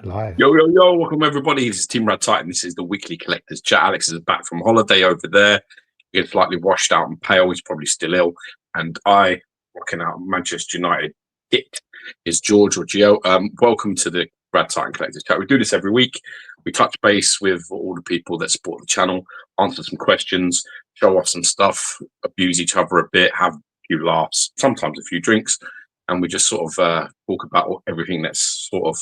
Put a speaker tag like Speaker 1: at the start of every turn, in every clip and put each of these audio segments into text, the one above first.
Speaker 1: Live.
Speaker 2: Yo, welcome everybody. This is Team RaddTitan. This is the weekly collectors chat. Alex is back from holiday over there. He's slightly washed out and pale. He's probably still ill. And I, rocking out Manchester United kit, is George or Geo. Welcome to the RaddTitan collectors chat. We do this every week. We touch base with all the people that support the channel, answer some questions, show off some stuff, abuse each other a bit, have a few laughs, sometimes a few drinks. And we just sort of talk about everything that's sort of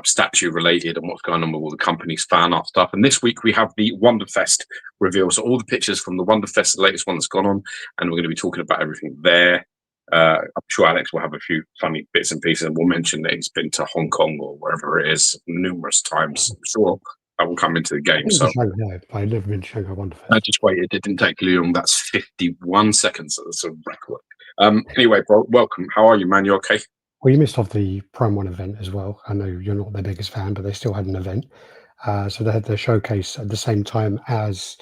Speaker 2: statue related and what's going on with all the companies, fan art stuff. And this week we have the Wonder Fest reveal. So all the pictures from the Wonder Fest, the latest one that's gone on, and we're going to be talking about everything there. I'm sure Alex will have a few funny bits and pieces, and we'll mention that he's been to Hong Kong or wherever it is numerous times. I'm sure that will come into the game. So
Speaker 1: I've never been to Shanghai Wonder Fest.
Speaker 2: I just waited. It didn't take long. That's 51 seconds. That's a record. Anyway, bro, welcome. How are you, man? You okay?
Speaker 1: Well, you missed off the Prime One event as well. I know you're not their biggest fan, but they still had an event. So they had their showcase at the same time as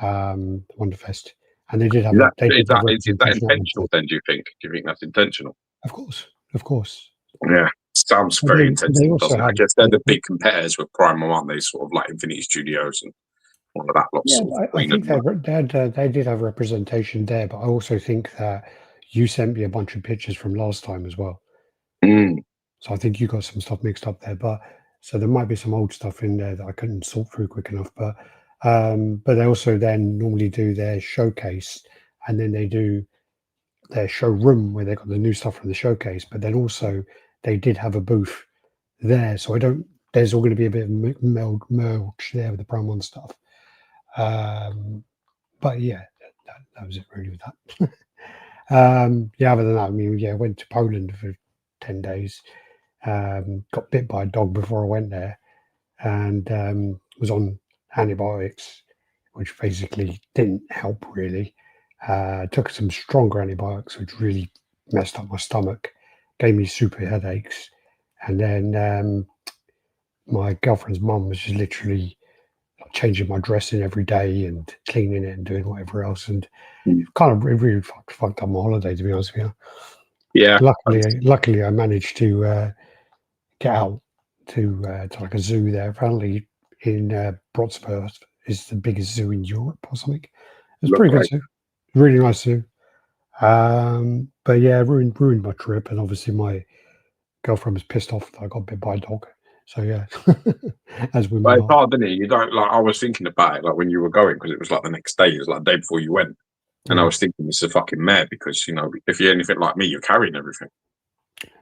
Speaker 1: Wonder Fest, and they did have.
Speaker 2: Is that intentional? Then do you think? Do you think that's intentional?
Speaker 1: Of course.
Speaker 2: Yeah, sounds very intentional. I guess they're the big competitors with Prime, aren't they? Sort of like Infinity Studios and all of that.
Speaker 1: I think they did have representation there, but I also think that you sent me a bunch of pictures from last time as well. So I think you got some stuff mixed up there, but so there might be some old stuff in there that I couldn't sort through quick enough. But they also then normally do their showcase, and then they do their showroom where they got the new stuff from the showcase. But then also they did have a booth there, so there's all going to be a bit of merge there with the Prime One stuff. But yeah, that was it really with that. Other than that, I mean, I went to Poland for 10 days. Got bit by a dog before I went there, and was on antibiotics, which basically didn't help really. Took some stronger antibiotics, which really messed up my stomach, gave me super headaches, and then my girlfriend's mum was just literally changing my dressing every day and cleaning it and doing whatever else, and kind of really fucked up my holiday, to be honest with you.
Speaker 2: Yeah.
Speaker 1: Luckily, I managed to get out to like a zoo there. Apparently, in Wrocław is the biggest zoo in Europe or something. It was pretty good zoo, really nice zoo. But yeah, ruined my trip, and obviously my girlfriend was pissed off that I got bit by a dog. So yeah, as we.
Speaker 2: But it's hard, isn't it? You don't like. I was thinking about it like when you were going, because it was like the next day. It was like the day before you went. And I was thinking, it's a fucking mare, because, if you're anything like me, you're carrying everything.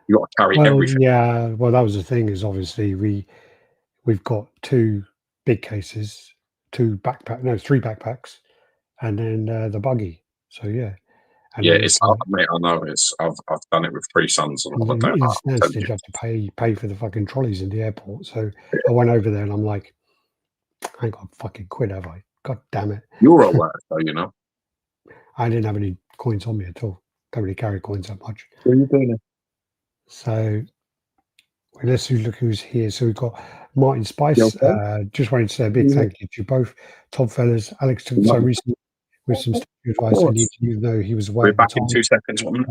Speaker 2: You got to carry everything.
Speaker 1: Yeah, well, that was the thing, is obviously we've got two big cases, three backpacks, and then the buggy. So yeah. And
Speaker 2: it's hard, mate. I know. I've done it with 3 sons on holiday.
Speaker 1: You have to pay for the fucking trolleys in the airport. So I went over there and I'm like, I ain't got a fucking quid, have I? God damn it.
Speaker 2: You're all right, though,
Speaker 1: I didn't have any coins on me at all. Don't really carry coins that much.
Speaker 2: What are you doing?
Speaker 1: So let's look who's here. So we've got Martin Spice. Just wanted to say a big thank you to both top fellas. Alex took so recently with some advice. I need to know he was away.
Speaker 2: We're back in 2 seconds.
Speaker 1: You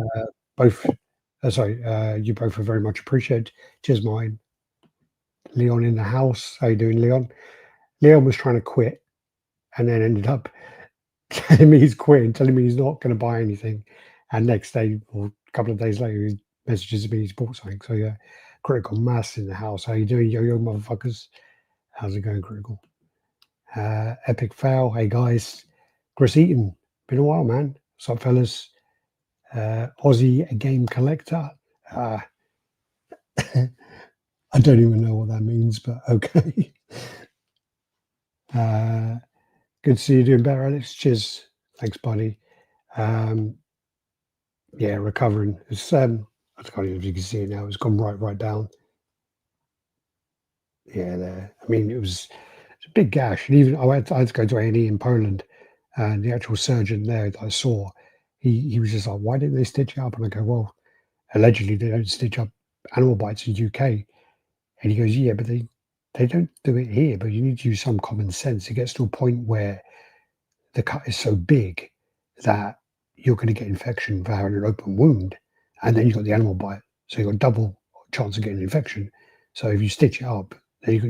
Speaker 1: both are very much appreciated. Cheers, Martin. Leon in the house. How you doing, Leon? Leon was trying to quit, and then ended up telling me he's quitting, telling me he's not going to buy anything, and next day or a couple of days later he messages me he's bought something. So yeah, Critical Mass in the house. How you doing, yo motherfuckers? How's it going, Critical? Epic Fail. Hey guys, Chris Eaton, been a while, man. What's up, fellas? Aussie, a game collector. I don't even know what that means, but okay. Good to see you doing better, Alex. Cheers. Thanks, buddy. Recovering. It's I can't even know if you can see it now. It's gone right down. Yeah, there. I mean, it's a big gash. And even I had to go to A&E in Poland, and the actual surgeon there that I saw, he was just like, "Why didn't they stitch it up?" And I go, "Well, allegedly they don't stitch up animal bites in UK." And he goes, "Yeah, but they don't do it here, but you need to use some common sense. It gets to a point where the cut is so big that you're going to get infection via an open wound, and then you've got the animal bite. So you've got double chance of getting infection. So if you stitch it up, then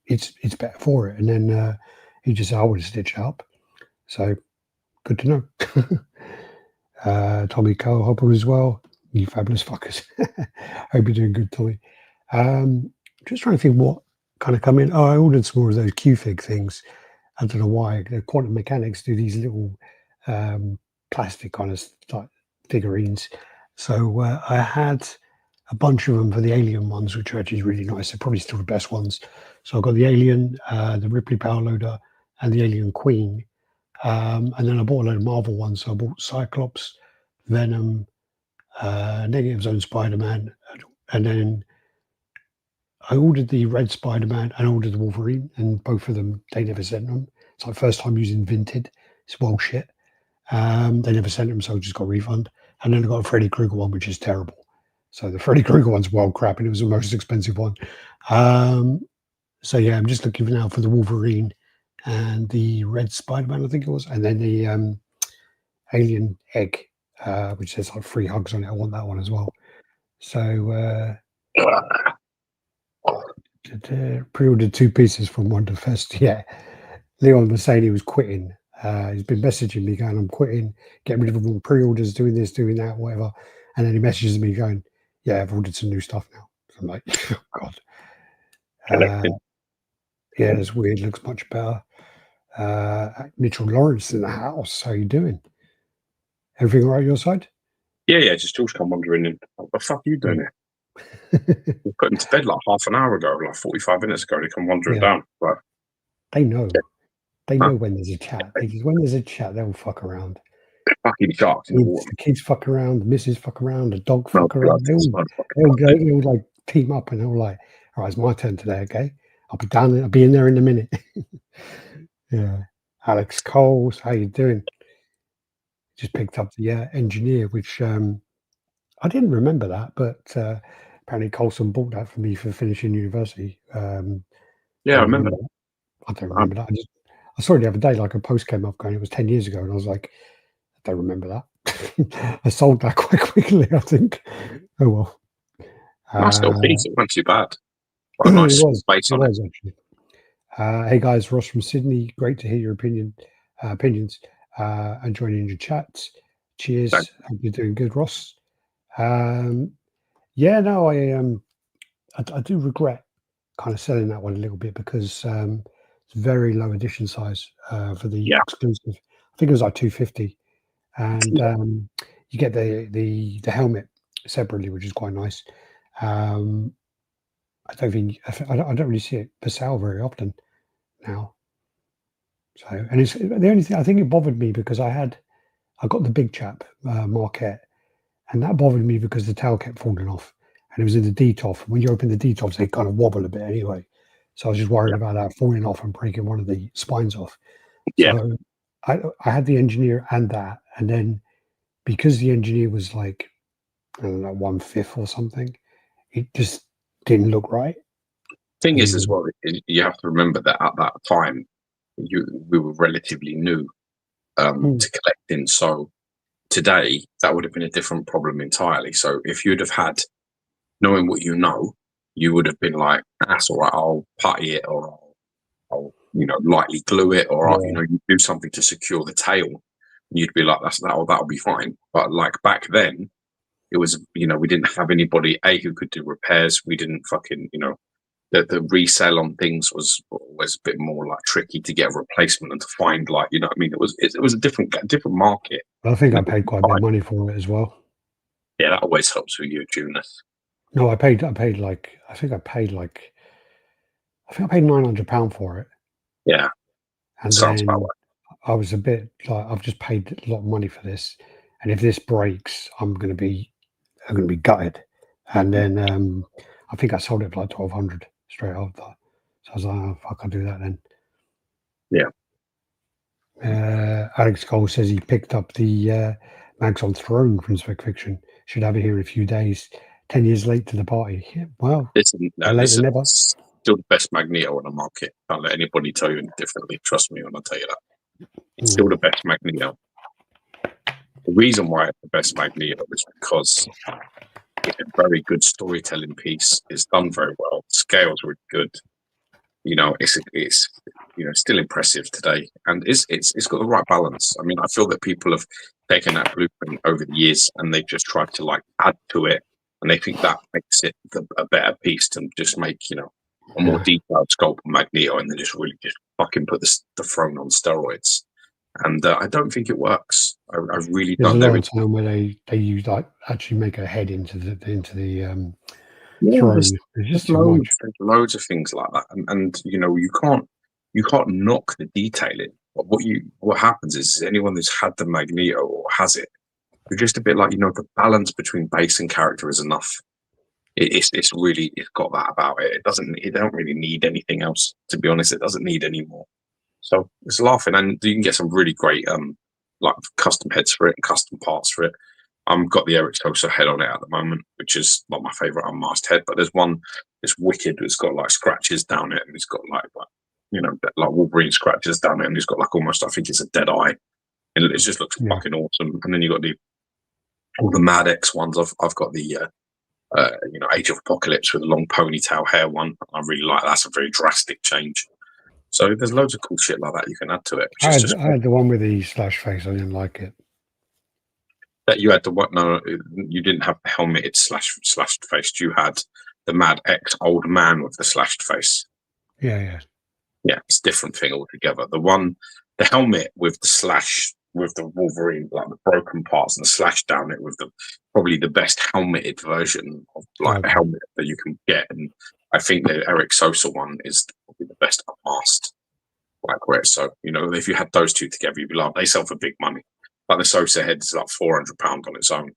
Speaker 1: it's better for it. And then he just said, I would stitch it up. So good to know. Tommy Cole Hopper as well. You fabulous fuckers. Hope you're doing good, Tommy. Just trying to think what kind of come in. Oh, I ordered some more of those Q-Fig things. I don't know why. The Quantum Mechanics do these little plastic kind of like figurines. So I had a bunch of them for the Alien ones, which are actually really nice. They're probably still the best ones. So I got the Alien, the Ripley Power Loader, and the Alien Queen. And then I bought a load of Marvel ones. So I bought Cyclops, Venom, Negative Zone Spider-Man, and then I ordered the Red Spider-Man and I ordered the Wolverine, and both of them, they never sent them. It's like first time using Vinted. It's well shit. They never sent them, so I just got a refund. And then I got a Freddy Krueger one, which is terrible. So the Freddy Krueger one's well crap, and it was the most expensive one. So yeah, I'm just looking now for the Wolverine and the Red Spider-Man, I think it was, and then the Alien Egg, which says like 3 hugs on it. I want that one as well. So pre-ordered 2 pieces from Wonder Fest. Yeah, Leon was saying he was quitting. He's been messaging me going, I'm quitting, getting rid of all pre-orders, doing this, doing that, whatever. And then he messages me going, yeah, I've ordered some new stuff now. So I'm like, oh God. Yeah, it's weird. Looks much better. Mitchell Lawrence in the house. How you doing? Everything all right on your side?
Speaker 2: Yeah. Just George come wandering in. What the fuck are you doing here? We put him to bed like half an hour ago, like 45 minutes ago. They come wandering down. But
Speaker 1: they know. They know when there's a chat. When there's a chat, they'll fuck around.
Speaker 2: Fucking sharks in the water.
Speaker 1: The kids fuck around, the missus fuck around, the dog fuck around. They'll like team up and they'll like, all right, it's my turn today, okay? I'll be down there, I'll be in there in a minute. Yeah. Alex Coles, how you doing? Just picked up the engineer, which I didn't remember that, but apparently Colson bought that for me for finishing university.
Speaker 2: I remember that.
Speaker 1: I don't remember that. I saw it the other day, like a post came up going, it was 10 years ago, and I was like, I don't remember that. I sold that quite quickly, I think. Oh well.
Speaker 2: Nice little piece. It wasn't too bad.
Speaker 1: Quite a nice space on it. Actually. Hey guys, Ross from Sydney. Great to hear your opinions and joining in your chats. Cheers. Thanks. Hope you're doing good, Ross. Yeah, no, I do regret kind of selling that one a little bit because it's very low edition size for the exclusive. I think it was like 250, and you get the helmet separately, which is quite nice. I don't really see it for sale very often now. So, and it's the only thing I think it bothered me because I got the big chap Marquette, and that bothered me because the tail kept falling off, and it was in the DTOF. When you open the DTOFs, they kind of wobble a bit anyway. So I was just worried about that falling off and breaking one of the spines off. So I had the engineer and that, and then because the engineer was like, I don't know, 1/5 or something, it just didn't look right.
Speaker 2: Thing is, as well, you have to remember that at that time, we were relatively new to collecting. So today, that would have been a different problem entirely. So if you'd have had, knowing what you know, you would have been like, that's all right, I'll putty it, or I'll lightly glue it, or you do something to secure the tail. And you'd be like, that'll be fine. But like back then, it was, we didn't have anybody who could do repairs. We didn't fucking, the resale on things was always a bit more like tricky to get a replacement and to find, like, what I mean? It was a different market.
Speaker 1: I think I paid quite a bit of money for it as well.
Speaker 2: Yeah, that always helps with your tuners.
Speaker 1: No, I paid like I think I paid £900 for it.
Speaker 2: Yeah,
Speaker 1: and sounds about right. I was a bit like, I've just paid a lot of money for this, and if this breaks, I'm going to be gutted. And then I think I sold it for like 1,200 straight after. So I was like, oh, fuck, I'll do that then. Yeah. Alex Cole says he picked up the Mags on Throne from Spec Fiction. Should have it here in a few days. 10 years late to the party. Yeah, well,
Speaker 2: listen, never. Still the best Magneto on the market. Can't let anybody tell you differently. Trust me when I tell you that. It's still the best Magneto. The reason why it's the best Magneto is because It's a very good storytelling piece. It's done very well. Scale's really good. You know, it's still impressive today, and it's got the right balance. I mean, I feel that people have taken that blueprint over the years and they've just tried to like add to it, and they think that makes it a better piece to just make a more detailed sculpt of Magneto, and they just really just fucking put the throne on steroids. And I don't think it works. I really
Speaker 1: There's
Speaker 2: don't.
Speaker 1: a lot of time where they use like actually make a head into the throne.
Speaker 2: There's
Speaker 1: just too much.
Speaker 2: There's loads of things like that, and you can't knock the detailing. But what happens is anyone who's had the Magneto or has it, you're just a bit like the balance between base and character is enough. It's got that about it. It don't really need anything else. To be honest, it doesn't need any more. So it's laughing, and you can get some really great like custom heads for it and custom parts for it. I've got the Eric Sosa head on it at the moment, which is not my favourite unmasked head, but there's one that's wicked. It's got like scratches down it, and it's got like Wolverine scratches down it, and it's got like almost, I think it's a dead eye, and it just looks fucking awesome. And then you got all the Mad X ones. I've got the Age of Apocalypse with a long ponytail hair one. I really like that. That's a very drastic change. So there's loads of cool shit like that you can add to it.
Speaker 1: I had the one with the slash face. I didn't like it.
Speaker 2: That you had the what? No, you didn't have the helmeted slashed face. You had the Mad X old man with the slashed face.
Speaker 1: Yeah.
Speaker 2: It's a different thing altogether. The helmet with the slash with the Wolverine, like the broken parts and the slash down it, with probably the best helmeted version of a helmet that you can get. And I think the Eric Sosa one is probably the best unmasked. So if you had those two together, you'd be like, they sell for big money. Like the Sosa head is like £400 on its own,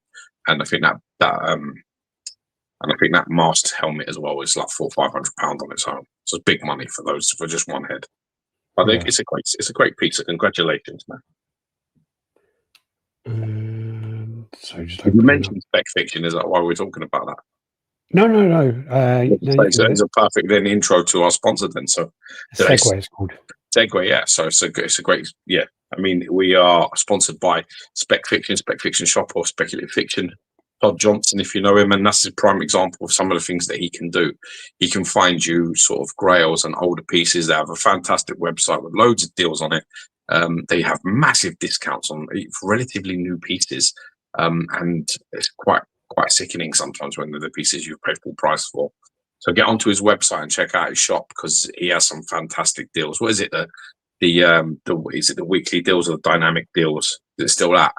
Speaker 2: and I think that masked helmet as well is like £400-500 on its own. So it's big money for just one head. I think it's a great piece. So congratulations, man.
Speaker 1: So just
Speaker 2: you mentioned Spec Fiction. Is that why we're talking about that?
Speaker 1: No.
Speaker 2: It's a perfect intro to our sponsor then. So
Speaker 1: Segway is called.
Speaker 2: Segway, yeah. So it's a great, yeah. I mean, we are sponsored by Spec Fiction Shop, or Speculative Fiction. Todd Johnson, if you know him, and that's a prime example of some of the things that he can do. He can find you sort of grails and older pieces. They have a fantastic website with loads of deals on it. They have massive discounts on relatively new pieces, and it's quite sickening sometimes when they're the pieces you've paid full price for. So get onto his website and check out his shop, because he has some fantastic deals. What is it? Is it the weekly deals or the dynamic deals? Is it still that?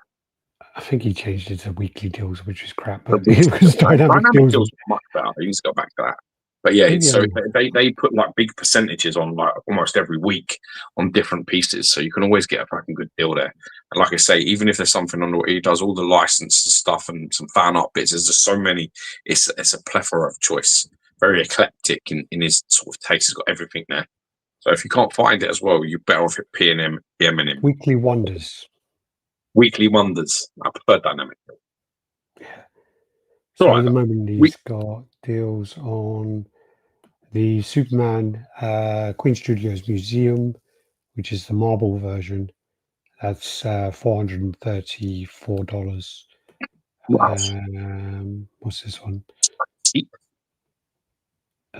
Speaker 1: I think he changed it to weekly deals, which is crap. But it was dynamic deals.
Speaker 2: Much better. He needs to go back to that. But yeah, so they put like big percentages on like almost every week on different pieces, so you can always get a fucking good deal there. And like I say, even if there's something on, he does all the licensed stuff and some fan art bits. There's just so many. It's a plethora of choice. Very eclectic in his sort of taste. He's got everything there. So if you can't find it as well, you're better off at PMing him.
Speaker 1: Weekly Wonders.
Speaker 2: I prefer dynamic.
Speaker 1: Yeah. So
Speaker 2: right,
Speaker 1: at the moment, he's got deals on the Superman Queen Studios Museum, which is the marble version. That's $434.
Speaker 2: Wow.
Speaker 1: What's this one?
Speaker 2: Cheap.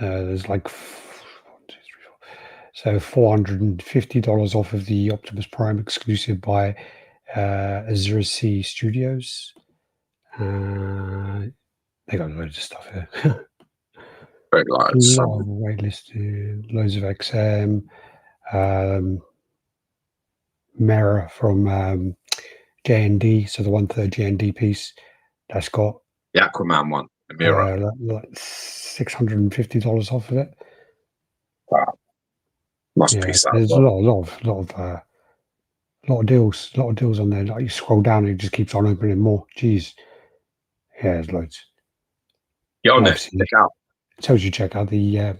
Speaker 1: There's like $450 off of the Optimus Prime exclusive by Azura C Studios. They got loads of stuff here.
Speaker 2: Very large.
Speaker 1: A lot of waitlisted, loads of XM, Mirror from J&D, so the 1/3 J&D piece. That's got
Speaker 2: the Aquaman one, the Mirror.
Speaker 1: Like $650 off of it.
Speaker 2: Wow. Must be sad.
Speaker 1: There's a lot of deals on there. Like you scroll down, it just keeps on opening more. Jeez. Yeah, there's loads.
Speaker 2: Get on there. Check out.
Speaker 1: It tells you check out the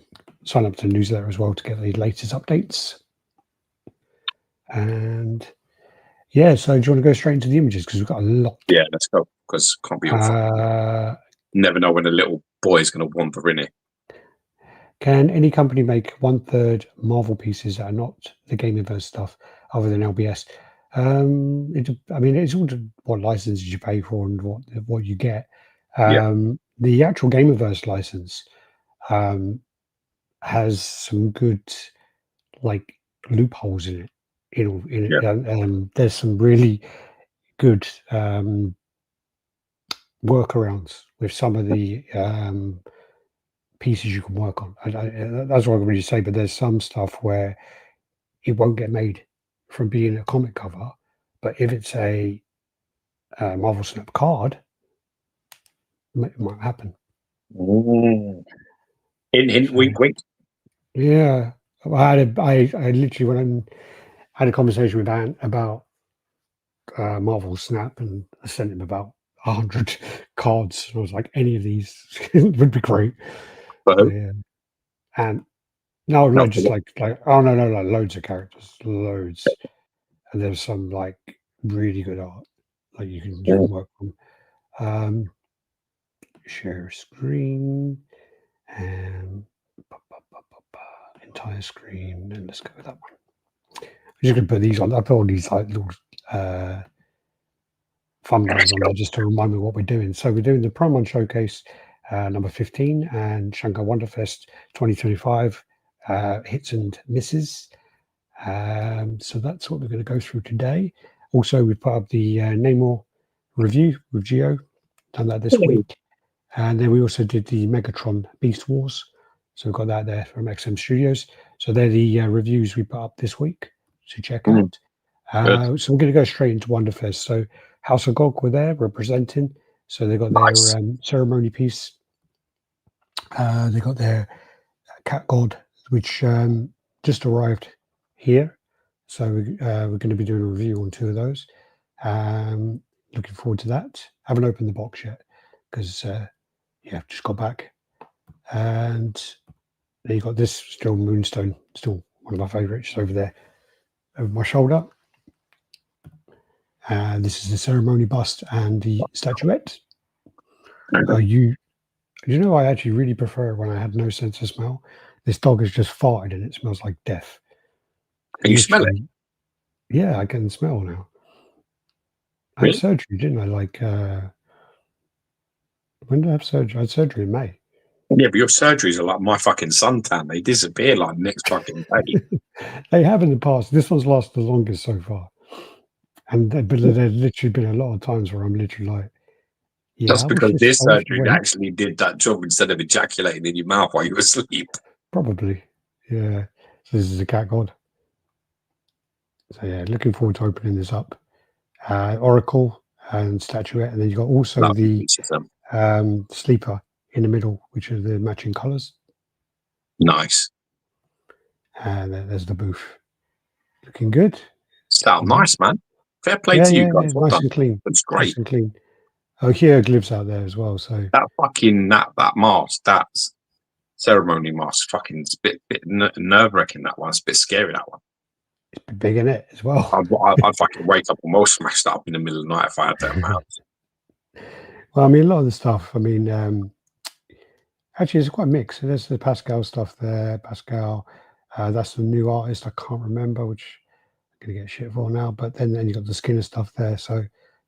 Speaker 1: sign up to the newsletter as well to get the latest updates. And yeah, so do you want to go straight into the images, because we've got a lot?
Speaker 2: Yeah, let's go, because can't be all never know when a little boy is going to wander in it.
Speaker 1: Can any company make 1/3 Marvel pieces that are not the Gamingverse stuff other than LBS? It's all what licenses you pay for and what you get. the actual Gamerverse license has some good like loopholes in it. There's some really good workarounds with some of the pieces you can work on. That's what I can really say. But there's some stuff where it won't get made from being a comic cover, but if it's a Marvel Snap card, it might happen.
Speaker 2: Hint, hint, wink, wink.
Speaker 1: Yeah, I literally went and had a conversation with Ant about Marvel Snap, and I sent him about 100 cards. And I was like, any of these would be great. Yeah. And no,
Speaker 2: Not
Speaker 1: just like oh no, like loads of characters, loads, and there's some like really good art, like you can work on. Share screen and entire screen, and let's go with that one. I'm just gonna put these on. I put all these like little thumbnails on there just to remind me what we're doing. So we're doing the Promon Showcase number 15 and Shanghai Wonder Fest 2025 hits and misses. So that's what we're going to go through today. Also, we put up the Namor review with Geo, done that this week. And then we also did the Megatron Beast Wars. So we've got that there from XM Studios. So they're the reviews we put up this week to check out. So we're going to go straight into Wonderfest. So House of Gog were there representing. So they got their ceremony piece. They got their Cat God, which just arrived here. So we're going to be doing a review on 2 of those. Looking forward to that. Haven't opened the box yet because just got back. And then you got this still Moonstone, still one of my favourites over there over my shoulder. This is the ceremony bust and the statuette. You know, I actually really prefer when I had no sense of smell. This dog has just farted and it smells like death.
Speaker 2: Can you smell it?
Speaker 1: Yeah, I can smell now. I
Speaker 2: Really?
Speaker 1: had surgery, didn't I? Like, when did I have surgery? I had surgery in May.
Speaker 2: Yeah, but your surgeries are like my fucking suntan. They disappear like next fucking day.
Speaker 1: They have in the past. This one's lasted the longest so far. And but there's literally been a lot of times where I'm literally like,
Speaker 2: just because this surgery actually did that job instead of ejaculating in your mouth while you were asleep.
Speaker 1: Probably, yeah. So this is a Cat God. So yeah, looking forward to opening this up. Oracle and Statuette, and then you got also the Sleeper in the middle, which are the matching colours.
Speaker 2: Nice.
Speaker 1: And there's the booth. Looking good.
Speaker 2: Sound nice, man. Fair play to you guys.
Speaker 1: Yeah, nice and clean.
Speaker 2: That's great.
Speaker 1: Nice and clean. Oh, Hugh lives out there as well. So
Speaker 2: that fucking that mask, that ceremony mask, fucking it's a bit nerve wracking. That one, it's a bit scary. That one.
Speaker 1: It's big in it as well.
Speaker 2: I'd fucking wake up and well smashed up in the middle of the night if I had that amount.
Speaker 1: Well, I mean, a lot of the stuff. I mean, actually, it's quite mixed. There's the Pascal stuff there. Pascal, that's the new artist. I can't remember which. I'm gonna get shit for now. But then you got the Skinner stuff there. So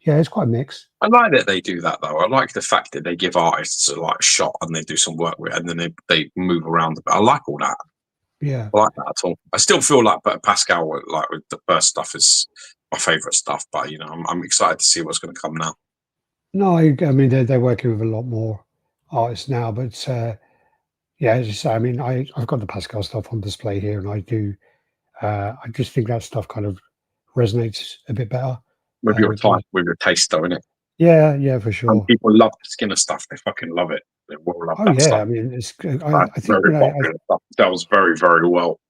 Speaker 1: yeah, it's quite mixed.
Speaker 2: I like that they do that though. I like the fact that they give artists a shot and they do some work with it, and then they move around a bit. I like all that.
Speaker 1: Yeah,
Speaker 2: I like that at all. I still feel like Pascal, like with the first stuff, is my favourite stuff. But you know, I'm excited to see what's going to come now.
Speaker 1: No, I mean they're working with a lot more artists now, but yeah, as you say, I mean I've got the Pascal stuff on display here, and I do. I just think that stuff kind of resonates a bit better
Speaker 2: with your type, with your taste, though, innit?
Speaker 1: Yeah, for sure.
Speaker 2: And people love the Skinner stuff. They fucking love it. They will love that stuff.
Speaker 1: I mean, it's. I think
Speaker 2: very popular stuff. That was very, very well.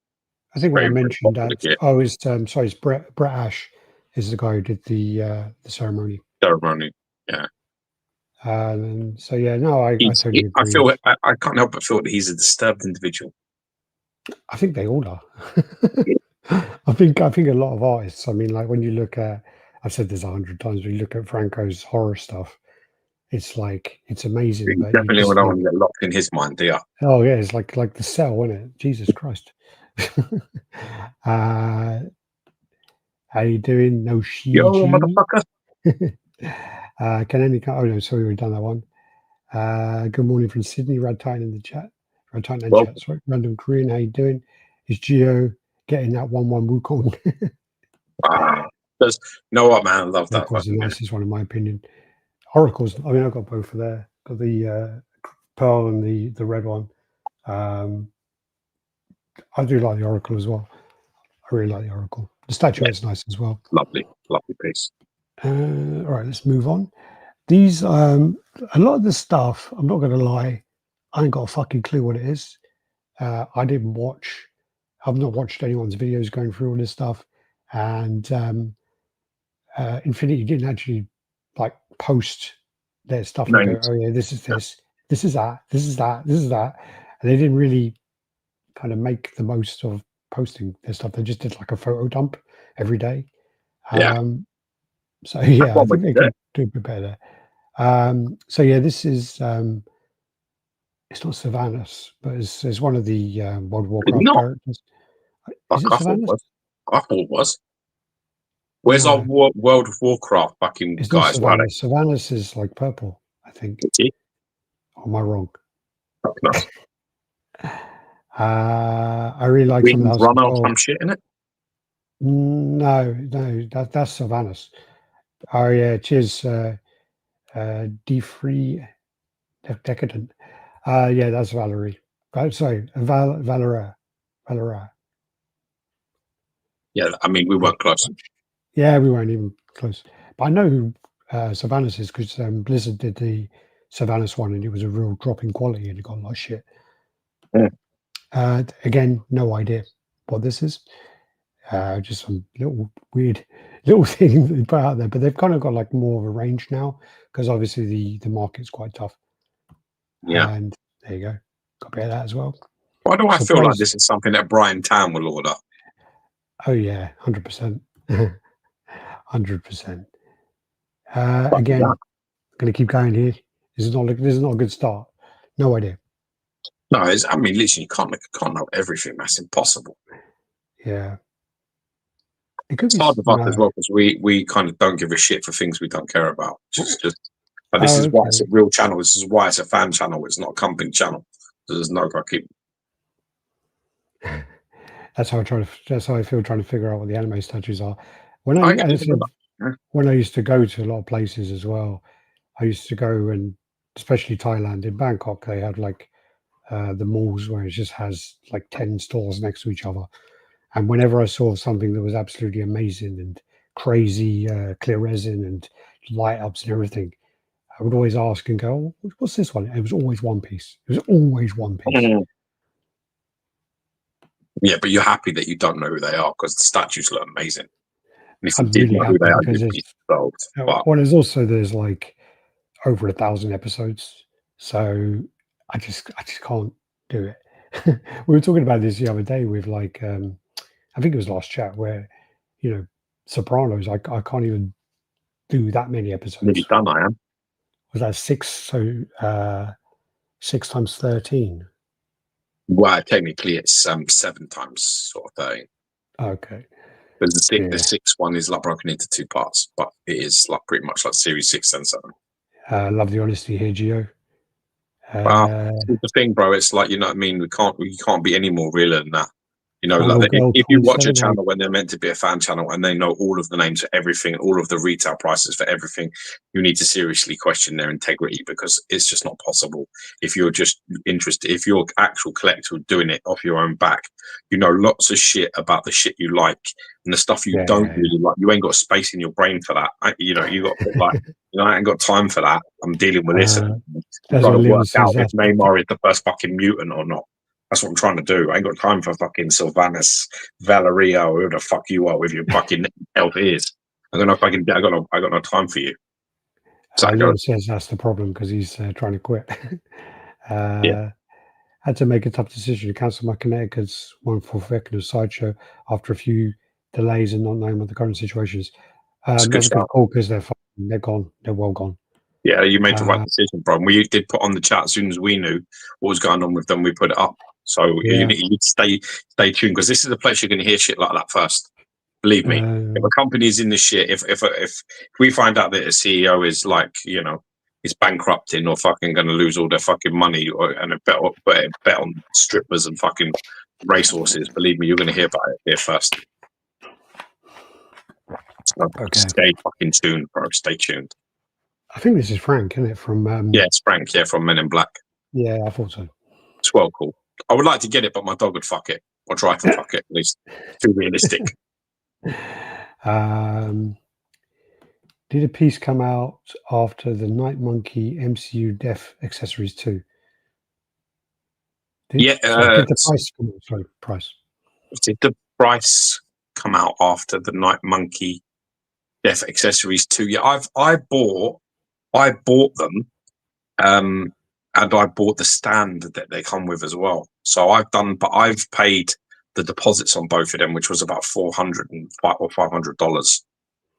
Speaker 1: I think when I mentioned that, sorry, it's Brett Ash is the guy who did the ceremony.
Speaker 2: Yeah.
Speaker 1: So yeah, no, I totally agree.
Speaker 2: I can't help but feel that he's a disturbed individual.
Speaker 1: I think they all are. I think a lot of artists. I mean, like when you look at, I've said this 100 times. When you look at Franco's horror stuff, it's like it's amazing.
Speaker 2: You definitely don't want to get locked in his mind, do you?
Speaker 1: Oh yeah, it's like the Cell, isn't it? Jesus Christ. How you doing? No she.
Speaker 2: Yo, motherfucker.
Speaker 1: Oh no, sorry, we've done that one. Good morning from Sydney, RaddTitan in the chat. RaddTitan and
Speaker 2: Well,
Speaker 1: chat, sorry. Random Korean, how you doing? Is Geo getting that 1-1 Wukong?
Speaker 2: you know what, man? I love that.
Speaker 1: Oracle's the nicest one, in my opinion. Oracle's, I mean, I've got both of there. Got the Pearl and the red one. I do like the Oracle as well. I really like the Oracle. The statuette's nice as well.
Speaker 2: Lovely piece.
Speaker 1: All right, let's move on. These, a lot of the stuff, I'm not going to lie, I ain't got a fucking clue what it is. I didn't watch, I've not watched anyone's videos going through all this stuff. And Infinity didn't actually like post their stuff and go, oh yeah, this is this, this is that, this is that, this is that. And they didn't really kind of make the most of posting their stuff. They just did like a photo dump every day. So yeah, I think they could do a bit better. So yeah, this is it's not Sylvanas, but it's one of the World of Warcraft characters. Is it Sylvanas?
Speaker 2: I thought it was. Where's our World of Warcraft fucking
Speaker 1: it's
Speaker 2: guys?
Speaker 1: Not Sylvanas. Sylvanas is like purple, I think. Or am I wrong?
Speaker 2: No.
Speaker 1: I really like
Speaker 2: some of the run out some shit in it.
Speaker 1: No, that's Sylvanas. Oh yeah, cheers. D3 Decadent. Yeah, that's Valerie. Sorry, Valera.
Speaker 2: Yeah, I mean, we weren't close.
Speaker 1: Yeah, we weren't even close. But I know who Sylvanas is because Blizzard did the Sylvanas one and it was a real drop in quality and it got a lot of shit.
Speaker 2: Yeah.
Speaker 1: Again, no idea what this is. Just some little weird little thing they put out there, but they've kind of got like more of a range now because obviously the market's quite tough.
Speaker 2: Yeah,
Speaker 1: and there you go. Got a bit of that as well.
Speaker 2: Why do I feel like this is something that Brian Tam will order?
Speaker 1: Oh yeah, 100%, 100%. Again, I'm going to keep going here. This is not a good start. No idea.
Speaker 2: No, I mean, literally, you can't know everything. That's impossible.
Speaker 1: Yeah.
Speaker 2: It's hard with us as well because we kind of don't give a shit for things we don't care about. But this is why it's a real channel. This is why it's a fan channel. It's not a company channel. So there's no keep.
Speaker 1: That's how I feel trying to figure out what the anime statues are. When I used to go to a lot of places as well, I used to go and especially Thailand, in Bangkok, they have like the malls where it just has like 10 stores next to each other. And whenever I saw something that was absolutely amazing and crazy clear resin and light ups and everything, I would always ask and go, oh, what's this one? And it was always One Piece. It was always One Piece.
Speaker 2: Yeah, but you're happy that you don't know who they are because the statues look amazing. And if you
Speaker 1: I'm
Speaker 2: did
Speaker 1: really
Speaker 2: know
Speaker 1: happy
Speaker 2: who they are,
Speaker 1: because
Speaker 2: you'd be sold.
Speaker 1: well, there's like over 1,000 episodes, so I just can't do it. We were talking about this the other day with like I think it was last chat where Sopranos. I can't even do that many episodes.
Speaker 2: Nearly done, I am.
Speaker 1: Was that 6? So 6 times 13.
Speaker 2: Well, technically it's 7 times sort of 13.
Speaker 1: Okay.
Speaker 2: But the sixth one is like broken into 2 parts, but it is like pretty much like series 6 and 7.
Speaker 1: Love the honesty here, Geo.
Speaker 2: Well, the thing, bro, it's like, you know what I mean? We can't be any more realer than that. You know, like if you watch a channel when they're meant to be a fan channel and they know all of the names for everything, all of the retail prices for everything, you need to seriously question their integrity because it's just not possible. If you're just interested, if you're actual collector doing it off your own back, you know lots of shit about the shit you like and the stuff you don't really like. You ain't got space in your brain for that. You got like, I ain't got time for that. I'm dealing with this. And I've got to work out if Neymar is the first fucking mutant or not. That's what I'm trying to do. I ain't got time for fucking Sylvanas, Valeria, or who the fuck you are with your fucking elf ears. I got no time for you.
Speaker 1: So Leon says that's the problem because he's trying to quit. Had to make a tough decision to cancel my Connecticut's one for Vecna's Sideshow after a few delays and not knowing what the current situation is. That's a good call because they're gone. They're well gone.
Speaker 2: Yeah, you made the right decision, bro. We did put on the chat as soon as we knew what was going on with them. We put it up. So you need to stay tuned because this is the place you're going to hear shit like that first. Believe me, if a company's in the shit, if we find out that a CEO is like, is bankrupting or fucking going to lose all their fucking money and bet on strippers and fucking racehorses, believe me, you're going to hear about it here first. So stay fucking tuned, bro. Stay tuned.
Speaker 1: I think this is Frank, isn't it? From
Speaker 2: yeah, it's Frank. Yeah, from Men in Black.
Speaker 1: Yeah, I thought so.
Speaker 2: It's well cool. I would like to get it, but my dog would fuck it or try to fuck it. At least too realistic.
Speaker 1: Did a piece come out after the Night Monkey MCU Death Accessories 2?
Speaker 2: Did
Speaker 1: the price come out? Sorry, price.
Speaker 2: Did the price come out after the Night Monkey Death Accessories 2? Yeah, I bought them, and I bought the stand that they come with as well. So I've paid the deposits on both of them, which was about $400 or $500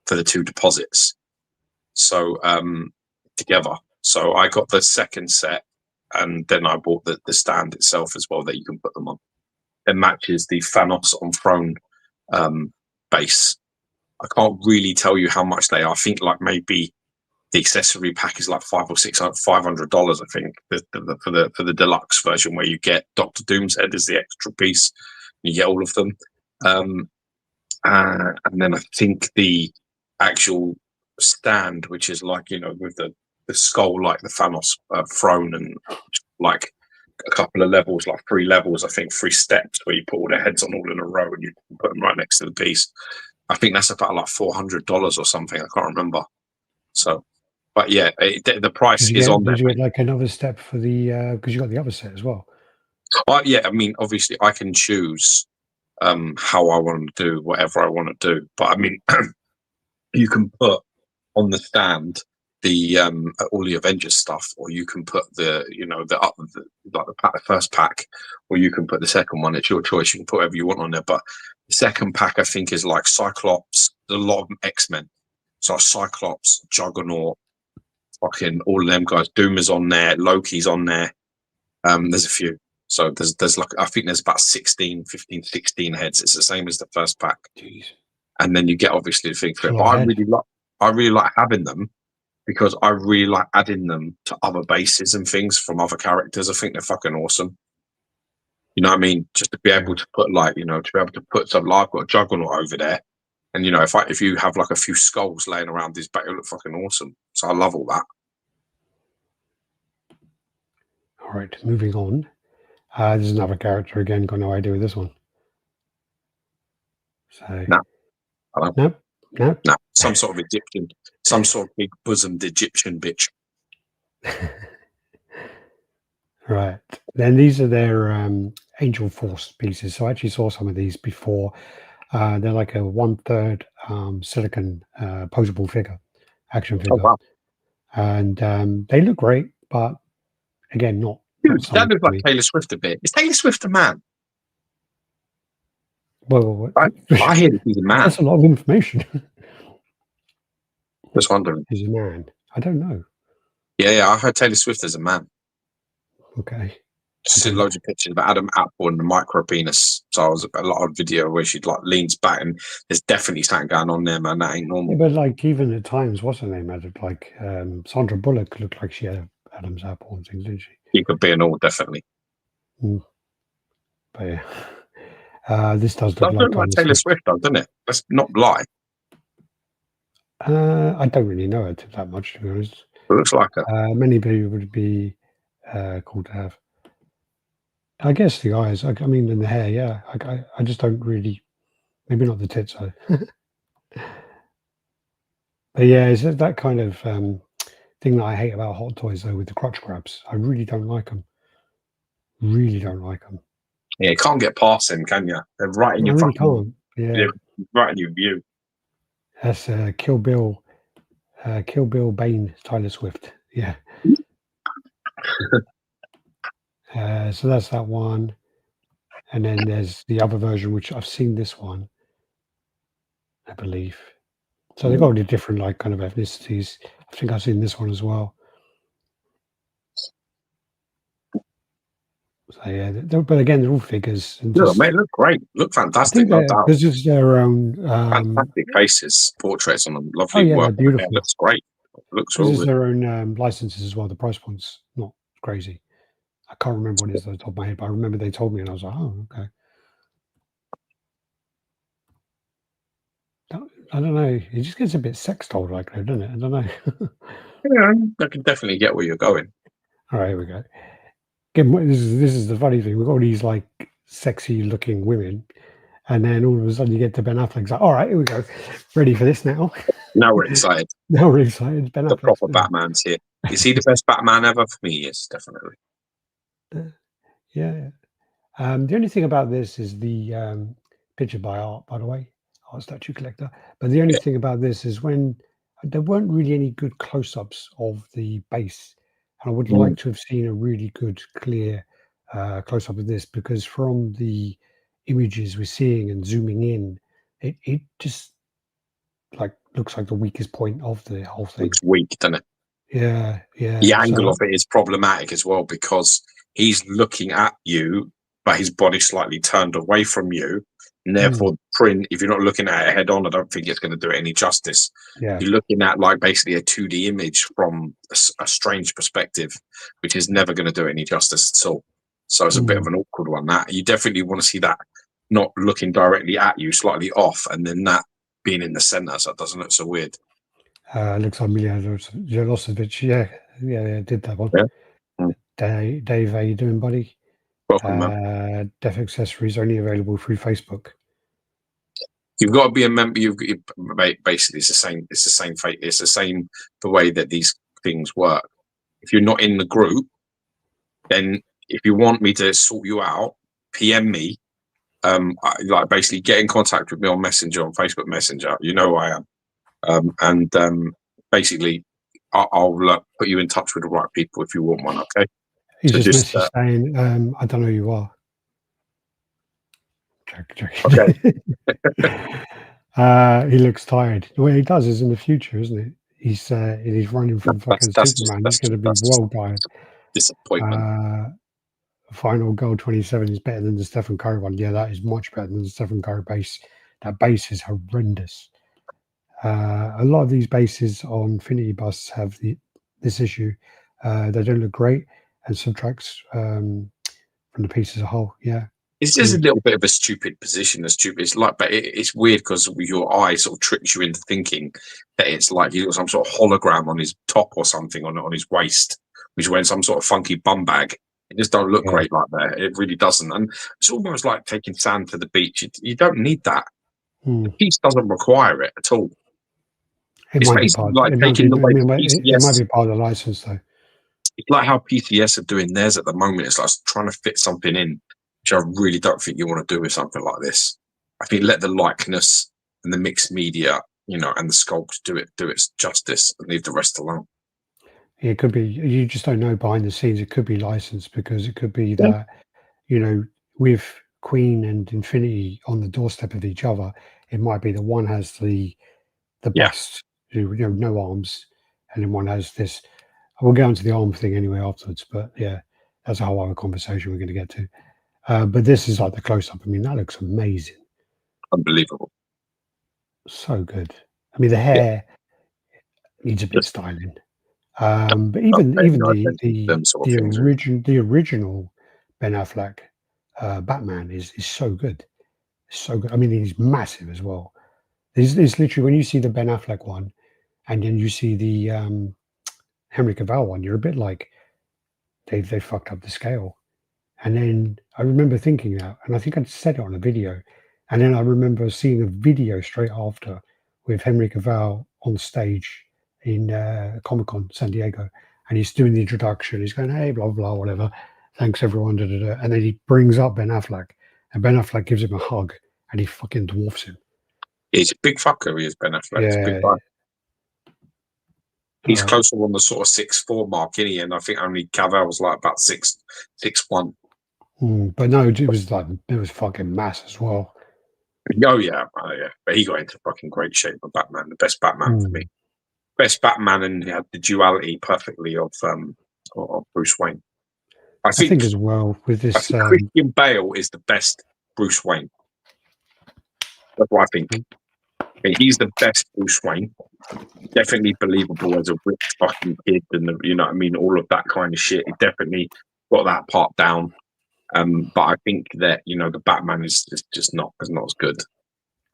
Speaker 2: for the 2 deposits. So together. So I got the second set, and then I bought the stand itself as well that you can put them on. It matches the Thanos on Throne base. I can't really tell you how much they are. I think like maybe the accessory pack is like $500 or $600. I think for the deluxe version where you get Doctor Doom's head as the extra piece. You get all of them, and then I think the actual stand, which is like with the skull like the Thanos throne, and like a couple of levels, like 3 levels, I think 3 steps where you put all their heads on all in a row and you put them right next to the piece. I think that's about like $400 or something. I can't remember. So, but yeah, the price is on there.
Speaker 1: Did you get like another step for the because you got the other set as well?
Speaker 2: Yeah, I mean, obviously, I can choose how I want to do whatever I want to do. But I mean, you can put on the stand the all the Avengers stuff, or you can put the first pack, or you can put the second one. It's your choice. You can put whatever you want on there. But the second pack, I think, is like Cyclops. There's a lot of X-Men. So Cyclops, Juggernaut, fucking all of them guys. Doom is on there. Loki's on there. There's a few. So there's like, I think there's about 15, 16 heads. It's the same as the first pack.
Speaker 1: Jeez.
Speaker 2: And then you get obviously the thing for it. But I really like having them because I really like adding them to other bases and things from other characters. I think they're fucking awesome. You know what I mean? Just to be able to put to be able to put something like I've got a Juggernaut over there. And if you have like a few skulls laying around this back, it'll look fucking awesome. So I love all that.
Speaker 1: All right, moving on. There's another character again. Got no idea with this one. So no.
Speaker 2: Some sort of Egyptian, some sort of big bosomed Egyptian bitch.
Speaker 1: Right. Then these are their Angel Force pieces. So I actually saw some of these before. They're like a 1/3 silicon posable figure, action figure.
Speaker 2: Oh, wow.
Speaker 1: And they look great, but again, not.
Speaker 2: Dude, that looks like Taylor Swift a bit. Is Taylor Swift a man?
Speaker 1: Well,
Speaker 2: I hear that he's a man.
Speaker 1: That's a lot of information.
Speaker 2: Just wondering.
Speaker 1: He's a man. I don't know.
Speaker 2: Yeah, I heard Taylor Swift as a man.
Speaker 1: Okay.
Speaker 2: Just see loads of pictures about Adam Apple and the micro penis. So I was a lot of video where she like leans back, and there's definitely something going on there, man. That ain't normal.
Speaker 1: Yeah, but like even at times, what's her name? Like Sandra Bullock looked like she had Adam's apple and things, didn't she?
Speaker 2: He could be an all, definitely.
Speaker 1: But yeah, this does look
Speaker 2: like Taylor Swift, though, doesn't it? Let's not lie.
Speaker 1: I don't really know it that much, to be honest.
Speaker 2: It looks like it.
Speaker 1: Many people would be cool to have. I guess the eyes. I mean, and the hair. Yeah, I just don't really. Maybe not the tits, though. But yeah, is it that kind of thing that I hate about Hot Toys, though, with the crotch grabs? I really don't like them. Really don't like them.
Speaker 2: Yeah, you can't get past them, can you? They're right in your
Speaker 1: really can't. Yeah,
Speaker 2: right in your view.
Speaker 1: That's Kill Bill Bane, Taylor Swift. Yeah. So that's that one, and then there's the other version, which I've seen this one, I believe. So they've got all the different like kind of ethnicities. I think I've seen this one as well. So yeah, but again, they're all figures. And
Speaker 2: mate, look great, look fantastic.
Speaker 1: This is their own
Speaker 2: fantastic faces, portraits on them, lovely
Speaker 1: yeah,
Speaker 2: work.
Speaker 1: beautiful.
Speaker 2: Looks great. Looks
Speaker 1: This
Speaker 2: real
Speaker 1: is
Speaker 2: good.
Speaker 1: their own licenses as well. The price point's not crazy. I can't remember what it is off the top of my head, but I remember they told me, and I was like, oh, okay. I don't know. It just gets a bit sex doll like that, doesn't it? I don't know.
Speaker 2: Yeah, I can definitely get where you're going.
Speaker 1: All right, here we go. Again, this is the funny thing. We've got all these like sexy looking women, and then all of a sudden you get to Ben Affleck's like, all right, here we go. Ready for this now?
Speaker 2: Now we're excited.
Speaker 1: Now we're excited. Ben
Speaker 2: The
Speaker 1: Affleck's
Speaker 2: proper Batman's here. Is he the best Batman ever? For me, yes, definitely.
Speaker 1: Yeah. The only thing about this is the picture by Art, by the way, Art Statue Collector. But the only
Speaker 2: Yeah.
Speaker 1: thing about this is when there weren't really any good close-ups of the base, and I would like to have seen a really good, clear close-up of this, because from the images we're seeing and zooming in, it just like looks like the weakest point of the whole thing.
Speaker 2: Looks weak, doesn't it?
Speaker 1: Yeah, yeah.
Speaker 2: The angle
Speaker 1: So
Speaker 2: of it is problematic as well because he's looking at you, but his body's slightly turned away from you. And therefore, print, if you're not looking at it head on, I don't think it's going to do it any justice.
Speaker 1: yeah,
Speaker 2: You're looking at like basically a 2D image from a strange perspective, which is never going to do it any justice at all. So it's a bit of an awkward one. That you definitely want to see that not looking directly at you, slightly off, and then that being in the center, so it doesn't look so weird.
Speaker 1: looks like Milosevic. Yeah, did that one.
Speaker 2: Yeah. Mm.
Speaker 1: Dave, how you doing, buddy?
Speaker 2: Welcome, man.
Speaker 1: Def Accessories only available through Facebook.
Speaker 2: You've got to be a member. Basically, it's the same. It's the same fate. It's the same the way that these things work. If you're not in the group, then if you want me to sort you out, PM me. Like basically get in contact with me on Messenger, on Facebook Messenger. You know who I am. And basically, I'll put you in touch with the right people if you want one. Okay.
Speaker 1: He's
Speaker 2: So
Speaker 1: just messaged saying, "I don't know who you are."
Speaker 2: Okay.
Speaker 1: He looks tired. The way he does is in the future, isn't it? He's running from fucking Superman. He's going to be well tired.
Speaker 2: Disappointment.
Speaker 1: Final Goal 27 is better than the Stephen Curry one. Yeah, that is much better than the Stephen Curry base. That base is horrendous. A lot of these bases on Infinity busts have this issue. They don't look great and subtracts from the piece as a whole. Yeah.
Speaker 2: It's just a little bit of a stupid position. It's like, but it's weird because your eye sort of tricks you into thinking that it's like he's got some sort of hologram on his top or something on his waist, which is wearing some sort of funky bum bag. It just don't look great like that. It really doesn't. And it's almost like taking sand to the beach. You don't need that. The piece doesn't require it at all.
Speaker 1: It might be part.
Speaker 2: Like taking the way
Speaker 1: it might be part of the license, though.
Speaker 2: It's like how PCS are doing theirs at the moment. It's like trying to fit something in, which I really don't think you want to do with something like this. I think let the likeness and the mixed media, and the sculpt do its justice and leave the rest alone.
Speaker 1: It could be. You just don't know behind the scenes. It could be licensed because it could be that, with Queen and Infinity on the doorstep of each other, it might be that one has the bust, no arms, and then one has this. We'll get onto the arm thing anyway afterwards, but yeah, that's a whole other conversation we're going to get to. But this is like the close-up. I mean, that looks amazing.
Speaker 2: Unbelievable.
Speaker 1: So good. I mean, the hair needs a bit of styling. But even the original Ben Affleck Batman is so good. So good. I mean, he's massive as well. It's literally when you see the Ben Affleck one and then you see the Henry Cavill one, you're a bit like they fucked up the scale. And then I remember thinking that, and I think I'd said it on a video, and then I remember seeing a video straight after with Henry Cavill on stage in Comic-Con San Diego, and he's doing the introduction. He's going, "Hey, blah blah, whatever. Thanks everyone." Da, da, da. And then he brings up Ben Affleck, and Ben Affleck gives him a hug, and he fucking dwarfs him.
Speaker 2: He's a big fucker. He is Ben Affleck.
Speaker 1: Yeah.
Speaker 2: He's a big guy. He's closer on the sort of 6'4" mark, isn't he? And I think only Cavill was like about 6'1".
Speaker 1: But no, it was fucking mass as well.
Speaker 2: Oh yeah. But he got into fucking great shape with Batman. The best Batman for me. Best Batman, and he had the duality perfectly of Bruce Wayne. I think
Speaker 1: as well with this.
Speaker 2: Christian Bale is the best Bruce Wayne. That's what I think. He's the best Bruce Wayne. Definitely believable as a rich fucking kid, and you know what I mean, all of that kind of shit. He definitely got that part down. But I think that the Batman is just not as good.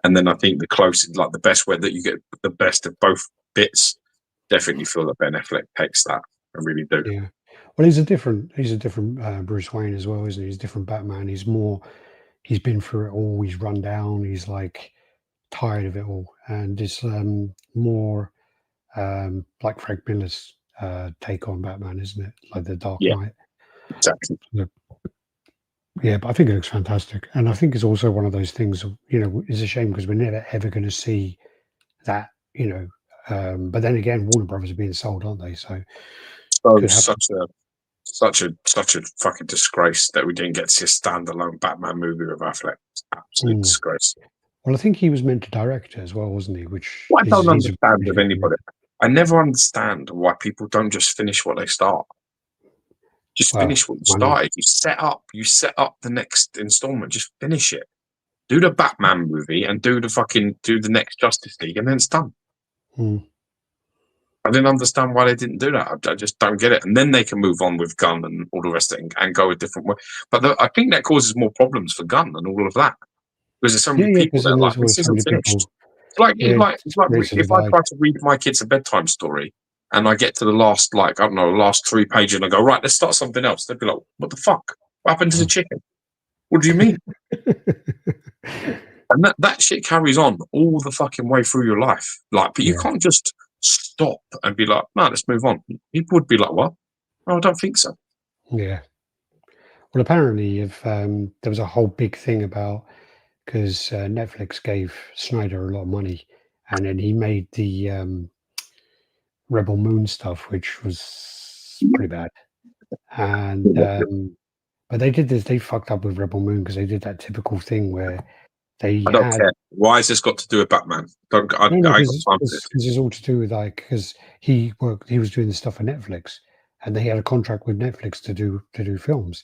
Speaker 2: And then I think the closest, like the best way that you get the best of both bits, definitely feel that Ben Affleck takes that. I really do.
Speaker 1: Yeah. Well, he's a different Bruce Wayne as well, isn't he? He's a different Batman. He's been through it all. He's run down. He's like tired of it all, and it's more like Frank Miller's take on Batman, isn't it? Like the Dark Knight.
Speaker 2: Exactly.
Speaker 1: Yeah, but I think it looks fantastic, and I think it's also one of those things. It's a shame because we're never ever going to see that. But then again, Warner Brothers are being sold, aren't they? So
Speaker 2: such a fucking disgrace that we didn't get to see a standalone Batman movie with Affleck. Absolute disgrace.
Speaker 1: Well, I think he was meant to direct it as well, wasn't he? Which
Speaker 2: I don't understand with anybody. I never understand why people don't just finish what they start. Just finish what you started. You set up the next installment. Just finish it. Do the Batman movie and do the next Justice League, and then it's done. I didn't understand why they didn't do that. I just don't get it. And then they can move on with Gunn and all the rest of it and go a different way. But I think that causes more problems for Gunn and all of that. Because there's so many people that are like, this isn't finished. It's like if I try to read my kids a bedtime story and I get to the last, last 3 pages and I go, right, let's start something else. They'd be like, what the fuck? What happened to the chicken? What do you mean? And that shit carries on all the fucking way through your life. But you can't just stop and be like, no, let's move on. People would be like, what? Oh, I don't think so.
Speaker 1: Yeah. Well, apparently, if there was a whole big thing about because Netflix gave Snyder a lot of money, and then he made the Rebel Moon stuff, which was pretty bad. And but they fucked up with Rebel Moon because they did that typical thing where they
Speaker 2: I don't care. Why has this got to do with Batman?
Speaker 1: Because it's all to do with because he was doing the stuff for Netflix, and they had a contract with Netflix to do films,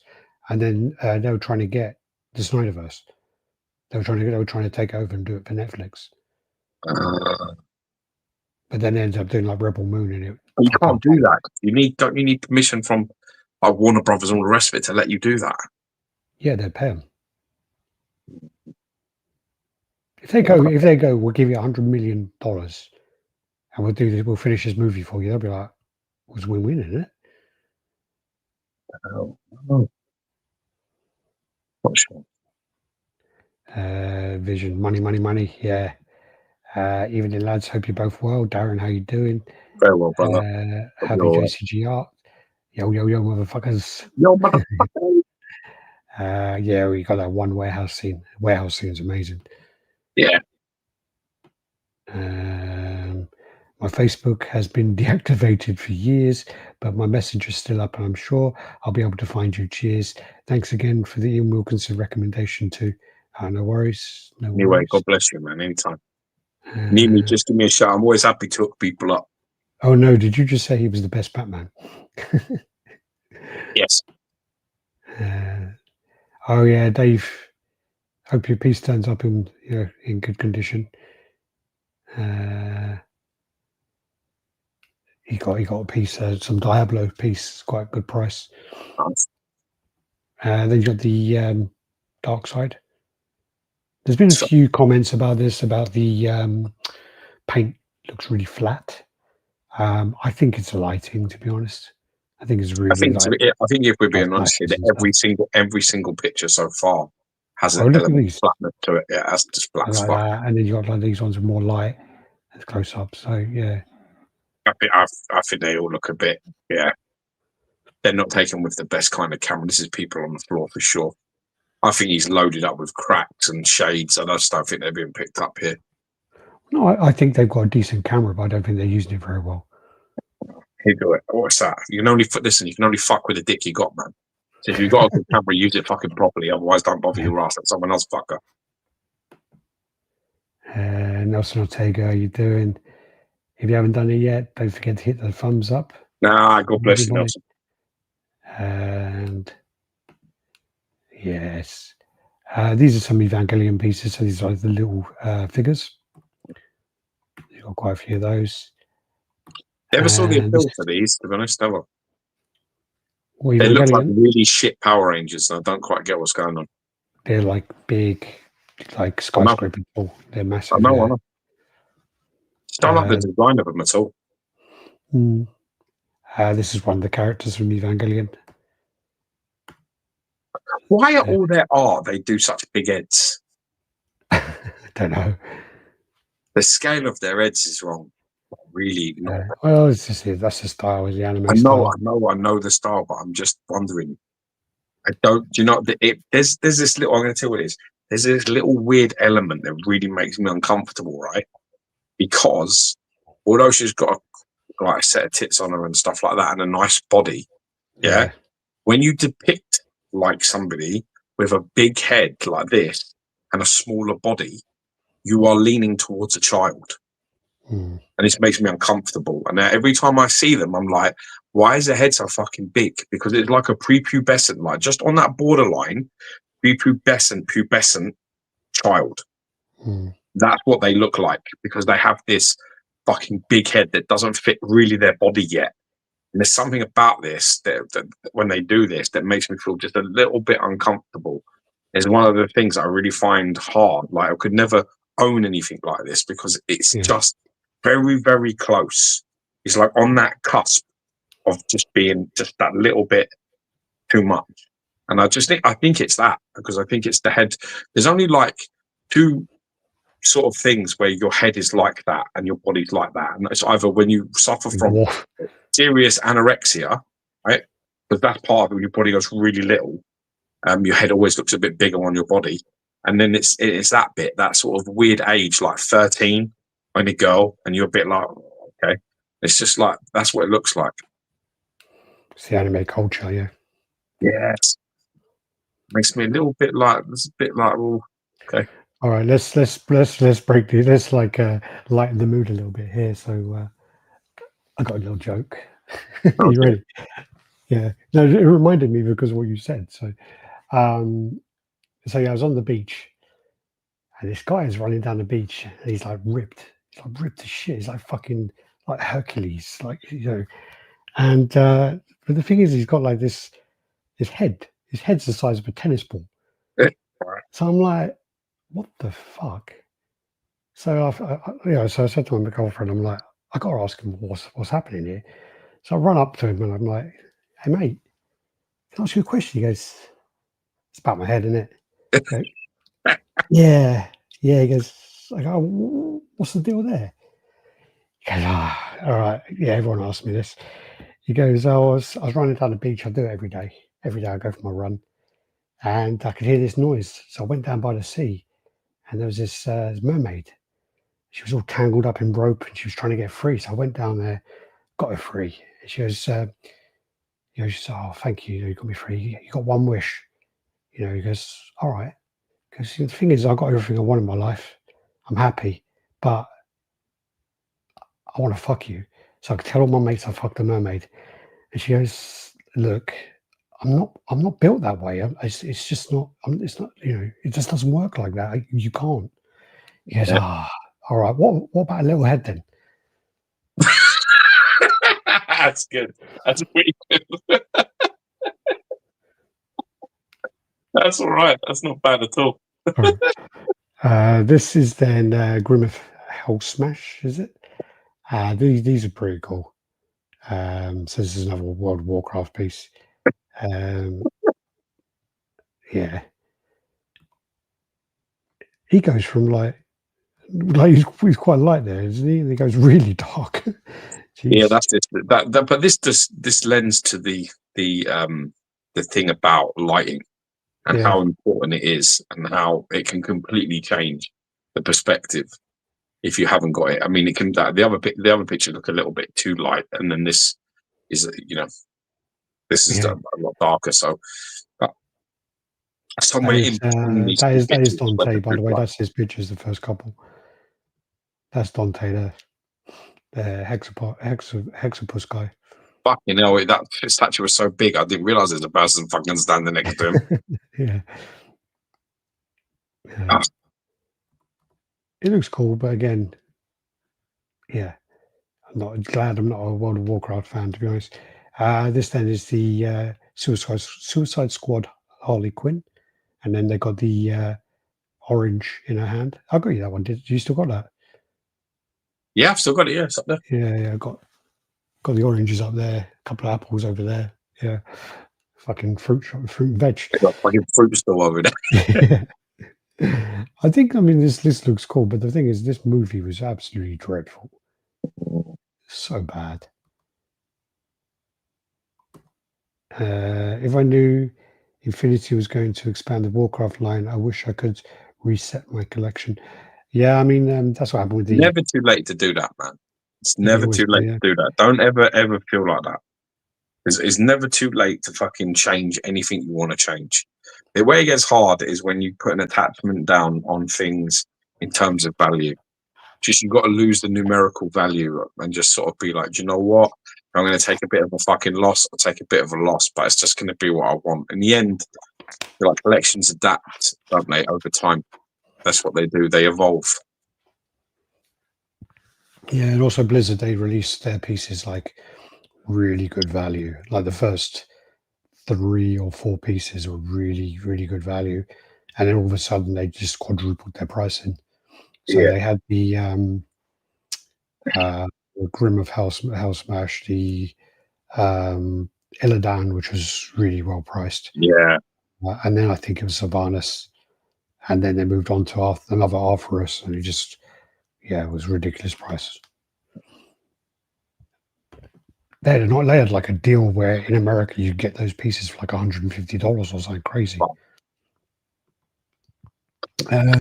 Speaker 1: and then they were trying to get the Snyderverse. They were trying to take over and do it for Netflix. But then they ended up doing like Rebel Moon, and
Speaker 2: you can't do that. Don't you need permission from Warner Brothers and all the rest of it to let you do that?
Speaker 1: Yeah, they'd pay them. If they go, we'll give you $100 million, and we'll do this. We'll finish this movie for you. They'll be like, it was win-win, isn't it?
Speaker 2: Not sure.
Speaker 1: Vision, money. Yeah. Evening, lads. Hope you're both well. Darren, how you doing?
Speaker 2: Very well, brother.
Speaker 1: Happy JCG art. Yo, motherfuckers.
Speaker 2: Yo, motherfuckers.
Speaker 1: Yeah, we got that one warehouse scene. Warehouse scene's amazing.
Speaker 2: Yeah.
Speaker 1: My Facebook has been deactivated for years, but my Messenger's still up, and I'm sure I'll be able to find you. Cheers. Thanks again for the Ian Wilkinson recommendation too. No worries.
Speaker 2: Anyway, God bless you, man. Anytime. Need me, just give me a shout. I'm always happy to hook people up.
Speaker 1: Oh no, did you just say he was the best Batman?
Speaker 2: Yes.
Speaker 1: Oh yeah, Dave. Hope your piece turns up in good condition. He got a piece, some Diablo piece, quite a good price.
Speaker 2: Nice.
Speaker 1: Then you got the Dark Side. There's been a few comments about this, about the paint looks really flat. I think it's the lighting, to be honest. I think it's really.
Speaker 2: I think if we're being honest here, that every single picture so far has an element of flatness to it. Yeah, that's just flat as fuck.
Speaker 1: And then you got these ones with more light and close up. So yeah.
Speaker 2: I think they all look a bit, they're not taken with the best kind of camera. This is people on the floor for sure. I think he's loaded up with cracks and shades. I just don't think they're being picked up here.
Speaker 1: No, I think they've got a decent camera, but I don't think they're using it very well.
Speaker 2: You do it. What's that? You can only fuck with the dick you got, man. So if you've got a good camera, use it fucking properly. Otherwise, don't bother your ass. Let someone else fucker.
Speaker 1: Nelson Ortega, how you doing? If you haven't done it yet, don't forget to hit the thumbs up.
Speaker 2: Nah, God bless you, Nelson.
Speaker 1: And yes, these are some Evangelion pieces. So these are the little figures. got quite a few of those.
Speaker 2: Never saw the
Speaker 1: And
Speaker 2: appeal for these, to be honest, ever.
Speaker 1: what,
Speaker 2: They look like
Speaker 1: Evangelion?
Speaker 2: really shit Power Rangers, and I don't quite get what's going on.
Speaker 1: They're like big, like skyscraper tall. They're massive.
Speaker 2: I know. Just don't like the design of them at all.
Speaker 1: This is one of the characters from Evangelion.
Speaker 2: Why are all their art they do such big heads?
Speaker 1: I don't know.
Speaker 2: The scale of their heads is wrong. Really not.
Speaker 1: Well, it's just that's the style, is the anime
Speaker 2: I
Speaker 1: style.
Speaker 2: know the style, but I'm just wondering. Do you know? There's this little. I'm going to tell you what it is. There's this little weird element that really makes me uncomfortable, right? Because although she's got a set of tits on her and stuff like that, and a nice body, yeah. When you depict like somebody with a big head like this and a smaller body, you are leaning towards a child. And this makes me uncomfortable. And every time I see them, I'm like, why is their head so fucking big? Because it's like a prepubescent, like just on that borderline, pubescent child. That's what they look like, because they have this fucking big head that doesn't fit really their body yet. And there's something about this that when they do this that makes me feel just a little bit uncomfortable. It's one of the things I really find hard. Like, I could never own anything like this because it's just very, very close. It's like on that cusp of just being just that little bit too much. And I think it's that, because I think it's the head. There's only like two sort of things where your head is like that and your body's like that. And it's either when you suffer from serious anorexia, right? Because that's part of it, when your body goes really little. Your head always looks a bit bigger on your body. And then it's that bit, that sort of weird age, like 13, when a girl, and you're a bit like, oh, okay. It's just like, that's what it looks like.
Speaker 1: It's the anime culture, yeah.
Speaker 2: Yes. Makes me a little bit like, oh, okay.
Speaker 1: All right, let's break these. Let's lighten the mood a little bit here. So I got a little joke. You ready? Yeah. No, it reminded me because of what you said. So I was on the beach, and this guy is running down the beach, and he's like ripped. He's like ripped to shit. He's like fucking like Hercules, like, you know. And but the thing is, he's got like this. His head's the size of a tennis ball. So I'm like, what the fuck? So so I said to my girlfriend, I'm like, I gotta ask him what's happening here. So I run up to him and I'm like, hey mate, can I ask you a question? He goes, it's about my head, isn't it? Go, yeah. He goes, I go, what's the deal there? He goes, all right, yeah, everyone asks me this. He goes, I was running down the beach. I do it every day. Every day I go for my run, and I could hear this noise. So I went down by the sea, and there was this mermaid. She was all tangled up in rope, and she was trying to get free. So I went down there, got her free. And she goes, she said, oh, thank you. You got me free. You got one wish. He goes, all right. Because the thing is, I got everything I want in my life. I'm happy, but I want to fuck you. So I could tell all my mates I fucked a mermaid. And she goes, look, I'm not built that way. It's just not. It's not. It just doesn't work like that. You can't. He goes, all right. What about a little head then?
Speaker 2: That's good. That's pretty good. That's all right. That's not bad at all.
Speaker 1: This is then Grimmeth Hell Smash, is it? These are pretty cool. So this is another World of Warcraft piece. Yeah. He goes from like he's quite light there, isn't he? And he goes really dark.
Speaker 2: Yeah, that's it. But this lends to the thing about lighting and how important it is, and how it can completely change the perspective if you haven't got it. I mean, it can. The other picture look a little bit too light, and then this is this is a lot darker. So somewhere in between these
Speaker 1: that is
Speaker 2: pictures,
Speaker 1: Dante, by the way. That's his pictures, the first couple. That's Dante there. The hexapus guy.
Speaker 2: Fucking hell, that statue was so big, I didn't realise there's a person fucking standing next to him.
Speaker 1: Yeah. It looks cool, but again, Yeah, I'm not glad I'm not a World of Warcraft fan, to be honest. This then is the Suicide Squad Harley Quinn, and then they got the orange in her hand. I got you that one. Did you still got that?
Speaker 2: Yeah, I've still got it. Yeah, it's up there.
Speaker 1: Yeah, I got the oranges up there. A couple of apples over there. Yeah, fucking fruit and veg.
Speaker 2: They got fucking fruit store over there.
Speaker 1: I think, I mean, this list looks cool, but the thing is, this movie was absolutely dreadful. So bad. If I knew Infinity was going to expand the Warcraft line, I wish I could reset my collection. Yeah, I mean, that's what happened with the.
Speaker 2: Never too late to do that, man. It's never
Speaker 1: always
Speaker 2: too late
Speaker 1: say,
Speaker 2: to do that. Don't ever feel like that. It's never too late to fucking change anything you want to change. The way it gets hard is when you put an attachment down on things in terms of value. Just you've got to lose the numerical value and just sort of be like, do you know what? I'm going to take a bit of a fucking loss. I'll take a bit of a loss, but it's just going to be what I want. In the end, like collections adapt, don't they, over time? That's what they do. They evolve.
Speaker 1: Yeah, and also Blizzard, they released their pieces like really good value. Like the first 3 or 4 pieces were really, really good value. And then all of a sudden they just quadrupled their pricing. So
Speaker 2: Yeah.
Speaker 1: they had the Grim of Hell Smash, the Illidan, which was really well priced.
Speaker 2: Yeah.
Speaker 1: And then I think it was Sylvanas. And then they moved on to another Arthurus, and it just, yeah, it was ridiculous prices. They had like a deal where in America you get those pieces for like $150 or something crazy.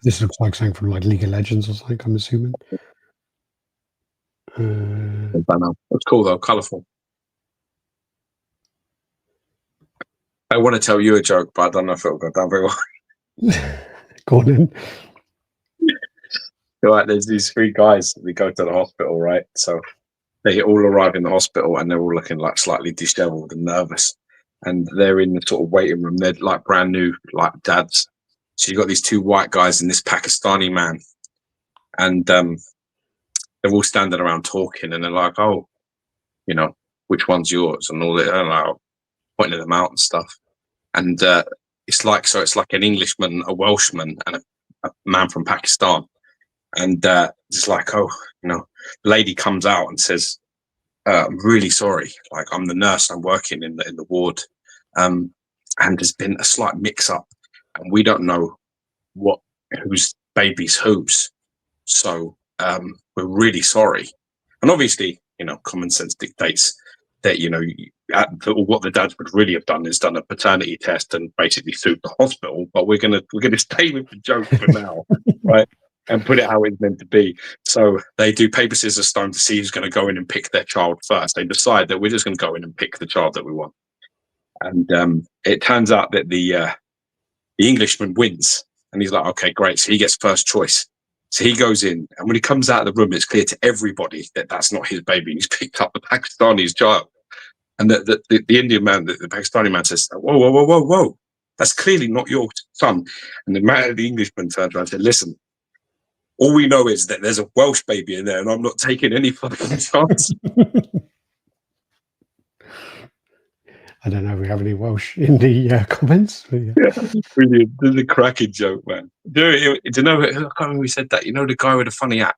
Speaker 1: This looks like something from like League of Legends or something, I'm assuming.
Speaker 2: I don't know. It's cool though, colourful. I want to tell you a joke, but I don't know if it'll go down very well.
Speaker 1: Go on in.
Speaker 2: Right, there's these 3 guys. They go to the hospital, right? So they all arrive in the hospital and they're all looking like slightly disheveled and nervous. And they're in the sort of waiting room. They're like brand new, like dads. So you got these 2 white guys and this Pakistani man. And they're all standing around talking and they're like, oh, you know, which one's yours? And all that, and like, pointing them out and stuff. And it's like an Englishman, a Welshman, and a man from Pakistan. And it's like, oh, you know, the lady comes out and says, I'm really sorry. Like, I'm the nurse. I'm working in the ward, and there's been a slight mix-up, and we don't know whose baby's whose. So we're really sorry. And obviously, you know, common sense dictates that, you know, what the dads would really have done is done a paternity test and basically sued the hospital. But we're gonna stay with the joke for now, right? And put it how it's meant to be. So they do paper, scissors, stone to see who's going to go in and pick their child first. They decide that we're just going to go in and pick the child that we want. And it turns out that the Englishman wins. And he's like, okay, great. So he gets first choice. So he goes in. And when he comes out of the room, it's clear to everybody that that's not his baby. He's picked up the Pakistani's child. And the Indian man, the Pakistani man says, whoa, whoa, whoa, whoa, whoa. That's clearly not your son. And the Englishman turned around and said, listen, all we know is that there's a Welsh baby in there, and I'm not taking any fucking chance.
Speaker 1: I don't know if we have any Welsh in the comments. But
Speaker 2: yeah, brilliant. This is a cracking joke, man. Do you know? I can't remember who said that. You know the guy with the funny hat.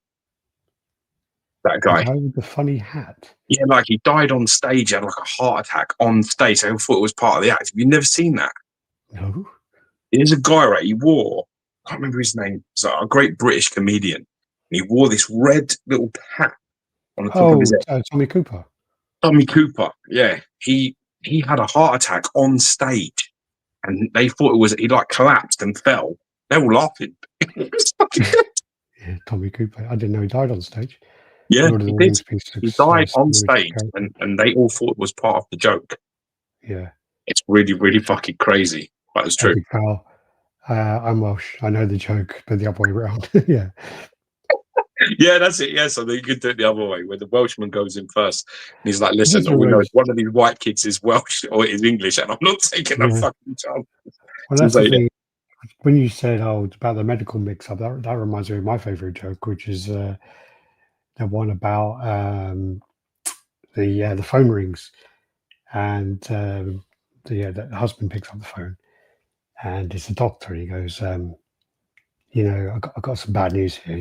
Speaker 2: That guy.
Speaker 1: The guy with the funny hat.
Speaker 2: Yeah, like he died on stage. He had like a heart attack on stage. I thought it was part of the act. Have you never seen that?
Speaker 1: No.
Speaker 2: There's a guy, right? He wore. I can't remember his name. He's like a great British comedian. And he wore this red little hat on the top of his head.
Speaker 1: Tommy Cooper.
Speaker 2: Tommy Cooper, yeah. He had a heart attack on stage, and they thought he like collapsed and fell. They were laughing.
Speaker 1: Yeah, Tommy Cooper. I didn't know he died on stage.
Speaker 2: Yeah, he did. He died on stage, and they all thought it was part of the joke.
Speaker 1: Yeah,
Speaker 2: it's really, really fucking crazy, but it's true.
Speaker 1: I'm Welsh. I know the joke, but the other way around. Yeah.
Speaker 2: Yeah, that's it. Yeah, so you could do it the other way, where the Welshman goes in first, and he's like, "Listen, all we know is one of these white kids is Welsh or is English, and I'm not taking a fucking chance."
Speaker 1: Well, that's the thing. When you said, "Oh, it's about the medical mix-up," that reminds me of my favorite joke, which is the one about the phone rings, and the husband picks up the phone, and it's the doctor. And he goes, I got some bad news here.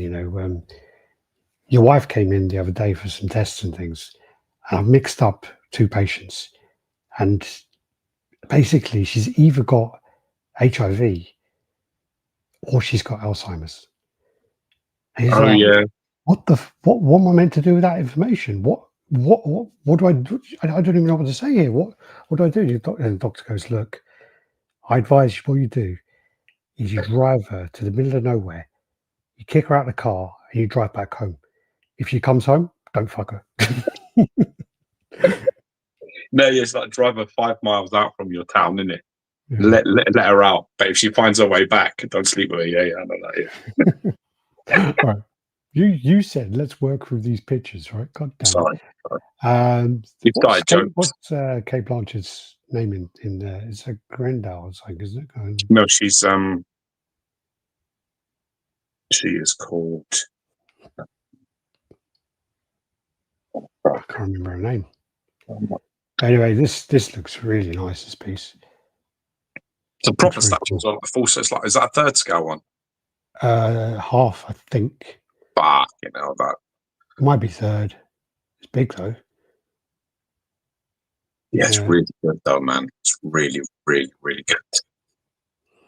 Speaker 1: Your wife came in the other day for some tests and things, and I've mixed up two patients, and basically she's either got HIV or she's got Alzheimer's. And he's like,
Speaker 2: yeah.
Speaker 1: what am I meant to do with that information? What do I do? I don't even know what to say here. What do I do? And the doctor goes, look, I advise you, what you do is you drive her to the middle of nowhere, you kick her out of the car, and you drive back home. If she comes home, don't fuck her.
Speaker 2: No, it's like drive her 5 miles out from your town, isn't it?
Speaker 1: Yeah.
Speaker 2: Let her out. But if she finds her way back, don't sleep with her. Yeah, I know that. Yeah.
Speaker 1: Right. You said let's work through these pictures, right? God damn
Speaker 2: Sorry.
Speaker 1: it.
Speaker 2: You've got a joke.
Speaker 1: What's Kate Blanchett's name in there? It's a Grendel, it's like, isn't it?
Speaker 2: No, she is called.
Speaker 1: I can't remember her name. Anyway, this looks really nice. This piece.
Speaker 2: It's a proper statue. Cool. Also, it's like, is that a third scale one?
Speaker 1: Half, I think.
Speaker 2: Fuck, that.
Speaker 1: It might be third. It's big though.
Speaker 2: Yeah, it's really good though, man. It's really, really, really good.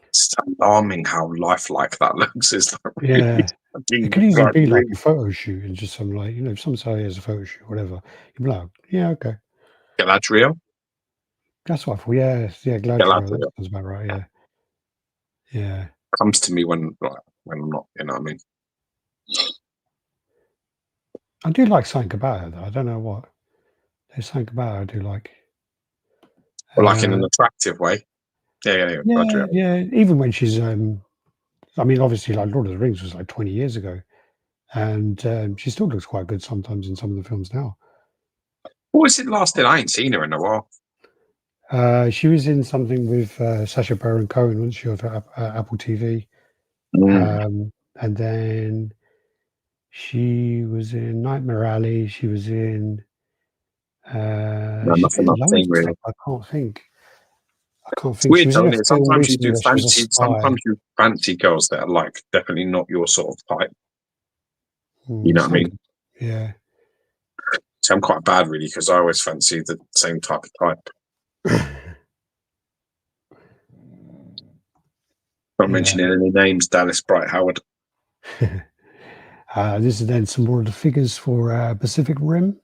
Speaker 2: It's alarming how lifelike that looks. It's like really
Speaker 1: it could easily be like a photo shoot and just some if someone says has a photo shoot, whatever. You'd be like, yeah, okay.
Speaker 2: Galadriel?
Speaker 1: That's what I thought. Yeah, Galadriel. That sounds about right. Yeah.
Speaker 2: Comes to me when I'm not, you know what I mean.
Speaker 1: I do like something about her though. I don't know what. There's something about her I do like.
Speaker 2: Well, like in an attractive way. Yeah.
Speaker 1: Even when she's obviously, like Lord of the Rings was like 20 years ago, and she still looks quite good sometimes in some of the films now.
Speaker 2: What was it last thing? I ain't seen her in a while.
Speaker 1: She was in something with Sacha Baron Cohen, wasn't she, on Apple TV? And then she was in Nightmare Alley. She was in.
Speaker 2: Nothing I've seen really.
Speaker 1: I can't think.
Speaker 2: It's weird, though, isn't it? Sometimes you fancy girls that are like definitely not your sort of type. You know what I mean?
Speaker 1: Yeah.
Speaker 2: So I'm quite bad, really, because I always fancy the same type of type. Not mentioning any names, Dallas Bright Howard.
Speaker 1: This is then some more of the figures for Pacific Rim.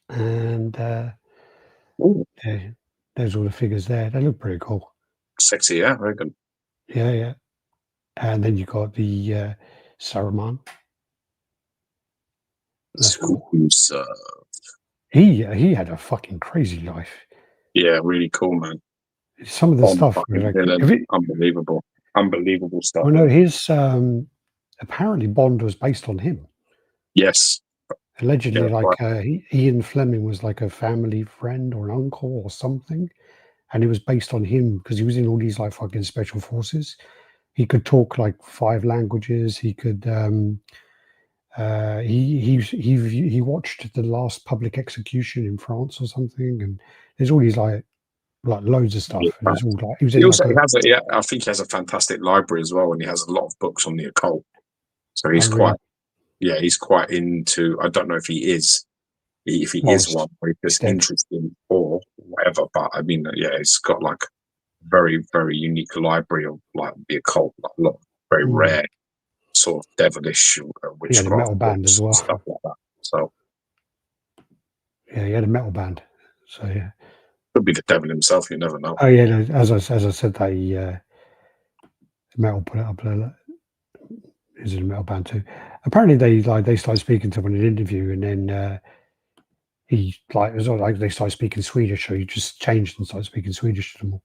Speaker 1: And there's all the figures there. They look pretty cool.
Speaker 2: Sexy, yeah, very good.
Speaker 1: Yeah. And then you got the Saruman. That's cool. He had a fucking crazy life.
Speaker 2: Yeah, really cool, man.
Speaker 1: Some of the stuff,
Speaker 2: unbelievable stuff.
Speaker 1: Well, no, his apparently Bond was based on him.
Speaker 2: Yes.
Speaker 1: Allegedly, Ian Fleming was like a family friend or an uncle or something, and it was based on him because he was in all these like fucking special forces. He could talk like 5 languages. He could. He watched the last public execution in France or something, and there's all these like loads of stuff.
Speaker 2: Yeah.
Speaker 1: And it's all like he was
Speaker 2: I think he has a fantastic library as well, and he has a lot of books on the occult. So he's he's quite into. I don't know if he is one, or he's just interested or whatever. But I mean, he's got like a very, very unique library of like the occult, like a lot of very rare sort of devilish witchcraft.
Speaker 1: He had a metal band as well,
Speaker 2: stuff like that. So
Speaker 1: yeah, he had a metal band. So yeah,
Speaker 2: could be the devil himself. You never know.
Speaker 1: Oh yeah, as I said, they metal put it up there. Is it a metal band too? Apparently, they started speaking to him in an interview, and then he it was like they started speaking Swedish, so he just changed and started speaking Swedish to them all.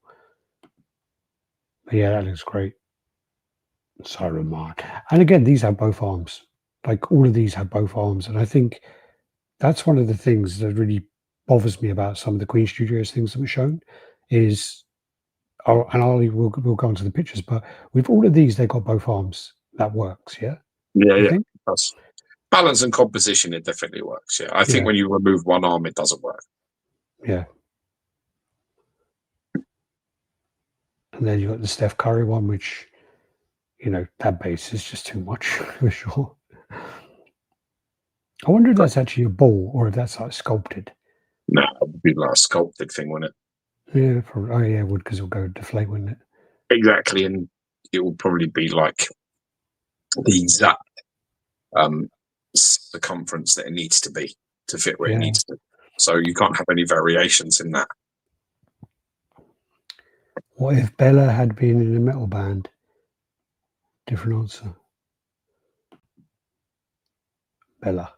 Speaker 1: But yeah, that looks great. Saruman, and again, these have both arms. Like all of these have both arms, and I think that's one of the things that really bothers me about some of the Queen Studios things that were shown is, we'll go on to the pictures, but with all of these, they've got both arms. That works, yeah?
Speaker 2: Yeah. does. Balance and composition, it definitely works. Yeah, I think when you remove one arm, it doesn't work.
Speaker 1: Yeah. And then you got the Steph Curry one, which, you know, that base is just too much for sure. I wonder if that's actually a ball or if that's like sculpted.
Speaker 2: No, it would be like a sculpted thing, wouldn't it?
Speaker 1: Yeah, probably. Oh yeah, it would, because it'll go deflate, wouldn't it?
Speaker 2: Exactly, and it will probably be like the exact circumference that it needs to be to fit where it needs to. So you can't have any variations in that.
Speaker 1: What if Bella had been in a metal band? Different answer. Bella.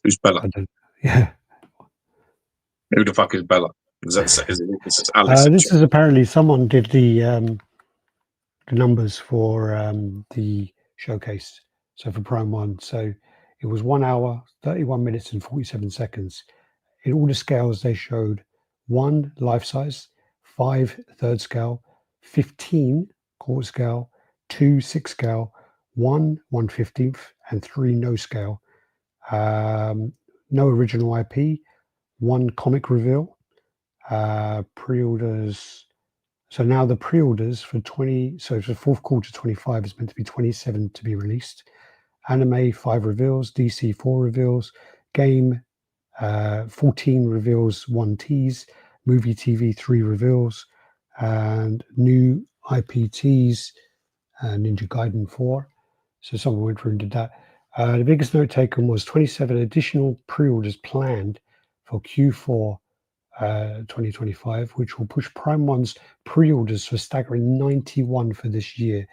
Speaker 2: Who's Bella?
Speaker 1: I don't. Yeah.
Speaker 2: Who the fuck is Bella? Is it Alice?
Speaker 1: This is apparently someone did the numbers for the showcase. So for Prime 1, so it was 1 hour, 31 minutes and 47 seconds. In all the scales they showed 1 life size, 5 third scale, 15 quarter scale, 2 6 scale, 1 1/15th, and 3 no scale. No original IP, 1 comic reveal, pre-orders. So now the pre-orders for for fourth quarter 25 is meant to be 27 to be released. Anime 5 reveals, DC 4 reveals, game 14 reveals, 1 tease, movie TV 3 reveals, and new IPTs, Ninja Gaiden 4. So someone went through and did that. The biggest note taken was 27 additional pre-orders planned for Q4 2025, which will push Prime 1's pre-orders for a staggering 91 for this year.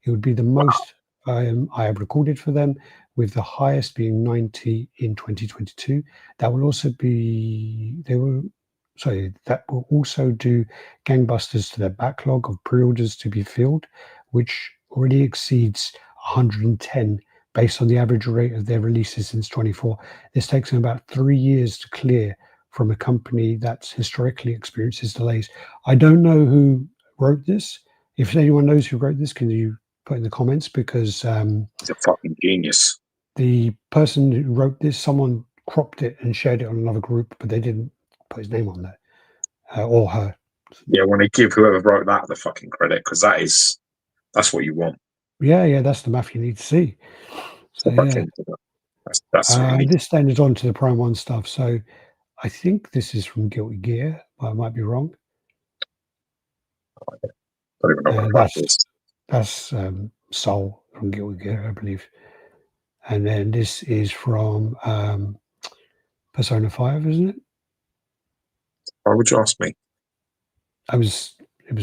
Speaker 1: It would be the most I have recorded for them, with the highest being 90 in 2022. That will also do gangbusters to their backlog of pre-orders to be filled, which already exceeds 110 based on the average rate of their releases since 24. This takes them about 3 years to clear from a company that's historically experiences delays. I don't know who wrote this. If anyone knows who wrote this, can you put in the comments? Because
Speaker 2: he's a fucking genius.
Speaker 1: The person who wrote this, someone cropped it and shared it on another group, but they didn't put his name on there, or her.
Speaker 2: Yeah, when they give whoever wrote that the fucking credit, because that's what you want.
Speaker 1: Yeah, that's the math you need to see. So yeah,
Speaker 2: that's what you need.
Speaker 1: This then is on to the Prime 1 stuff. So I think this is from Guilty Gear, but I might be wrong.
Speaker 2: I don't even know what that is.
Speaker 1: That's Soul from Guilty Gear, I believe. And then this is from Persona 5, isn't it?
Speaker 2: Why would you ask me?
Speaker 1: It was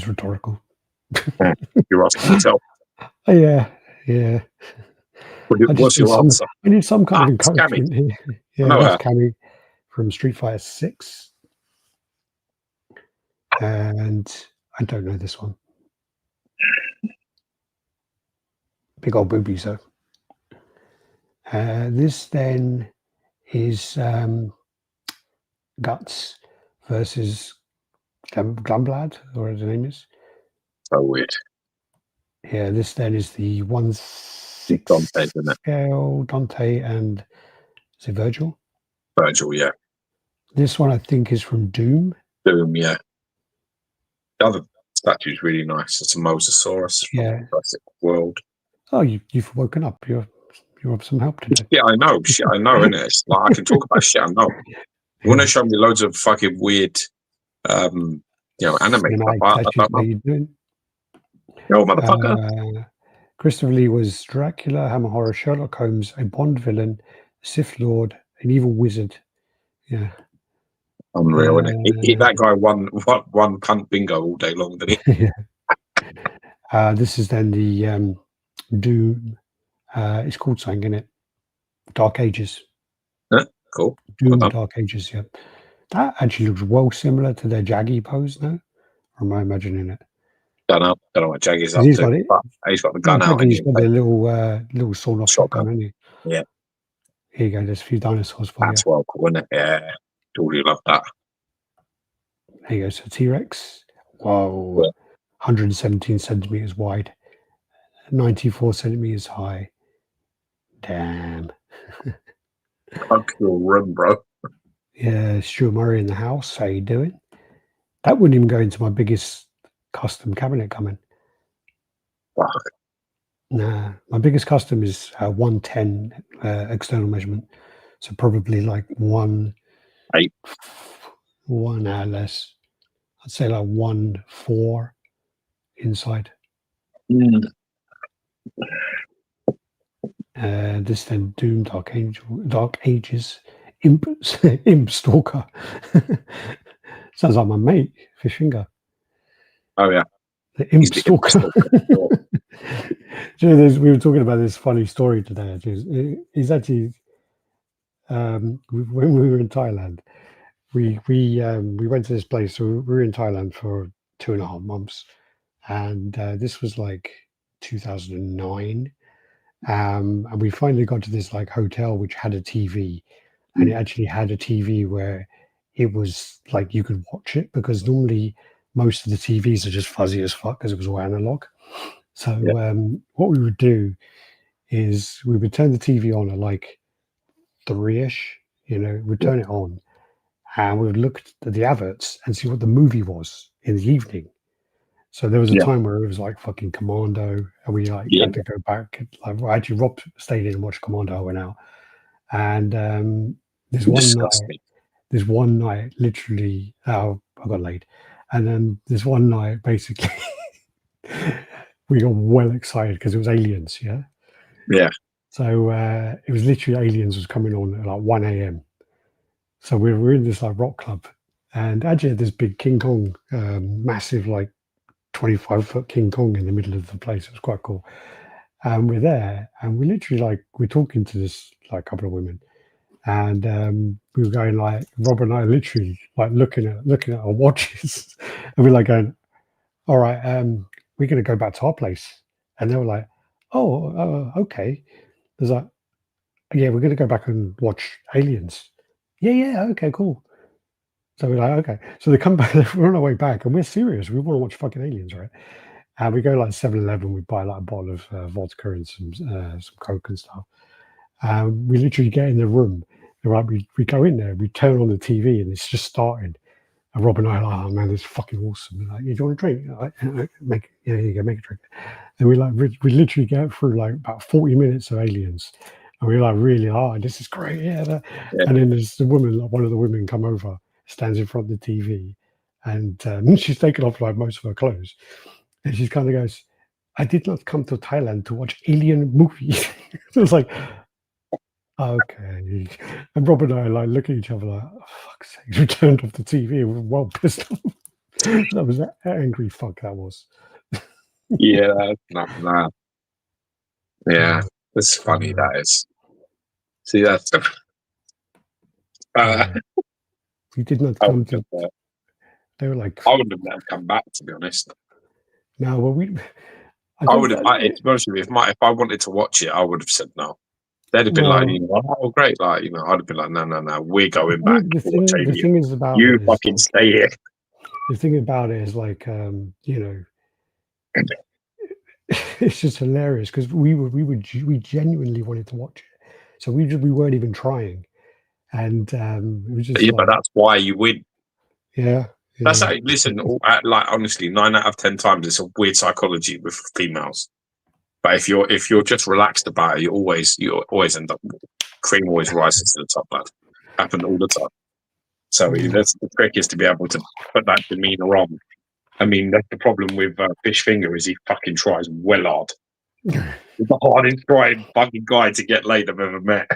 Speaker 1: rhetorical.
Speaker 2: You're asking yourself.
Speaker 1: Oh, yeah.
Speaker 2: What's your answer?
Speaker 1: I need some kind of encouragement here. Yeah, that's Cammy from Street Fighter 6. And I don't know this one. Big old boobies, though. This then is Guts versus Glumblad, or whatever the name is.
Speaker 2: So weird.
Speaker 1: Yeah, this then is the 1/6 scale Dante and is it Virgil?
Speaker 2: Virgil, yeah.
Speaker 1: This one I think is from Doom.
Speaker 2: Doom, yeah. The other statue is really nice. It's a Mosasaurus from the Jurassic World.
Speaker 1: Oh, you've woken up. You're of some help today.
Speaker 2: Yeah, I know. Shit, I know, innit? It's like I can talk about shit I know. You want to show me loads of fucking weird, anime stuff? I don't know.
Speaker 1: You doing?
Speaker 2: Yo, motherfucker.
Speaker 1: Christopher Lee was Dracula, Hammer Horror, Sherlock Holmes, a Bond villain, Sith Lord, an evil wizard. Yeah.
Speaker 2: Unreal, innit? That guy won cunt bingo all day long, didn't he?
Speaker 1: Yeah. This is then the Doom. It's called something, isn't it? Dark Ages.
Speaker 2: Cool.
Speaker 1: Doom Dark Ages, yeah. That actually looks well similar to their Jaggy pose now. Or am I imagining it?
Speaker 2: Don't know what Jaggy's up to. He's got the gun out.
Speaker 1: Jaggy's got the little sawn off shotgun, hasn't he?
Speaker 2: Yeah.
Speaker 1: Here you go. There's a few dinosaurs for you.
Speaker 2: That's well cool, isn't it? Yeah. Totally love that.
Speaker 1: There you go. So T-Rex. Whoa. Yeah. 117 centimeters wide, 94 centimeters high. Damn.
Speaker 2: Fuck your room, bro.
Speaker 1: Yeah, Stuart Murray in the house. How you doing? That wouldn't even go into my biggest custom cabinet coming.
Speaker 2: Fuck.
Speaker 1: Nah, my biggest custom is 110 external measurement. So probably like
Speaker 2: 8.
Speaker 1: one less. I'd say like 1.4 inside.
Speaker 2: Mm.
Speaker 1: This then Doom Dark Ages Imp Imp Stalker. Sounds like my mate, Fish Finger.
Speaker 2: Oh yeah,
Speaker 1: The Imp
Speaker 2: he's the Imp
Speaker 1: Stalker.
Speaker 2: Stalker.
Speaker 1: Do you know, we were talking about this funny story today. He's actually when we were in Thailand, we went to this place. So we were in Thailand for 2.5 months, and this was like 2009. And we finally got to this like hotel which had a TV, and it actually had a TV where it was like you could watch it, because normally most of the TVs are just fuzzy as fuck because it was all analog. So what we would do is we would turn the TV on at like 3ish, we'd turn it on, and we would look at the adverts and see what the movie was in the evening. So there was a
Speaker 2: Yeah.
Speaker 1: time where it was like fucking Commando, and we like had to go back. Like, well, actually, Rob stayed in and watched Commando. I went out, and this one night, literally, I got laid, and then this one night, basically, we got well excited because it was Aliens, yeah. So it was literally Aliens was coming on at like 1 a.m. So we were in this like rock club, and actually had this big King Kong, massive like 25-foot King Kong in the middle of the place. It was quite cool. And we're there, and we literally like we're talking to this like couple of women, and we were going like Rob and I literally like looking at our watches, and we're like going, "All right, we're going to go back to our place," and they were like, "Oh, okay." There's like, "Yeah, we're going to go back and watch Aliens." Yeah, okay, cool. So we're like, okay. So they come back, we're on our way back, and we're serious. We want to watch fucking Aliens, right? And we go like 7-Eleven, we buy like a bottle of vodka and some Coke and stuff. We literally get in the room, right? We go in there, we turn on the TV, and it's just starting. And Rob and I are like, oh man, this is fucking awesome. We're like, yeah, do you want a drink? Like, here you go, make a drink. And we literally get through like about 40 minutes of Aliens. And we're like, really, this is great. Yeah. And then there's the woman, like one of the women come over, stands in front of the TV, and she's taken off like most of her clothes. And she kind of goes, I did not come to Thailand to watch alien movies. It was like, okay. And Rob and I like look at each other like, oh, fuck's sake. We turned off the TV and we were well pissed off. That was an angry fuck that was.
Speaker 2: Yeah, nah. Yeah, that's funny, that is. See, that's...
Speaker 1: we did not come to... They were like...
Speaker 2: I wouldn't have let them come back, to be honest.
Speaker 1: No, well,
Speaker 2: I would have... to be honest with you, if I wanted to watch it, I would have said no. They'd have been like, oh, great. Like, I'd have been like, no, we're going back.
Speaker 1: The thing is about
Speaker 2: you fucking stay here.
Speaker 1: The thing about it is like, it's just hilarious because we genuinely wanted to watch it, so we weren't even trying, and it was just
Speaker 2: but that's why you win.
Speaker 1: Yeah.
Speaker 2: That's like, listen, like honestly, 9 out of 10 times it's a weird psychology with females. But if you're just relaxed about it, you always end up, cream always rises to the top, lad. Happen all the time. So that's the trick, is to be able to put that demeanor on. I mean, that's the problem with Fish Finger, is he fucking tries well hard. He's the hardest trying fucking guy to get laid I've ever met.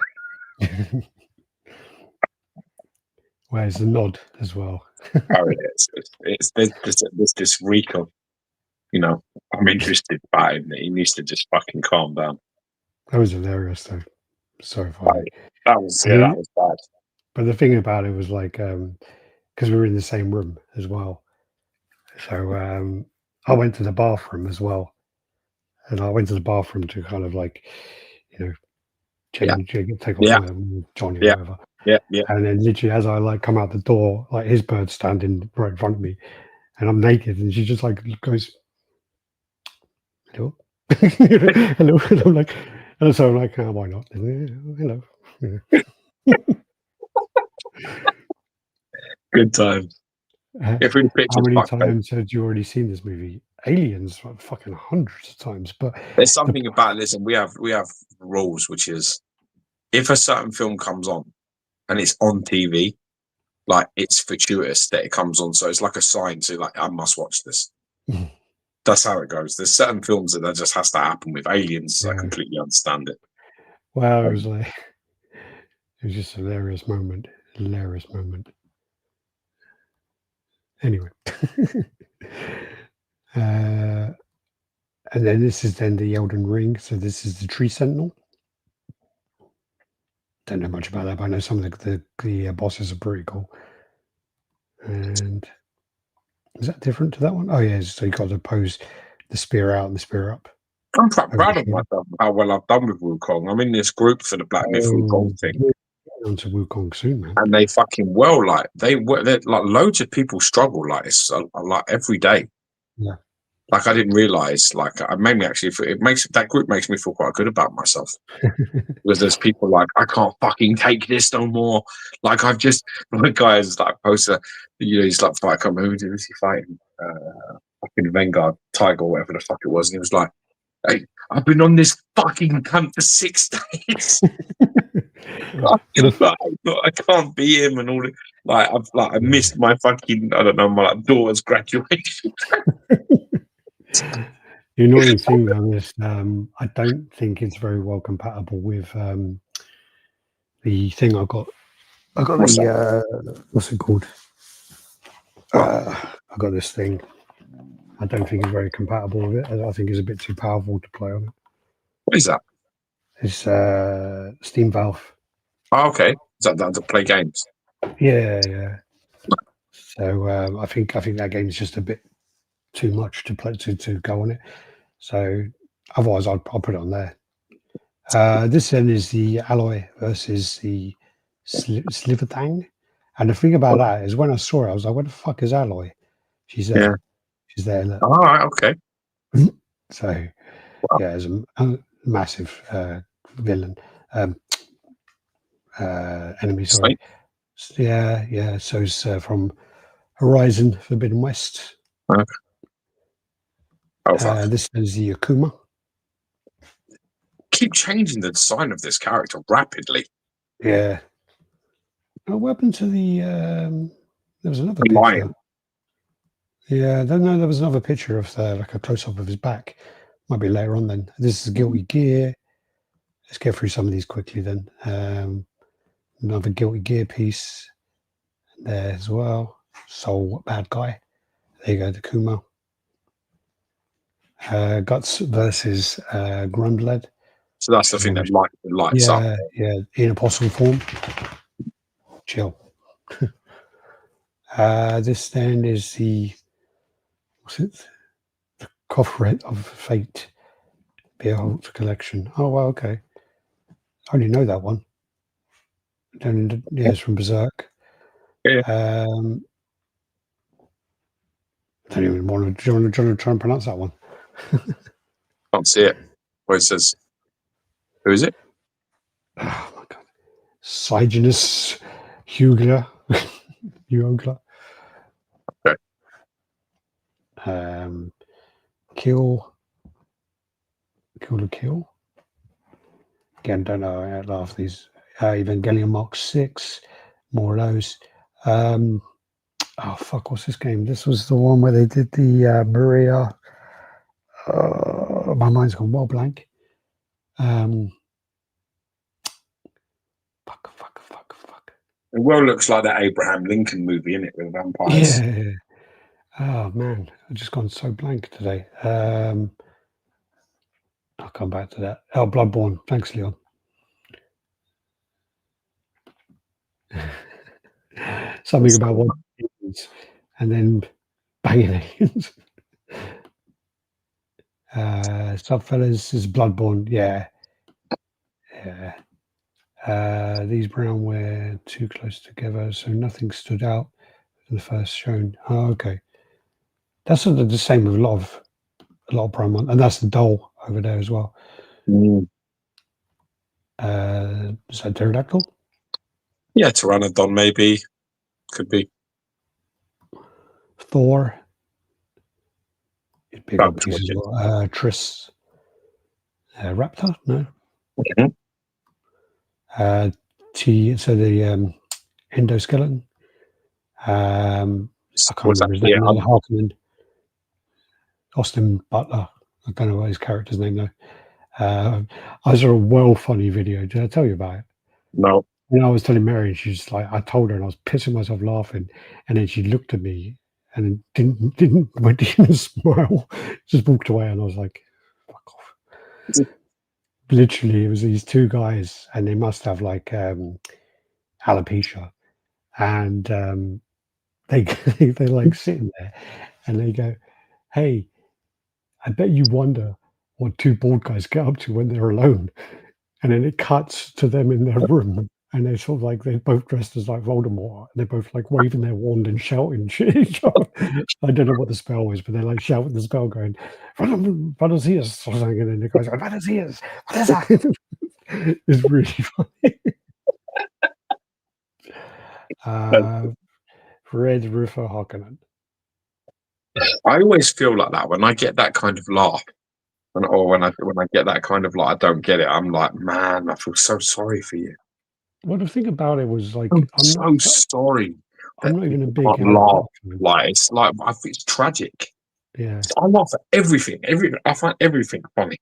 Speaker 1: Where's the nod as well?
Speaker 2: Oh, there's this reek of, I'm interested by him. He needs to just fucking calm down.
Speaker 1: That was hilarious, though. So funny.
Speaker 2: That was bad.
Speaker 1: But the thing about it was like, because we were in the same room as well. So I went to the bathroom as well. And I went to the bathroom to kind of like, take off Johnny or whatever.
Speaker 2: Yeah.
Speaker 1: And then literally as I like come out the door, like his bird's standing right in front of me, and I'm naked, and she just like goes, hello. Hello. And I'm like, And so I'm like, oh, why not? Hello.
Speaker 2: Good times. Yeah, through the
Speaker 1: How
Speaker 2: pictures,
Speaker 1: many
Speaker 2: fuck me.
Speaker 1: times had you already seen this movie? Aliens, like, fucking hundreds of times. But
Speaker 2: There's something about listen. We have rules, which is if a certain film comes on and it's on TV, like it's fortuitous that it comes on, so it's like a sign to like I must watch this. That's how it goes. There's certain films that just has to happen. With Aliens, I
Speaker 1: yeah.
Speaker 2: completely understand it.
Speaker 1: Well, it was like it was just a hilarious moment. Hilarious moment. Anyway. And then this is then the Elden Ring. So this is the Tree Sentinel. Don't know much about that, but I know some of the bosses are pretty cool. And is that different to that one? Oh yeah, so you got to pose the spear out and the spear up.
Speaker 2: I'm quite proud of myself how well I've done with Wukong. I'm in this group for the Black Myth Wukong thing.
Speaker 1: Onto Wukong soon, man.
Speaker 2: And they fucking like they're like loads of people struggle like this like every day.
Speaker 1: Yeah.
Speaker 2: Like I didn't realize. Like it made me actually. That group makes me feel quite good about myself because there's people like I can't fucking take this no more. Like I've just my guys like posted. He's like fight. I can't remember who was he fighting. Fucking Vanguard Tiger or whatever the fuck it was, and he was like, "Hey, I've been on this fucking cunt for 6 days." I can't beat him and all. I missed my fucking I don't know my daughter's graduation.
Speaker 1: The annoying thing on this, I don't think it's very well compatible with the thing I got. What's it called? I got this thing. I don't think it's very compatible with it. I think it's a bit too powerful to play on it.
Speaker 2: What is that?
Speaker 1: It's Steam Valve.
Speaker 2: Oh, okay. Is that to play games?
Speaker 1: Yeah. So I think that game is just a bit too much to play to go on it. So otherwise, I'll put it on there. This then is the Alloy versus the Slivertang. And the thing about that is when I saw it, I was like, what the fuck is Alloy? She's there. Yeah. She's there. Look.
Speaker 2: All right, okay.
Speaker 1: So, yeah, it's a massive villain. Enemy, sorry. Yeah. So it's from Horizon Forbidden West.
Speaker 2: Okay. Oh,
Speaker 1: this is the Akuma.
Speaker 2: Keep changing the design of this character rapidly.
Speaker 1: Yeah. Oh, what happened to the? There was another picture.
Speaker 2: Lion.
Speaker 1: Yeah, no, there was another picture of like a close up of his back. Might be later on then. This is Guilty Gear. Let's get through some of these quickly then. Another Guilty Gear piece there as well. Soul Bad Guy. There you go, the Kuma. Guts versus Grundled.
Speaker 2: So that's the thing that lights up.
Speaker 1: Yeah, in apostle form. Chill. This then is the the Coffret of Fate Behold collection. Oh well, okay. I only know that one. It's from Berserk.
Speaker 2: Yeah.
Speaker 1: I don't even want to. Do you want to try and pronounce that one?
Speaker 2: Can't see it. Where it says, who is it?
Speaker 1: Oh my god, Sigenus Hugler. Hugler.
Speaker 2: Okay.
Speaker 1: Kill. Again, don't know. I laugh these. Evangelion Mark 6. More of those. Oh fuck! What's this game? This was the one where they did the Maria. My mind's gone well blank. Fuck.
Speaker 2: It well looks like that Abraham Lincoln movie, innit, with vampires.
Speaker 1: Yeah. Oh man, I've just gone so blank today. I'll come back to that. Oh, Bloodborne. Thanks, Leon. Something about one and then banging aliens. Subfellas is Bloodborne. Yeah. These brown were too close together, so nothing stood out in the first shown. Oh, okay. That's sort of the same with a lot of brown ones, and that's the doll over there as well. Is that pterodactyl?
Speaker 2: Yeah, Pteranodon maybe. Could be.
Speaker 1: Thor. Big
Speaker 2: That
Speaker 1: old
Speaker 2: was
Speaker 1: piece as
Speaker 2: wicked.
Speaker 1: well. Tris. Raptor? No.
Speaker 2: Mhm.
Speaker 1: So the endoskeleton. I can't
Speaker 2: Was that
Speaker 1: remember his
Speaker 2: yeah?
Speaker 1: name. No, Harkonnen. Austin Butler. I don't know what his character's name though. I saw a well funny video. Did I tell you about it?
Speaker 2: No.
Speaker 1: And I was telling Mary, and she's like, I told her, and I was pissing myself laughing, and then she looked at me and didn't went in a smile, just walked away, and I was like, fuck off. Literally, it was these two guys, and they must have like alopecia, and they they're like sitting there, and they go, "Hey, I bet you wonder what two bald guys get up to when they're alone." And then it cuts to them in their room, and they're sort of like they're both dressed as like Voldemort. And they're both like waving their wand and shouting shit. I don't know what the spell is, but they're like shouting the spell, going "Vadosius" or something, and then the guys go "Vadosius." What is that? It's really funny. Red Rufo Harkonnen.
Speaker 2: I always feel like that when I get that kind of laugh, or when I get that kind of like I don't get it. I'm like, man, I feel so sorry for you.
Speaker 1: Well, the thing about it was like
Speaker 2: I'm so sorry
Speaker 1: I'm
Speaker 2: that
Speaker 1: not even a
Speaker 2: people
Speaker 1: big
Speaker 2: can't
Speaker 1: Harry
Speaker 2: laugh.
Speaker 1: Potter fan.
Speaker 2: Like I think it's tragic.
Speaker 1: Yeah,
Speaker 2: I laugh at everything. I find everything funny.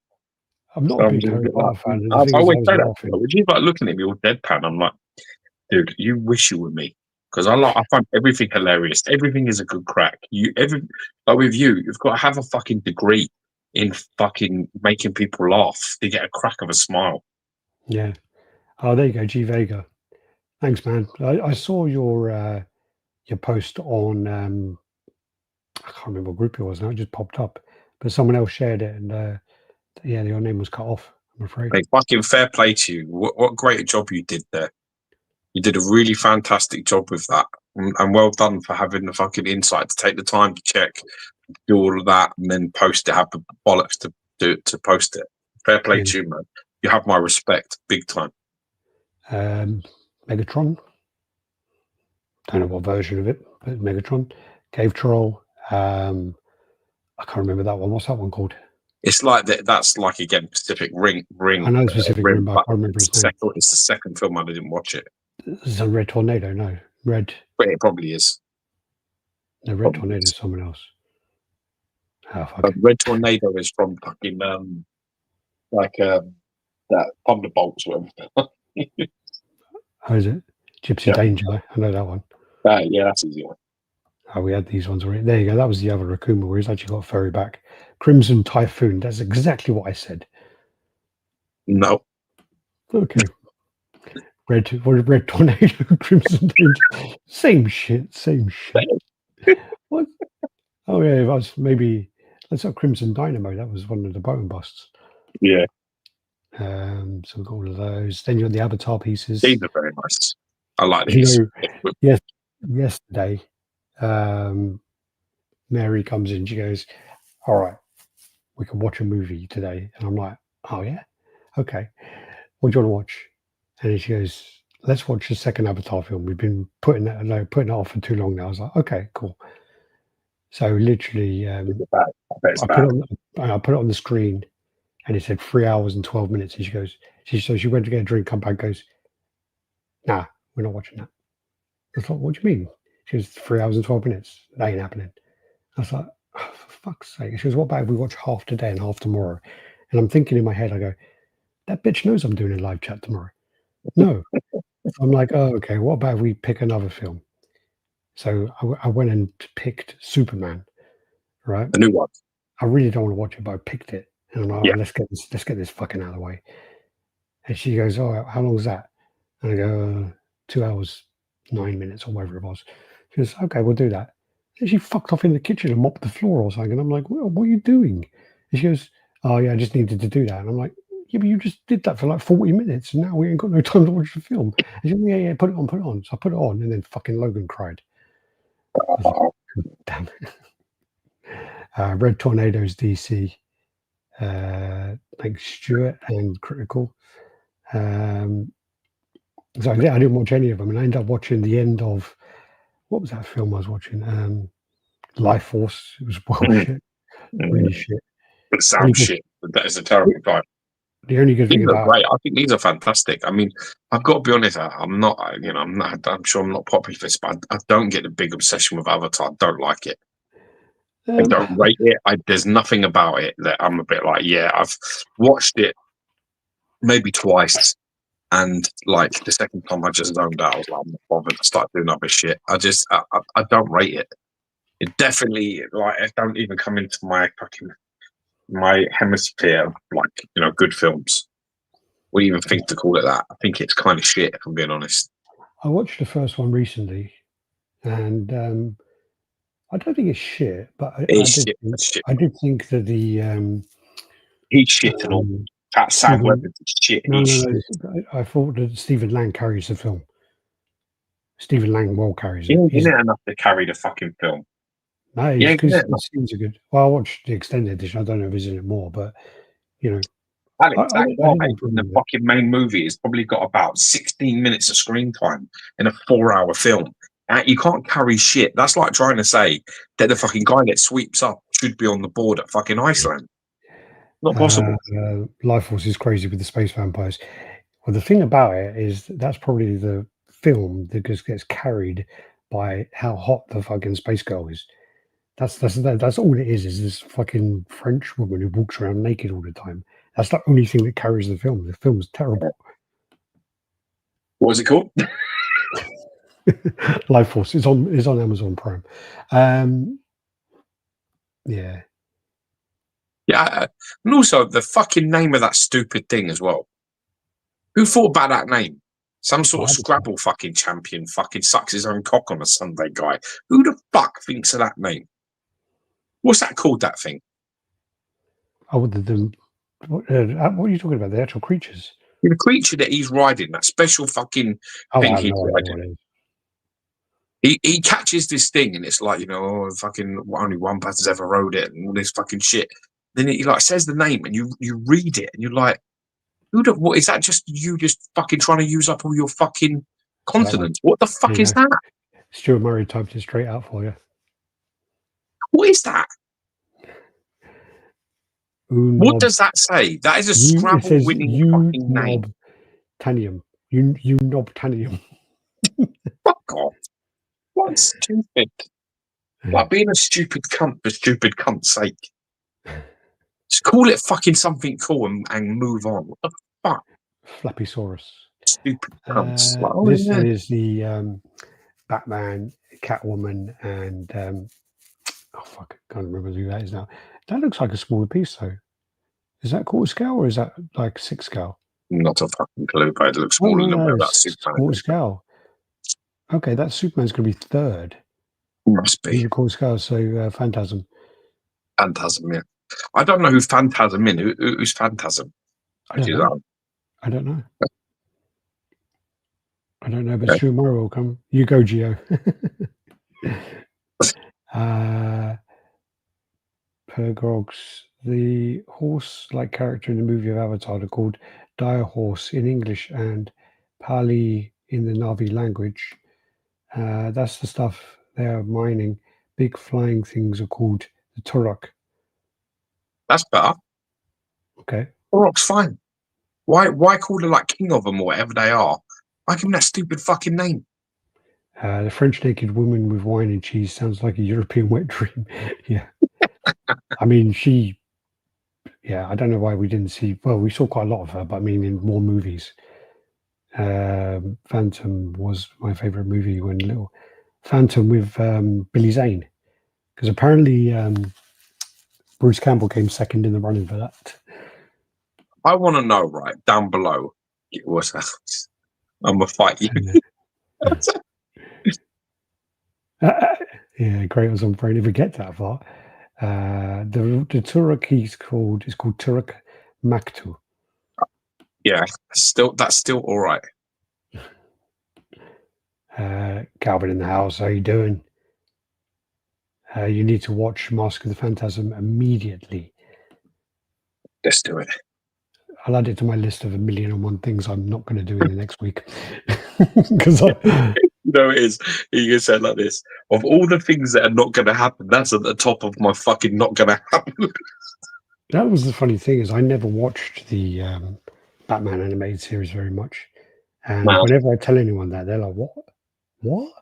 Speaker 1: I'm not
Speaker 2: So
Speaker 1: a
Speaker 2: I'm
Speaker 1: big
Speaker 2: just a
Speaker 1: Harry
Speaker 2: bit like,
Speaker 1: Potter fan, and the
Speaker 2: I
Speaker 1: thing is, I
Speaker 2: always
Speaker 1: was
Speaker 2: say that.
Speaker 1: laughing.
Speaker 2: Would you like looking at me all deadpan? I'm like, dude, you wish you were me. Because I find everything hilarious. Everything is a good crack. Like with you, you've got to have a fucking degree in fucking making people laugh to get a crack of a smile.
Speaker 1: Yeah. Oh, there you go, G Vega. Thanks, man. I saw your post on I can't remember what group it was now. It just popped up, but someone else shared it, and yeah, your name was cut off. I'm afraid.
Speaker 2: Like, fucking fair play to you. What great job you did there. You did a really fantastic job with that. And well done for having the fucking insight to take the time to check, do all of that, and then post it, have the bollocks to post it. Fair play
Speaker 1: Yeah.
Speaker 2: to you, man. You have my respect, big time.
Speaker 1: Megatron. Don't know what version of it, but Megatron. Cave Troll. I can't remember that one. What's that one called?
Speaker 2: It's like that. That's like again Pacific Ring.
Speaker 1: I know the Pacific Rim, but I
Speaker 2: But
Speaker 1: can't remember his name.
Speaker 2: it's the second film I didn't watch it,
Speaker 1: It's a Red Tornado. No, Red.
Speaker 2: but it probably is.
Speaker 1: No, Red
Speaker 2: Probably
Speaker 1: Tornado
Speaker 2: is.
Speaker 1: is someone else. Oh fuck.
Speaker 2: Red Tornado is from fucking that Thunderbolts, whatever.
Speaker 1: How is it? Gypsy
Speaker 2: Yeah.
Speaker 1: Danger. I know that one.
Speaker 2: Yeah, that's easy one.
Speaker 1: Oh, we had these ones already. There you go. That was the other Rakuma where he's actually got a furry back. Crimson Typhoon. That's exactly what I said.
Speaker 2: No.
Speaker 1: Okay. Red Tornado, Crimson Danger. Same shit. What? Oh yeah, that's maybe that's not Crimson Dynamo. That was one of the bone busts.
Speaker 2: Yeah.
Speaker 1: So we've got all of those. Then you got the Avatar pieces.
Speaker 2: These are very nice. I like
Speaker 1: You
Speaker 2: these.
Speaker 1: know, yesterday, Mary comes in. She goes, "All right, we can watch a movie today." And I'm like, "Oh yeah, okay. What do you want to watch?" And then she goes, "Let's watch the second Avatar film. We've been putting it off for too long now." I was like, "Okay, cool." So literally,
Speaker 2: I bet it's
Speaker 1: I
Speaker 2: bad.
Speaker 1: put it on the screen, and it said 3 hours and 12 minutes. And she goes, she went to get a drink, come back, goes, "Nah, we're not watching that." I thought, "What do you mean?" She goes, 3 hours and 12 minutes. That ain't happening. I was like, oh, for fuck's sake. She goes, "What about if we watch half today and half tomorrow?" And I'm thinking in my head, I go, that bitch knows I'm doing a live chat tomorrow. No. I'm like, oh, okay, what about if we pick another film? So I went and picked Superman, right?
Speaker 2: The new one.
Speaker 1: I really don't want to watch it, but I picked it. And I'm like,
Speaker 2: Yeah.
Speaker 1: oh, let's get this fucking out of the way. And she goes, "Oh, how long is that?" And I go, 2 hours, 9 minutes, or whatever it was. She goes, "Okay, we'll do that." And she fucked off in the kitchen and mopped the floor or something. And I'm like, what are you doing? And she goes, "Oh, yeah, I just needed to do that." And I'm like, "Yeah, but you just did that for like 40 minutes. And now we ain't got no time to watch the film." And she goes, "Yeah, put it on, put it on." So I put it on, and then fucking Logan cried. I was like, damn it. Red Tornadoes DC. Thanks, Stuart and Critical. So I didn't watch any of them, and I ended up watching the end of what was that film I was watching? Life Force. It was bullshit, really shit.
Speaker 2: It sounds shit. That is a terrible time.
Speaker 1: The only good thing
Speaker 2: These are
Speaker 1: about
Speaker 2: great. I think these are fantastic. I mean, I've got to be honest. I'm not. I'm sure I'm not popular for this, but I don't get the big obsession with Avatar. I don't like it. I don't rate it. There's nothing about it that I'm a bit like. Yeah, I've watched it maybe twice, and like the second time I just zoned out. I was like, I'm not bothered to start doing other shit. I don't rate it. It definitely it don't even come into my hemisphere of good films. What do you even think to call it that? I think it's kind of shit, if I'm being honest.
Speaker 1: I watched the first one recently, and I don't think it's shit, but I did think that the
Speaker 2: he's shit and all. That Sam Webb is shit.
Speaker 1: No. I thought that Stephen Lang carries the film. Stephen Lang well carries it.
Speaker 2: He's not enough to carry the fucking film.
Speaker 1: No, because the scenes are good. Well, I watched the extended edition. I don't know if he's in it more, but
Speaker 2: Alex, that guy in the fucking main movie has probably got about 16 minutes of screen time in a 4-hour film. You can't carry shit. That's like trying to say that the fucking guy that sweeps up should be on the board at fucking Iceland. Not possible.
Speaker 1: Life Force is crazy with the space vampires. Well, the thing about it is that's probably the film that just gets carried by how hot the fucking space girl is. That's all it is this fucking French woman who walks around naked all the time. That's the only thing that carries the film. The film's terrible.
Speaker 2: What was it called?
Speaker 1: Life Force is on Amazon Prime. Yeah,
Speaker 2: and also the fucking name of that stupid thing as well. Who thought about that name? Some sort of Scrabble fucking champion fucking sucks his own cock on a Sunday guy. Who the fuck thinks of that name? What's that called, that thing?
Speaker 1: Oh, what are you talking about? The actual creatures?
Speaker 2: The creature that he's riding, that special fucking thing he's riding. He catches this thing and it's like, fucking only one person's ever rode it and all this fucking shit. Then he says the name and you read it and you're like, what is that? Just you just fucking trying to use up all your fucking consonants? What the fuck is that?
Speaker 1: Stuart Murray typed it straight out for you.
Speaker 2: What is that? What does that say? That is a Scrabble winning fucking name.
Speaker 1: Tanium. Unobtainium.
Speaker 2: Fuck off. What's stupid? Like being a stupid cunt for stupid cunt's sake. Just call it fucking something cool and move on. What the fuck?
Speaker 1: Flappysaurus.
Speaker 2: Stupid cunts.
Speaker 1: This is the Batman, Catwoman, and fuck, I can't remember who that is now. That looks like a smaller piece, though. Is that quarter scale or is that like 6 scale?
Speaker 2: Not a fucking clue, but it looks smaller than that Superman.
Speaker 1: Quarter scale. Okay, that Superman's going to be 3rd.
Speaker 2: Must be.
Speaker 1: He's a quarter scale, so Phantasm.
Speaker 2: Phantasm, yeah. I don't know who Phantasm is. Who's Phantasm?
Speaker 1: I don't know. I don't know, but Stuart Murray will come. You go, Geo. Pergrogs, the horse-like character in the movie of Avatar, are called Dire Horse in English and Pali in the Na'vi language. That's the stuff they are mining. Big flying things are called the Turok.
Speaker 2: That's better.
Speaker 1: Okay.
Speaker 2: Turok's fine. Why call it like king of them or whatever they are? Why give them that stupid fucking name?
Speaker 1: The French naked woman with wine and cheese sounds like a European wet dream. Yeah. I mean, I don't know why we didn't see, well, we saw quite a lot of her, but I mean, in more movies. Phantom was my favorite movie when little. Phantom with Billy Zane. Because apparently Bruce Campbell came second in the running for that.
Speaker 2: I want to know, right, down below, what's that? I'm going to fight you.
Speaker 1: Yeah, great was on brain if we get that far. The Turok is called Turok Maktu.
Speaker 2: Yeah, that's still all right.
Speaker 1: Calvin in the house, how you doing? You need to watch Mask of the Phantasm immediately.
Speaker 2: Let's do it.
Speaker 1: I'll add it to my list of 1,000,001 things I'm not going to do in the next week. Because
Speaker 2: You know, it is. You can say it like this: of all the things that are not going to happen, that's at the top of my fucking not going to happen.
Speaker 1: that was the funny thing, is I never watched the Batman animated series very much, and
Speaker 2: Man,
Speaker 1: whenever I tell anyone that, they're like, "What? What?"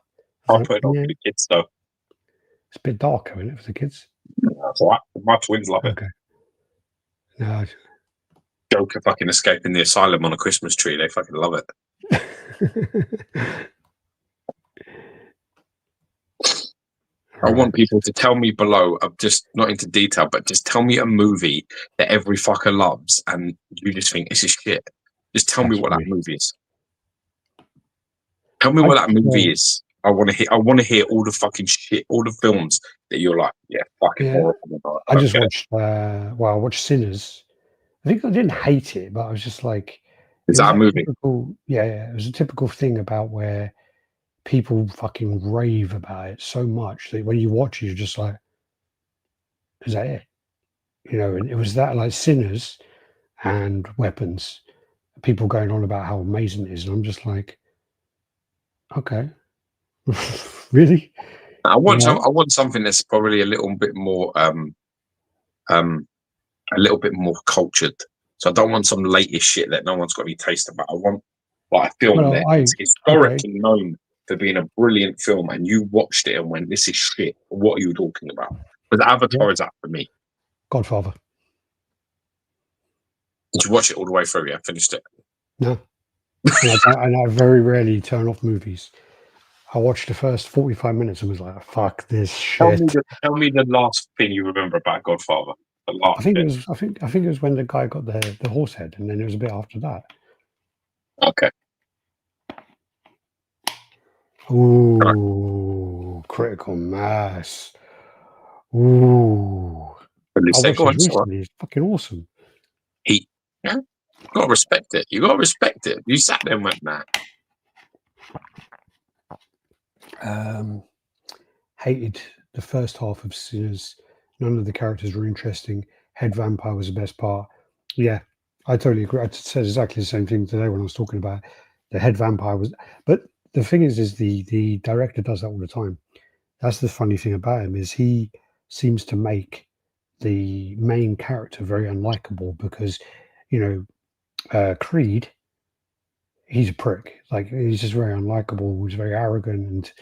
Speaker 2: I'll
Speaker 1: Like,
Speaker 2: put it on
Speaker 1: yeah,
Speaker 2: for the kids though.
Speaker 1: it's a bit darker, isn't it, for the kids?
Speaker 2: That's all right. My twins love it.
Speaker 1: Okay. No.
Speaker 2: Joker fucking escaping the asylum on a Christmas tree. They fucking love it. I want people to tell me below, just not into detail, but just tell me a movie that every fucker loves and you just think this is shit. Just tell me what that movie is. Tell me what that movie is. I want to hear all the fucking shit, all the films that you're like, yeah, fucking horrible.
Speaker 1: I just watched. I watched Sinners. I think I didn't hate it, but I was just like,
Speaker 2: is that a movie?
Speaker 1: Typical, yeah, it was a typical thing about where people fucking rave about it so much that when you watch it, you're just like, is that it? You know, and it was that, like, Sinners and Weapons, people going on about how amazing it is, and I'm just like, okay, really?
Speaker 2: I want something that's probably a little bit more cultured. So I don't want some latest shit that no one's got any taste about. I want like a film that's historically known for being a brilliant film, and you watched it and went, "This is shit." What are you talking about? But Avatar is that for me.
Speaker 1: Godfather.
Speaker 2: Did you watch it all the way through? Yeah, finished it.
Speaker 1: No, and I very rarely turn off movies. I watched the first 45 minutes and was like, "Fuck this shit."
Speaker 2: Tell me the last thing you remember about Godfather. The last
Speaker 1: I think it was when the guy got the horse head, and then it was a bit after that.
Speaker 2: Okay.
Speaker 1: Ooh, Critical Mass. Ooh. I watched it recently. It's fucking awesome.
Speaker 2: Yeah, you gotta respect it. You gotta respect it. You sat there and went, nah.
Speaker 1: Hated the first half of Sinners. None of the characters were interesting. Head vampire was the best part. Yeah, I totally agree. I said exactly the same thing today when I was talking about the head vampire was. But the thing is the director does that all the time. That's the funny thing about him, is he seems to make the main character very unlikable because, you know, Creed, he's a prick. Like, he's just very unlikable. He's very arrogant,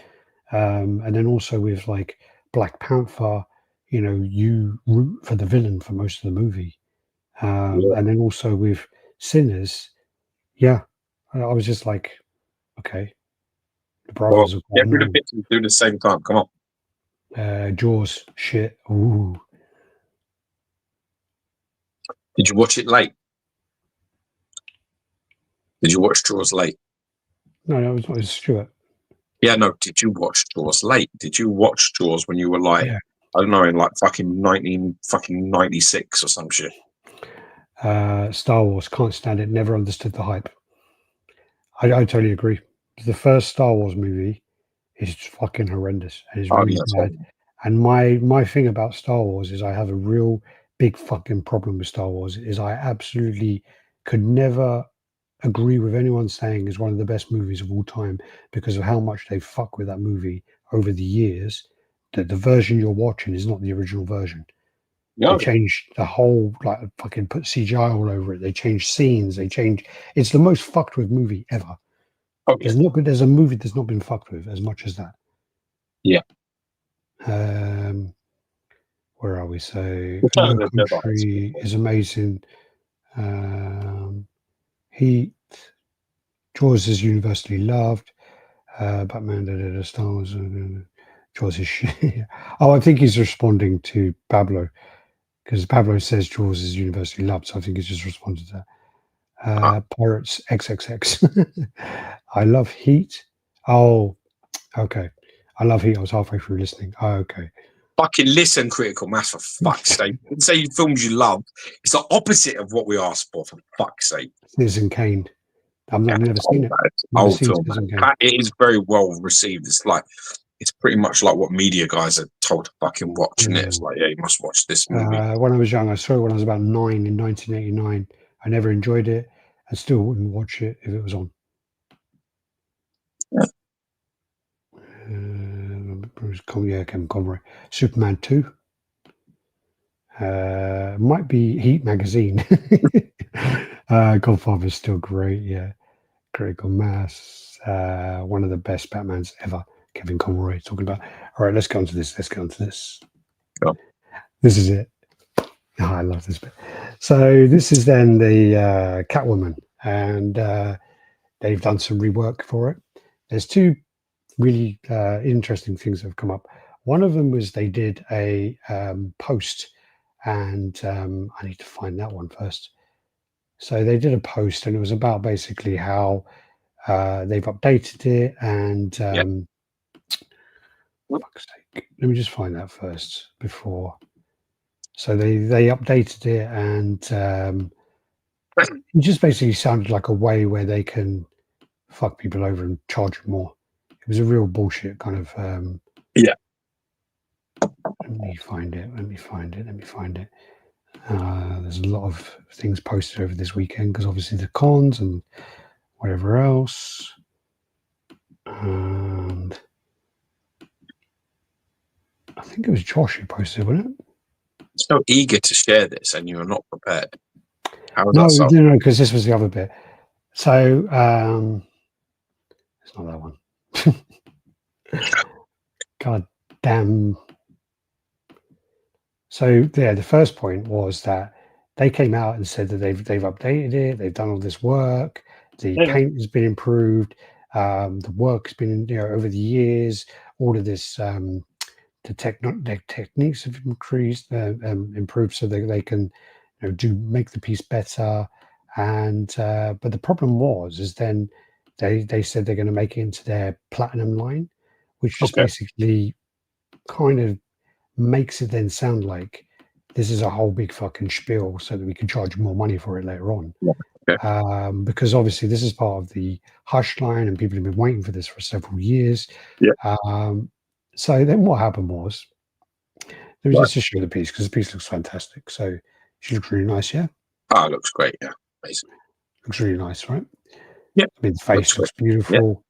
Speaker 1: and then also with like Black Panther, you know, you root for the villain for most of the movie, and then also with Sinners, yeah, I was just like, okay, the brothers are
Speaker 2: get rid of it and do it at the same time. Come
Speaker 1: on. Jaws, shit. Ooh.
Speaker 2: Did you watch it late? Did you watch Jaws late?
Speaker 1: No, it was Stuart.
Speaker 2: Yeah, no. Did you watch Jaws late? Did you watch Jaws when you were like, I don't know, in like fucking 1996 or some shit?
Speaker 1: Star Wars, can't stand it. Never understood the hype. I totally agree. The first Star Wars movie is fucking horrendous and it's really bad. And my thing about Star Wars is I have a real big fucking problem with Star Wars. Is I absolutely could never agree with anyone saying is one of the best movies of all time because of how much they fuck with that movie over the years. That the version you're watching is not the original version. They changed the whole, like, fucking put CGI all over it. They changed scenes. It's the most fucked with movie ever.
Speaker 2: Okay.
Speaker 1: There's a movie that's not been fucked with as much as that.
Speaker 2: Yeah.
Speaker 1: Where are we? So No Country is amazing. Heat. Jaws is universally loved. Batman, Star Wars. Jaws is shit. Oh, I think he's responding to Pablo because Pablo says Jaws is universally loved. So I think he's just responded to that. Pirates XXX. I love Heat. Oh, okay. I love Heat. I was halfway through listening. Oh, okay.
Speaker 2: Fucking listen, Critical Mass, for fuck's sake. Say films you love. It's the opposite of what we asked for fuck's sake.
Speaker 1: Citizen Kane. I've never seen it.
Speaker 2: Old film. It is very well received. It's pretty much like what media guys are told to fucking watch, and it's like, yeah, you must watch this movie.
Speaker 1: When I was young, I saw it when I was about 9 in 1989. I never enjoyed it. I still wouldn't watch it if it was on. Kevin Conroy. Superman 2. Might be Heat magazine. Godfather's still great, yeah. Critical Mass. One of the best Batmans ever. Kevin Conroy talking about. All right, let's go on to this.
Speaker 2: Sure.
Speaker 1: This is it. Oh, I love this bit. So this is then the Catwoman, and they've done some rework for it. There's two really interesting things that have come up. One of them was they did a post, and I need to find that one first. So they did a post, and it was about basically how they've updated it, and fuck's sake, let me just find that first before. So they updated it, and it just basically sounded like a way where they can fuck people over and charge more. It was a real bullshit kind of.
Speaker 2: Yeah.
Speaker 1: Let me find it. There's a lot of things posted over this weekend because obviously the cons and whatever else. And I think it was Josh who posted, wasn't it?
Speaker 2: So eager to share this, and you're not prepared. How was
Speaker 1: No,
Speaker 2: that so?
Speaker 1: no, because this was the other bit. So it's not that one. God damn. So yeah, the first point was that they came out and said that they've updated it, they've done all this work, the paint has been improved, the work's been over the years, all of this the techniques have increased, improved so that they can make the piece better. And but the problem is then they said they're going to make it into their platinum line, which just basically kind of makes it then sound like this is a whole big fucking spiel so that we can charge more money for it later on. Because obviously this is part of the hush line and people have been waiting for this for several years. So then what happened was, let me just show the piece because the piece looks fantastic. So she looks really nice, yeah?
Speaker 2: Ah, it looks great, yeah. Amazing.
Speaker 1: Looks really nice, right?
Speaker 2: Yeah.
Speaker 1: I mean, the face looks beautiful.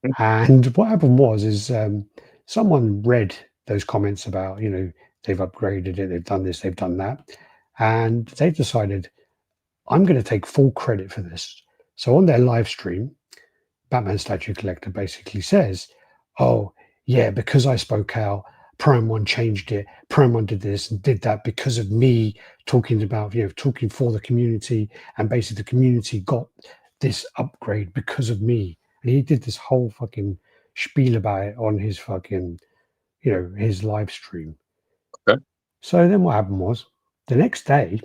Speaker 1: Yeah. And what happened is someone read those comments about, they've upgraded it, they've done this, they've done that. And they decided, I'm going to take full credit for this. So on their live stream, Batman Statue Collector basically says, oh, yeah, because I spoke out, Prime One changed it. Prime One did this and did that because of me talking about, talking for the community. And basically the community got this upgrade because of me. And he did this whole fucking spiel about it on his fucking, his live stream.
Speaker 2: Okay.
Speaker 1: So then what happened was the next day,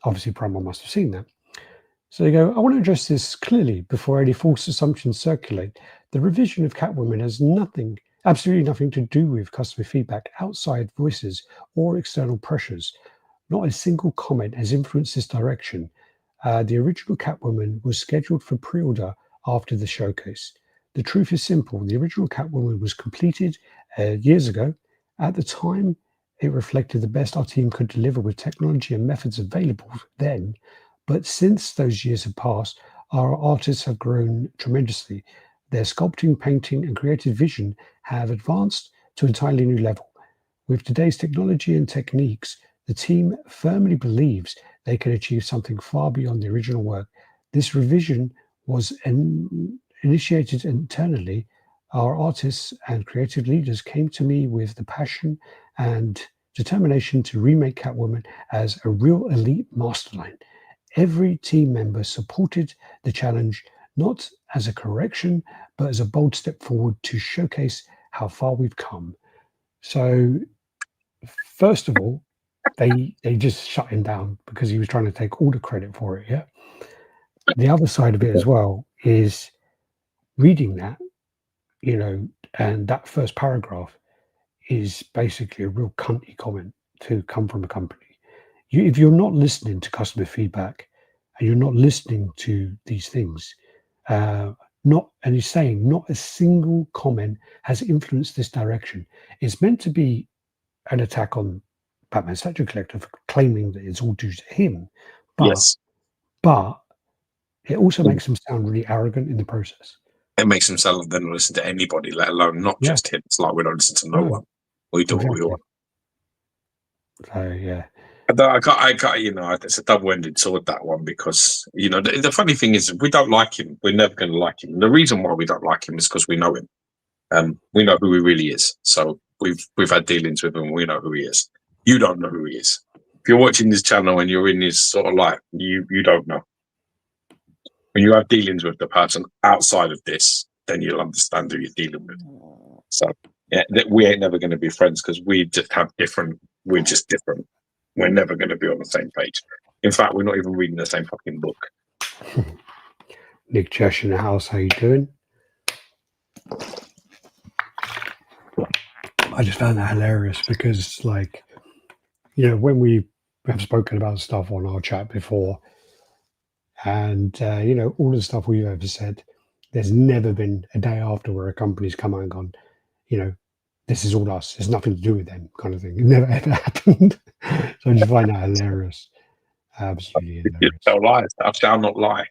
Speaker 1: obviously Prime One must have seen that. So they go, I want to address this clearly before any false assumptions circulate. The revision of Catwoman has absolutely nothing to do with customer feedback, outside voices, or external pressures. Not a single comment has influenced this direction. The original Catwoman was scheduled for pre-order after the showcase. The truth is simple. The original Catwoman was completed years ago. At the time, it reflected the best our team could deliver with technology and methods available then. But since those years have passed, our artists have grown tremendously. Their sculpting, painting, and creative vision have advanced to an entirely new level. With today's technology and techniques, the team firmly believes they can achieve something far beyond the original work. This revision was initiated internally. Our artists and creative leaders came to me with the passion and determination to remake Catwoman as a real elite masterline. Every team member supported the challenge, not as a correction, but as a bold step forward to showcase how far we've come. So, first of all, they just shut him down because he was trying to take all the credit for it. Yeah. The other side of it as well is reading that, and that first paragraph is basically a real cunty comment to come from a company. If you're not listening to customer feedback and you're not listening to these things, and he's saying not a single comment has influenced this direction. It's meant to be an attack on Batman Statue Collector for claiming that it's all due to him. But but it also makes them sound really arrogant in the process.
Speaker 2: It makes them sound like they don't listen to anybody, let alone not just him. It's like we don't listen to no one. We do what we want.
Speaker 1: So yeah.
Speaker 2: I got, you know, it's a double-ended sword, that one, because, you know, the funny thing is we don't like him. We're never going to like him. And the reason why we don't like him is because we know him. We know who he really is. So we've had dealings with him. We know who he is. You don't know who he is. If you're watching this channel and you're in his sort of life, you don't know. When you have dealings with the person outside of this, then you'll understand who you're dealing with. So yeah, we ain't never going to be friends because we just have different. We're just different. We're never going to be on the same page. In fact, we're not even reading the same fucking book.
Speaker 1: Nick Josh in the house, how you doing? I just found that hilarious because, like, you know, when we have spoken about stuff on our chat before, and you know, all the stuff we've ever said, there's never been a day after where a company's come out and gone, you know, this is all us. It's nothing to do with them, kind of thing. It never ever happened. So I just find that hilarious. Absolutely hilarious.
Speaker 2: You tell lies. Thou shalt not lie.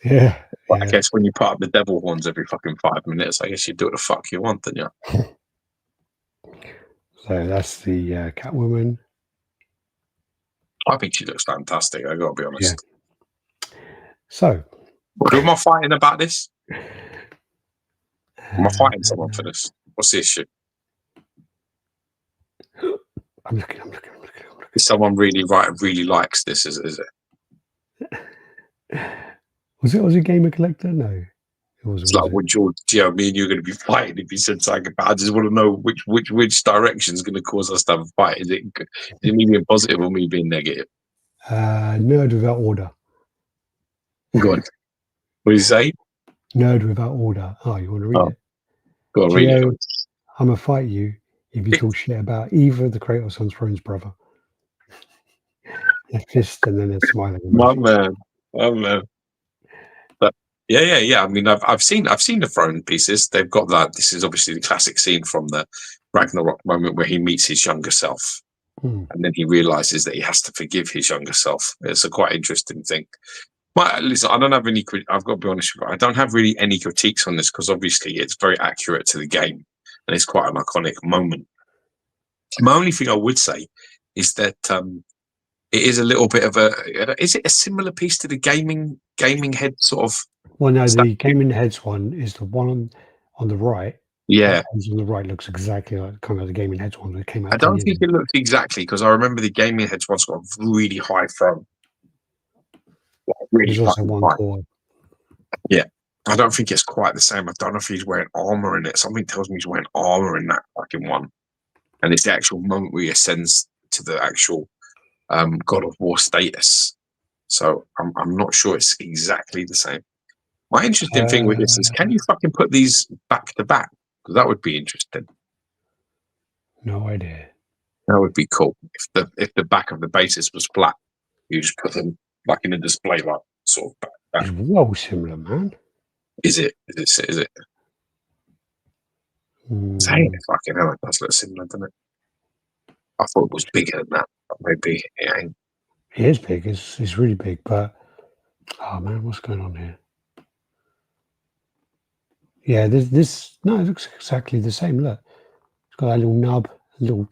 Speaker 1: Yeah.
Speaker 2: But I guess when you put up the devil horns every fucking 5 minutes, I guess you do what the fuck you want, don't you?
Speaker 1: So that's the Catwoman.
Speaker 2: I think she looks fantastic. I gotta be honest.
Speaker 1: Yeah. So,
Speaker 2: who am I fighting about this? Am I fighting someone for this? What's the issue?
Speaker 1: I'm looking.
Speaker 2: Is someone really likes this? Is it?
Speaker 1: Was it Gamer Collector? No, it wasn't.
Speaker 2: It's like, would you know, me and you are going to be fighting if you said something about? I just want to know which direction is going to cause us to have a fight. Is it me being positive or me being negative?
Speaker 1: Nerd without order.
Speaker 2: Go on. What did you say?
Speaker 1: Nerd without order. Oh, you want to read it?
Speaker 2: Go on, read it.
Speaker 1: I'm gonna fight you if you talk shit about either the Kratos on Thrones brother. A fist and then a smiling emoji.
Speaker 2: My man. But yeah. I mean, I've seen the throne pieces. They've got that. This is obviously the classic scene from the Ragnarok moment where he meets his younger self, and then he realizes that he has to forgive his younger self. It's a quite interesting thing. Listen, I don't have any. I've got to be honest with you. I don't have really any critiques on this because obviously it's very accurate to the game, and it's quite an iconic moment. My only thing I would say is that it is a little bit of a. Is it a similar piece to the gaming head sort of?
Speaker 1: Well, no, the gaming heads one is the one on the right.
Speaker 2: Yeah,
Speaker 1: on the right looks exactly like kind of the gaming heads one that came out.
Speaker 2: I don't think it looks exactly because I remember the gaming heads one's got a really high throne. Really
Speaker 1: also one
Speaker 2: high.
Speaker 1: core.
Speaker 2: Yeah. I don't think it's quite the same. I don't know if he's wearing armor in it. Something tells me he's wearing armor in that fucking one. And it's the actual moment where he ascends to the actual God of War status. So I'm not sure it's exactly the same. My interesting thing with this is, can you fucking put these back to back? Because that would be interesting.
Speaker 1: No idea.
Speaker 2: That would be cool. If the back of the basis was flat, you just put them like in a display, like sort of back.
Speaker 1: It's well similar, man.
Speaker 2: Is it? Is it? Saying fucking hell, it does look similar, doesn't it? I thought it was bigger than that, but maybe it ain't.
Speaker 1: It is big. It's really big, but oh man, what's going on here? Yeah, this no, it looks exactly the same. Look, it's got a little nub, a little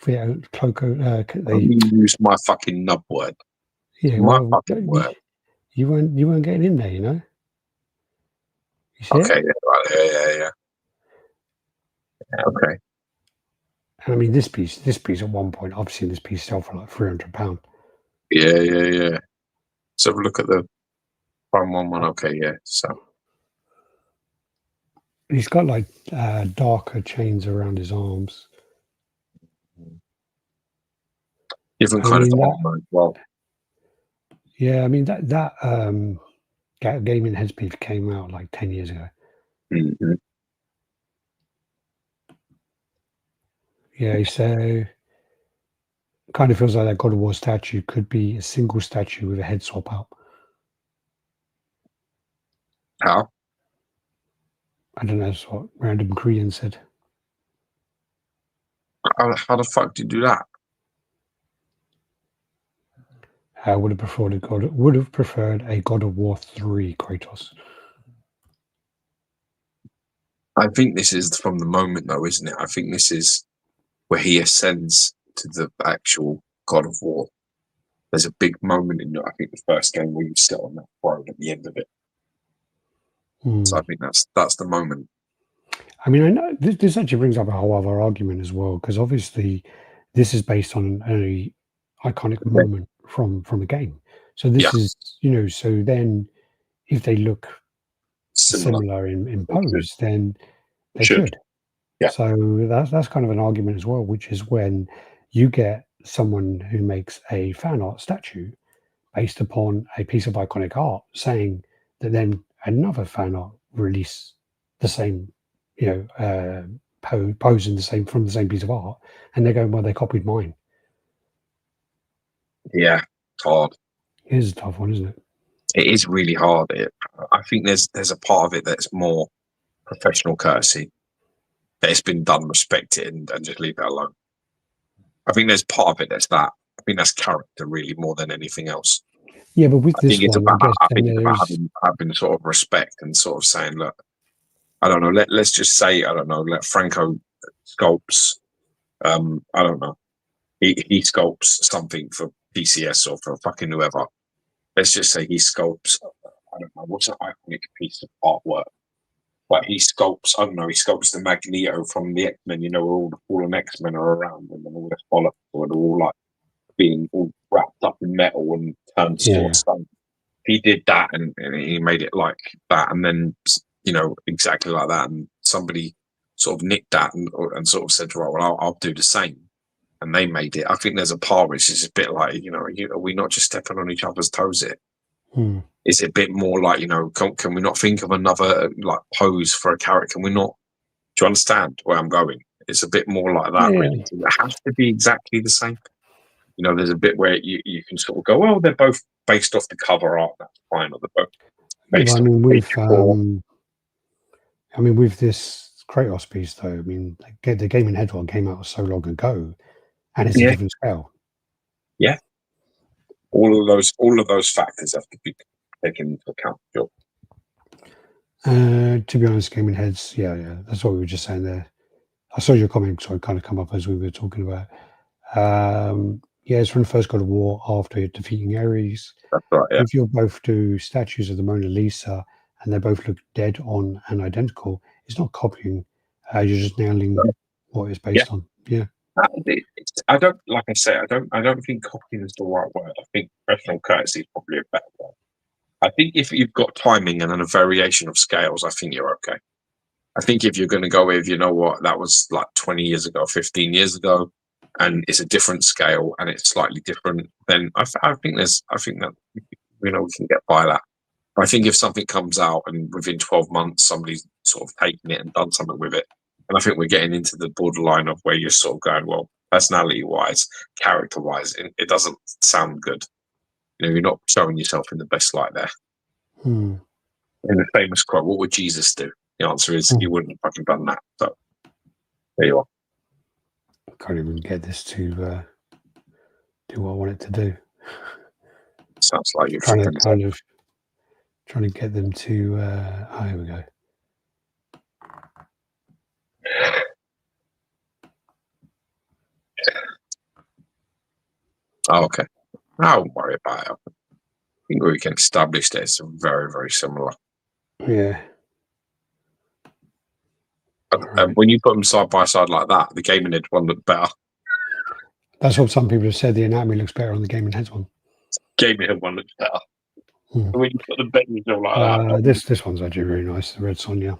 Speaker 1: cloak.
Speaker 2: You used my fucking nub word.
Speaker 1: Yeah,
Speaker 2: my fucking word.
Speaker 1: You weren't getting in there, you know. You see
Speaker 2: okay,
Speaker 1: it?
Speaker 2: Yeah. Okay.
Speaker 1: And I mean, this piece at one point, I've seen this piece sell for like £300.
Speaker 2: Yeah. So look at the front one. Okay, yeah. So
Speaker 1: he's got like darker chains around his arms.
Speaker 2: Different kind of armor as well.
Speaker 1: Yeah, I mean that gaming headpiece came out like 10 years ago.
Speaker 2: Mm-hmm.
Speaker 1: Yeah, so kind of feels like that God of War statue could be a single statue with a head swap out.
Speaker 2: How?
Speaker 1: I don't know, that's what random Korean said.
Speaker 2: How the fuck do you do that?
Speaker 1: would have preferred a God of War 3 Kratos.
Speaker 2: I think this is from the moment, though, isn't it? I think this is where he ascends to the actual God of War. There's a big moment in, I think, the first game where you sit on that throne at the end of it. So I think that's the moment.
Speaker 1: I mean, I know this actually brings up a whole other argument as well, because obviously this is based on an iconic moment from a game. So this is, so then if they look similar in pose, then they should.
Speaker 2: Yeah.
Speaker 1: So that's kind of an argument as well, which is when you get someone who makes a fan art statue based upon a piece of iconic art, saying that then another fan art release the same, pose in the same from the same piece of art, and they're going, well, they copied mine.
Speaker 2: Yeah, it's hard.
Speaker 1: It is a tough one, isn't it?
Speaker 2: It is really hard. I think there's a part of it that's more professional courtesy. That it's been done, respect it, and just leave it alone. I think there's part of it that's that. I think that's character really more than anything else.
Speaker 1: Yeah, but with this
Speaker 2: it's
Speaker 1: one,
Speaker 2: about having sort of respect and sort of saying, look, I don't know. Let's just say, I don't know. Let Franco sculpts. I don't know. He sculpts something for PCS or for fucking whoever. Let's just say he sculpts. I don't know what's an iconic piece of artwork. But he sculpts. I don't know. He sculpts the Magneto from the X-Men. Where all the fallen X-Men are around, and then all this bollocks, or they're all like being all wrapped up in metal and turned sort of stone. He did that, and he made it like that, and then exactly like that, and somebody sort of nicked that and sort of said, well, I'll do the same, and they made it. I think there's a part which is a bit like, are we not just stepping on each other's toes here? Is it a bit more like, can we not think of another like pose for a character? Can we not? Do you understand where I'm going? It's a bit more like that, really. It has to be exactly the same. There's a bit where you can sort of go, well, they're both based off the cover art. That's fine. Or they're both based
Speaker 1: with this Kratos piece, though, the Game and Head one came out so long ago, and it's a different scale.
Speaker 2: Yeah, all of those factors have to be taken into account. Sure.
Speaker 1: To be honest, Game and Heads, yeah, that's what we were just saying there. I saw your comment, so it kind of come up as we were talking about. It's from the first God of War after defeating Ares.
Speaker 2: That's right. Yeah.
Speaker 1: If you both do statues of the Mona Lisa and they both look dead on and identical, it's not copying. You're just nailing what it's based on. Yeah.
Speaker 2: I don't think copying is the right word. I think professional courtesy is probably a better word. I think if you've got timing and then a variation of scales, I think you're okay. I think if you're going to go with, that was like 20 years ago, 15 years ago, and it's a different scale and it's slightly different, then I think that we can get by that. I think if something comes out and within 12 months somebody's sort of taken it and done something with it, and I think we're getting into the borderline of where you're sort of going, well, personality-wise, character-wise, it doesn't sound good. You're not showing yourself in the best light there. In the famous quote, what would Jesus do? The answer is he wouldn't have fucking done that. So there you are.
Speaker 1: I can't even get this to do what I want it to do.
Speaker 2: Sounds like you're
Speaker 1: trying to get them to. Here we go.
Speaker 2: Oh, okay. I won't worry about it. I think we can establish that it's very, very similar.
Speaker 1: Yeah.
Speaker 2: And when you put them side by side like that, the Game and Head one looked better.
Speaker 1: That's what some people have said. The anatomy looks better on the Game and Head one.
Speaker 2: Game and Head one looks better. When you put the bedding all like that.
Speaker 1: This one's actually really nice. The Red Sonja.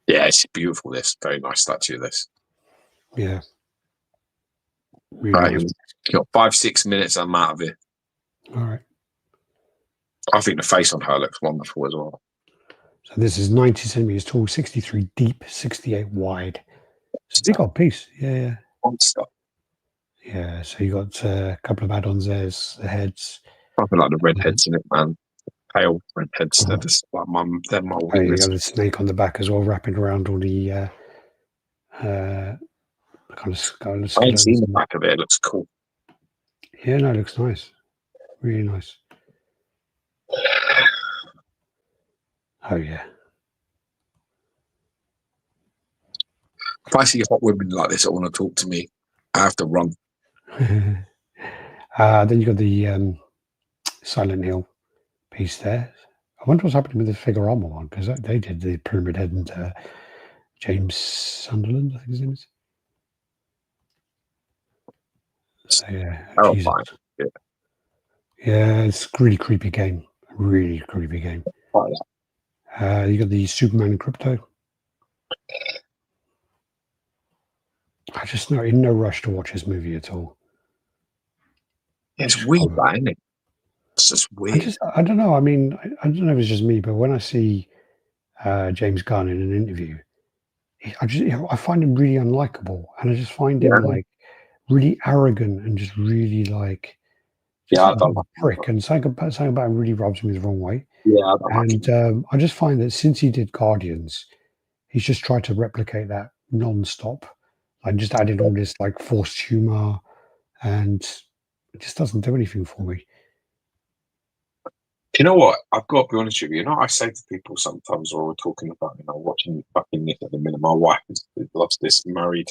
Speaker 2: Yeah, it's beautiful. This very nice statue. This.
Speaker 1: Yeah.
Speaker 2: Really nice. You got 5-6 minutes. I'm out of it.
Speaker 1: All right.
Speaker 2: I think the face on her looks wonderful as well.
Speaker 1: So this is 90 centimeters tall, 63 deep, 68 wide. It's a big old piece. Yeah.
Speaker 2: Monster.
Speaker 1: Yeah. So you got a couple of add-ons. There's the heads.
Speaker 2: Something like the red heads in it, man. Pale red heads. They're just like they're my weakness.
Speaker 1: You got the snake on the back as well, wrapping around all the kind of skull.
Speaker 2: I ain't seen the back of it. It looks cool.
Speaker 1: Yeah, no, it looks nice. Really nice. Oh yeah.
Speaker 2: If I see hot women like this that want to talk to me, I have to run.
Speaker 1: Then you got the Silent Hill piece there. I wonder what's happening with the Figurama one, because they did the Pyramid Head and James Sunderland, I think his name is. So yeah,
Speaker 2: Oh,
Speaker 1: Jesus.
Speaker 2: fine. Yeah.
Speaker 1: Yeah, it's a really creepy game. Really creepy game. You got the Superman and Crypto. I just not in no rush to watch this movie at all.
Speaker 2: Yeah, it's weird, that, isn't it? It's just weird.
Speaker 1: I don't know. I mean, I don't know if it's just me, but when I see James Gunn in an interview, I find him really unlikable, and I just find him like really arrogant and just really like
Speaker 2: I don't like
Speaker 1: prick. And something about him really rubs me the wrong way.
Speaker 2: Yeah, I don't like
Speaker 1: And I just find that since he did Guardians, he's just tried to replicate that non-stop. Like just added all this like forced humor, and it just doesn't do anything for me.
Speaker 2: Do you know what? I've got to be honest with you. You know, I say to people sometimes, or we're talking about, watching fucking this at the minute. My wife loves this married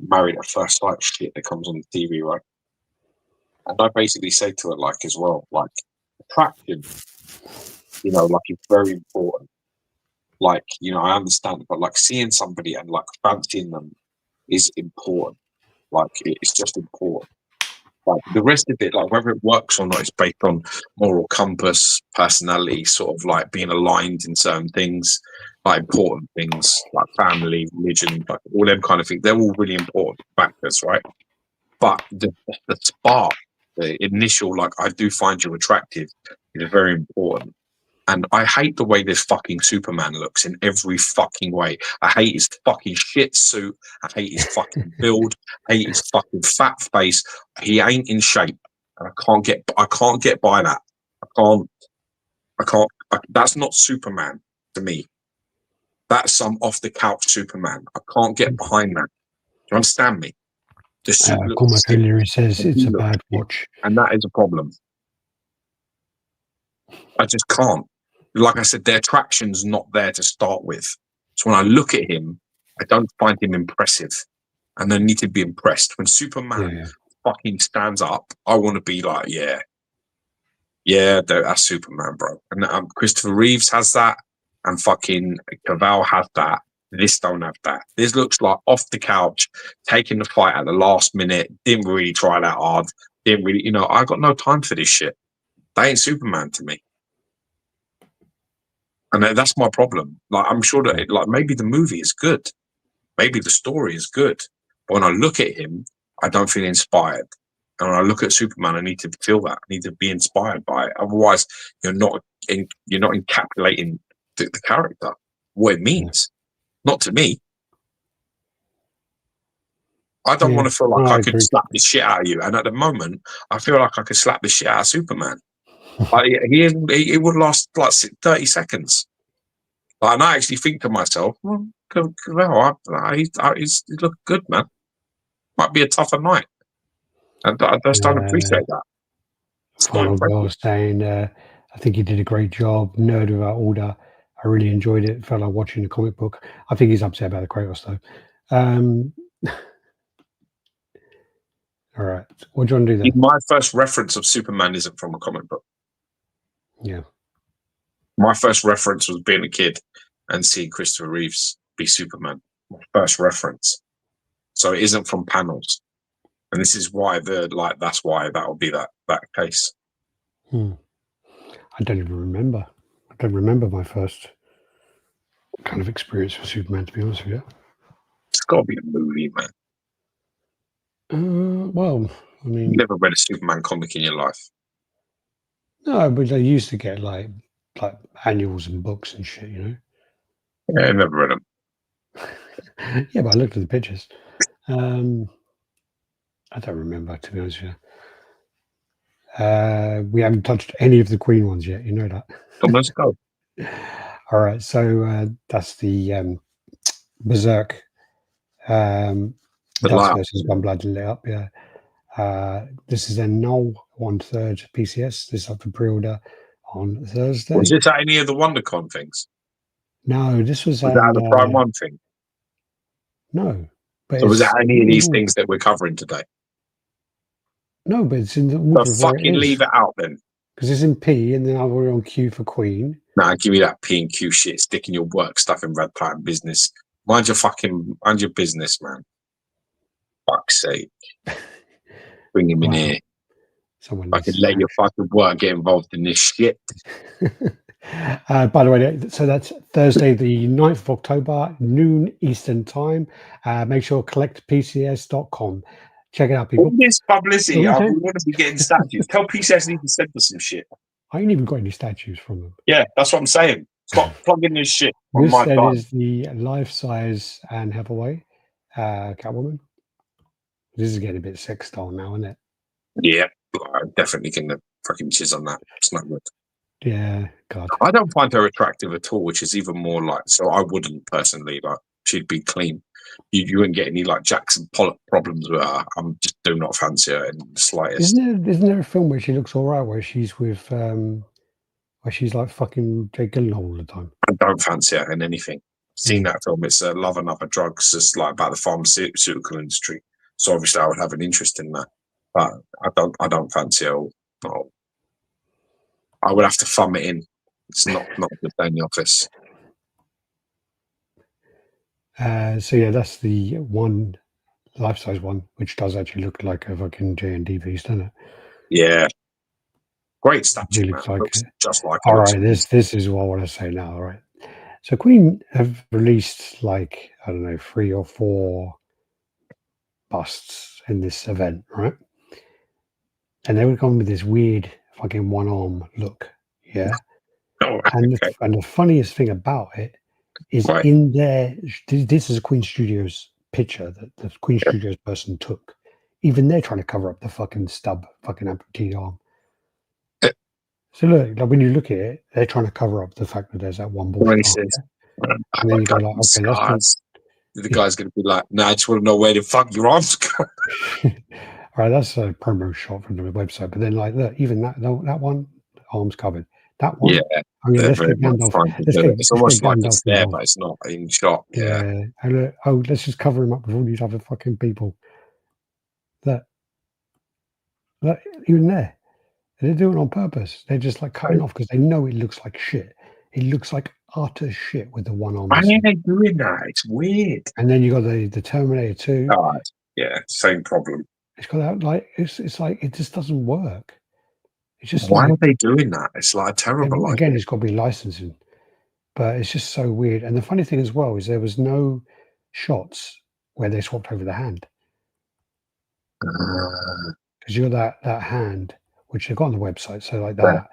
Speaker 2: at first sight shit that comes on the TV, right? And I basically say to her, like, as well, like, attraction, like, it's very important. Like, I understand, but like seeing somebody and like fancying them is important. Like, it's just important. Like the rest of it, like whether it works or not, is based on moral compass, personality, sort of like being aligned in certain things, like important things, like family, religion, like all them kind of things. They're all really important factors, right? But the spark, the initial, like, I do find you attractive, is very important. And I hate the way this fucking Superman looks in every fucking way. I hate his fucking shit suit. I hate his fucking build. I hate his fucking fat face. He ain't in shape. And I can't get by that. That's not Superman to me. That's some off the couch Superman. I can't get behind that. Do you understand me? The suit looks sick.
Speaker 1: Cormac says it's a bad watch.
Speaker 2: And that is a problem. I just can't. Like I said, their attraction's not there to start with. So when I look at him, I don't find him impressive. And I need to be impressed. When Superman fucking stands up, I want to be like, that's Superman, bro. And Christopher Reeves has that, and fucking Cavill has that. This don't have that. This looks like off the couch, taking the fight at the last minute, didn't really try that hard, didn't really, I got no time for this shit. That ain't Superman to me. And that's my problem. Like, I'm sure that maybe the movie is good. Maybe the story is good. But when I look at him, I don't feel inspired. And when I look at Superman, I need to feel that. I need to be inspired by it. Otherwise, you're not encapsulating the character, what it means. Not to me. I don't want to feel like I could slap the shit out of you. And at the moment, I feel like I could slap the shit out of Superman. Like, he would last like 30 seconds. Like, and I actually think to myself, well, he's looking good, man. Might be a tougher night. And I just don't appreciate that.
Speaker 1: Final girl saying, I think he did a great job. Nerd without order. I really enjoyed it. Felt like watching a comic book. I think he's upset about the Kratos, though. All right. What do you want to do then?
Speaker 2: My first reference of Superman isn't from a comic book.
Speaker 1: Yeah.
Speaker 2: My first reference was being a kid and seeing Christopher Reeves be Superman. My first reference. So it isn't from panels. And this is why that's why that will be that case.
Speaker 1: I don't even remember. I don't remember my first kind of experience with Superman, to be honest with you.
Speaker 2: It's got to be a movie, man.
Speaker 1: Well, I mean,
Speaker 2: you've never read a Superman comic in your life?
Speaker 1: No, but I used to get like annuals and books and shit,
Speaker 2: Yeah, I never read them.
Speaker 1: Yeah, but I looked at the pictures. I don't remember, to be honest with you. We haven't touched any of the Queen ones yet, you know that.
Speaker 2: Let's go.
Speaker 1: All right, so that's the Berserk. Dust versus Gunblood lit up, yeah. This is a null 1/3 PCS. This is up for pre-order on Thursday.
Speaker 2: Was this at any of the WonderCon things?
Speaker 1: No, this was
Speaker 2: Was that at the Prime 1 thing?
Speaker 1: No. But
Speaker 2: So was it any of these
Speaker 1: order.
Speaker 2: things that we're covering today?
Speaker 1: No, but it's in the order
Speaker 2: So
Speaker 1: of where
Speaker 2: fucking
Speaker 1: it is.
Speaker 2: leave it out then.
Speaker 1: Because it's in P, and then we're on Q for Queen.
Speaker 2: Nah, give me that P and Q shit. Sticking your work stuff in RaddTitan business. Mind your business, man. Fuck's sake. Bring him in here.
Speaker 1: Someone
Speaker 2: I can let your fucking work get involved in this shit.
Speaker 1: By the way, so that's Thursday, the 9th of October, noon Eastern time. Make sure collectpcs.com. Check it out, people.
Speaker 2: All this publicity, we want to be getting statues. Tell PCS need to send us some shit.
Speaker 1: I ain't even got any statues from them.
Speaker 2: Yeah, that's what I'm saying. Stop plugging this shit on
Speaker 1: this
Speaker 2: my
Speaker 1: then
Speaker 2: time.
Speaker 1: Is the life-size Anne Hathaway Catwoman. This is getting a bit sex style now, isn't it?
Speaker 2: Yeah, I'm definitely going to fucking chiz on that. It's not good.
Speaker 1: Yeah, God.
Speaker 2: I don't find her attractive at all, which is even more like, so I wouldn't personally, like, she'd be clean. You wouldn't get any, like, Jackson Pollock problems with her. I just do not fancy her in the slightest.
Speaker 1: Isn't there a film where she looks all right, where she's with, where she's like fucking Jake Gyllenhaal all the time?
Speaker 2: I don't fancy her in anything. I've seen that film. It's Love and Other Drugs. It's like about the pharmaceutical industry. So obviously I would have an interest in that. But I don't fancy her. No. I would have to thumb it in. It's not a good day in the office.
Speaker 1: So yeah, that's the one life-size one, which does actually look like a fucking J&D piece, doesn't it?
Speaker 2: Yeah. Great statue,
Speaker 1: looks
Speaker 2: man.
Speaker 1: Like
Speaker 2: looks just like
Speaker 1: all right, this is what I want to say now. All right. So Queen have released like, I don't know, 3 or 4 busts in this event, right? And they would come with this weird fucking one-arm look, yeah?
Speaker 2: Oh,
Speaker 1: and the funniest thing about it is in there, this is a Queen Studios picture that the Queen Studios person took. Even they're trying to cover up the fucking stub, fucking amputee arm. So look, like when you look at it, they're trying to cover up the fact that there's that one bullshit arm. And then you go like, okay, that's
Speaker 2: the guy's going to be like, nah, I just want to know where the fuck your arms go.
Speaker 1: All right, that's a promo shot from the website. But then, like, look, even that one, arms covered. That one,
Speaker 2: yeah.
Speaker 1: I mean, let's get Gandalf.
Speaker 2: It's almost like it's there, but it's not in shot. Yeah.
Speaker 1: And look, let's just cover him up with all these other fucking people. Look, even there. They're doing it on purpose. They're just like cutting off because they know it looks like shit. It looks like utter shit with the one arm.
Speaker 2: Why are they doing that? It's weird.
Speaker 1: And then you got the Terminator 2.
Speaker 2: Oh, yeah, same problem.
Speaker 1: It's got that like it's like it just doesn't work. It's just
Speaker 2: why are they doing that? It's like terrible.
Speaker 1: Again, it's got to be licensing, but it's just so weird. And the funny thing as well is there was no shots where they swapped over the hand because you got that hand which they've got on the website. So like that,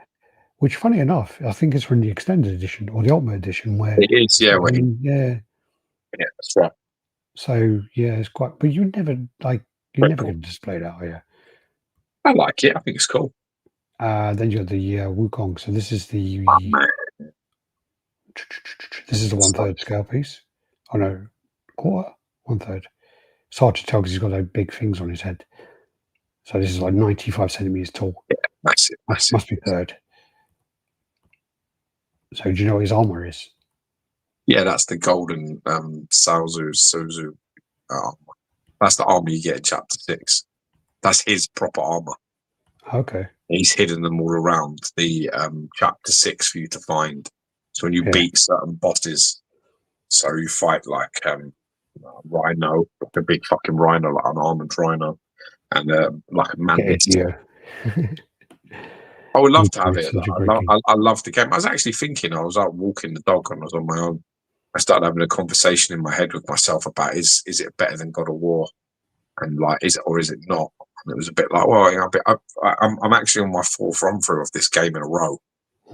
Speaker 1: which funny enough, I think it's from the extended edition or the Ultimate edition where
Speaker 2: it is. Yeah,
Speaker 1: yeah,
Speaker 2: that's right.
Speaker 1: So yeah, it's quite. But you never going to display that, are you?
Speaker 2: I like it. I think it's cool.
Speaker 1: Then you got the Wukong. So this is the this is the 1/3 scale piece. Oh no, quarter, 1/3. It's hard to tell because he's got those big things on his head. So this is like 95 centimeters tall.
Speaker 2: Yeah, massive.
Speaker 1: Must be third. So do you know what his armor is?
Speaker 2: Yeah, that's the golden Suzu armor. That's the armor you get in Chapter 6. That's his proper armor.
Speaker 1: Okay.
Speaker 2: He's hidden them all around the Chapter 6 for you to find. So when you beat certain bosses, so you fight like rhino, like a big fucking rhino, like an armored rhino, and like a mantis. I would love to have it. I love the game. I was actually thinking, I was out walking the dog and I was on my own. I started having a conversation in my head with myself about is it better than God of War, and like is it or is it not? And it was a bit like, well, you know, I'm actually on my 4th run through of this game in a row.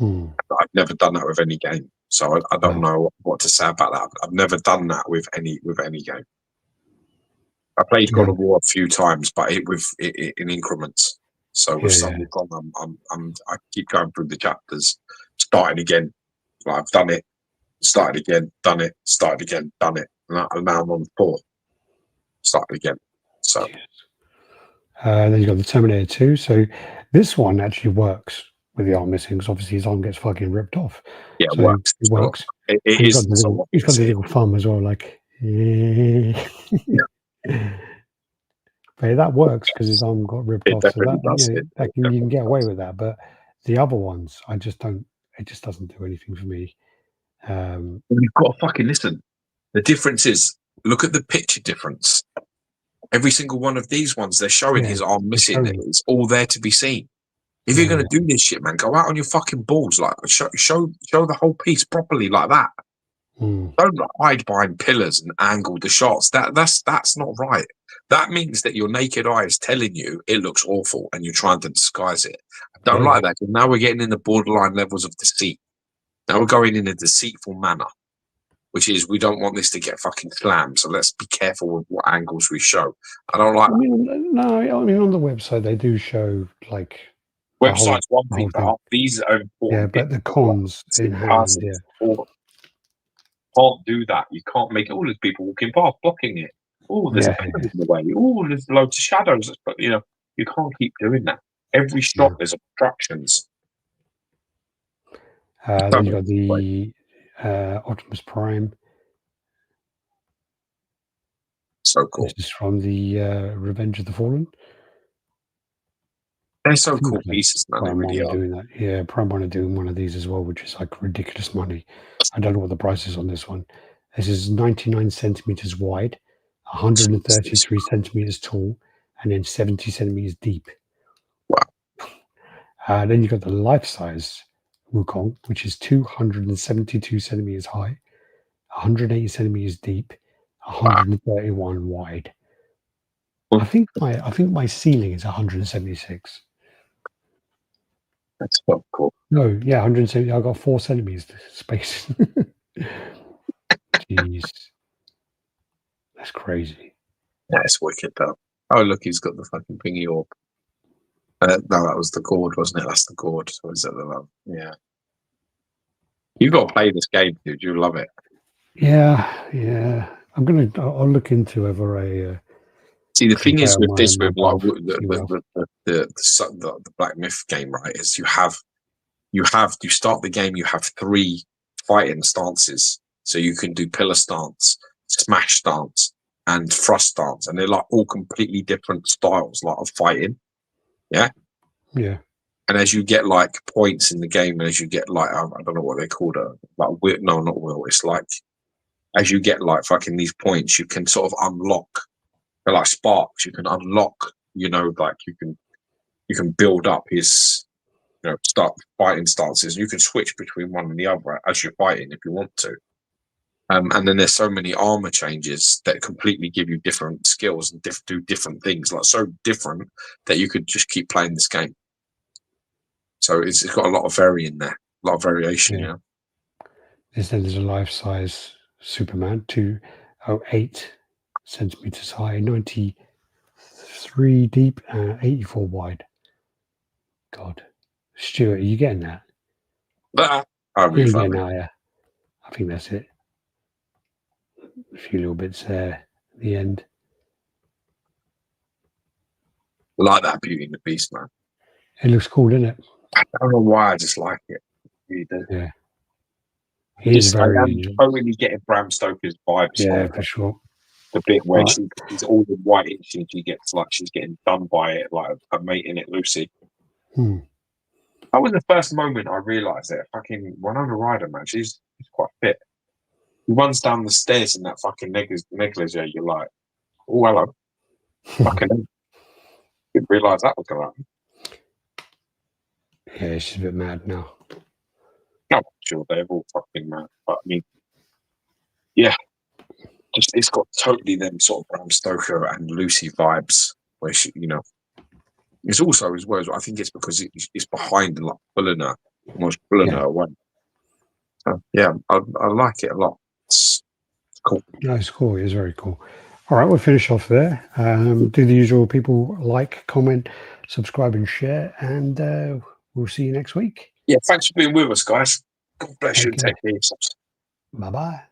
Speaker 2: I've never done that with any game, so I don't know what to say about that. I've never done that with any game. I played God of War a few times, but in increments. So with some I keep going through the chapters, starting again. Like I've done it, started again, done it, started again, done it, and now I'm on 4. Started again. So
Speaker 1: Then you've got the Terminator 2. So this one actually works with the arm missing because obviously his arm gets fucking ripped off.
Speaker 2: Yeah,
Speaker 1: So
Speaker 2: it works.
Speaker 1: it works.
Speaker 2: It
Speaker 1: And he's
Speaker 2: is
Speaker 1: got the little thumb as well, like. But that works because his arm got ripped
Speaker 2: It
Speaker 1: off. So
Speaker 2: definitely
Speaker 1: that
Speaker 2: does.
Speaker 1: you can get away with that. But the other ones, I just don't. It just doesn't do anything for me.
Speaker 2: You've got to fucking listen. The difference is, look at the picture difference. Every single one of these ones, they're showing his arm missing. It's all there to be seen. If you're going to do this shit, man, go out on your fucking balls. Like, show the whole piece properly like that. Don't hide behind pillars and angle the shots. That's not right. That means that your naked eye is telling you it looks awful and you're trying to disguise it. I don't like that. Now we're getting in the borderline levels of deceit. Now we're going in a deceitful manner, which is we don't want this to get fucking slammed. So let's be careful with what angles we show. I don't like.
Speaker 1: No, I mean on the website they do show like
Speaker 2: website's one thing, but these are important.
Speaker 1: Yeah, but the cons in hand. Yeah.
Speaker 2: Can't do that. You can't make all these people walking past blocking it. Oh, there's a pillar in the way. Oh, there's loads of shadows. But you can't keep doing that. Every shot there's obstructions.
Speaker 1: Then you've got the Optimus Prime.
Speaker 2: So cool.
Speaker 1: This is from the Revenge of the Fallen.
Speaker 2: They're so cool pieces, man. They really are.
Speaker 1: Doing that. Yeah, Prime are doing one of these as well, which is like ridiculous money. I don't know what the price is on this one. This is 99 centimeters wide, 133 centimeters tall, and then 70 centimeters deep.
Speaker 2: Wow.
Speaker 1: Then you've got the life-size Wukong, which is 272 centimeters high, 180 centimeters deep, 131 wide. I think my ceiling is 176.
Speaker 2: That's so cool.
Speaker 1: No, yeah, 170. I got 4 centimeters space. Jeez, that's crazy.
Speaker 2: That's wicked though. Oh look, he's got the fucking thingy orb. No, that was the gourd, wasn't it? That's the gourd. So is that the love? Yeah. You've got to play this game, dude. You'll love it.
Speaker 1: Yeah. I'll look into whether I.
Speaker 2: See, the thing is with this, with like the Black Myth game, right? Is you start the game. You have 3 fighting stances, so you can do pillar stance, smash stance, and thrust stance, and they're like all completely different styles, like of fighting. Yeah.
Speaker 1: Yeah.
Speaker 2: And as you get like points in the game, and as you get like I don't know what they call it, like no, not will. It's like as you get like fucking these points, you can sort of unlock. They're like sparks. You can unlock. Like you can build up his, start fighting stances. You can switch between one and the other as you're fighting if you want to. And then there's so many armor changes that completely give you different skills and do different things, like so different that you could just keep playing this game. So it's got a lot of variation there, a lot of variation.
Speaker 1: Yeah. There's a life-size Superman, 208 centimeters high, 93 deep, 84 wide. God, Stuart, are you getting that?
Speaker 2: I'm really
Speaker 1: getting that, yeah. I think that's it. A few little bits there at the end.
Speaker 2: I like that Beauty and the Beast, man.
Speaker 1: It looks cool, doesn't it?
Speaker 2: I don't know why, I just like it. Really do.
Speaker 1: Yeah. He's very.
Speaker 2: I'm totally getting Bram Stoker's vibes.
Speaker 1: Yeah, for sure.
Speaker 2: The bit where she's all in white and she gets like she's getting done by it, like her mate in it, Lucy. That was the first moment I realised that fucking Winona Ryder, man, she's quite fit. He runs down the stairs in that fucking negligee. You're like, oh hello, fucking. Didn't realise that was going to happen.
Speaker 1: Yeah, she's a bit mad now.
Speaker 2: I'm sure they're all fucking mad, but I mean, yeah, just it's got totally them sort of Bram Stoker and Lucy vibes, where she, it's also as well. I think it's because it's behind and like pulling her, almost pulling her away. So, yeah, I like it a lot. It's cool.
Speaker 1: No, it's cool. It's very cool. All right, we'll finish off there. Do the usual, people like, comment, subscribe, and share, and we'll see you next week.
Speaker 2: Yeah, thanks for being with us, guys. God bless you. Take care of yourselves.
Speaker 1: Bye-bye.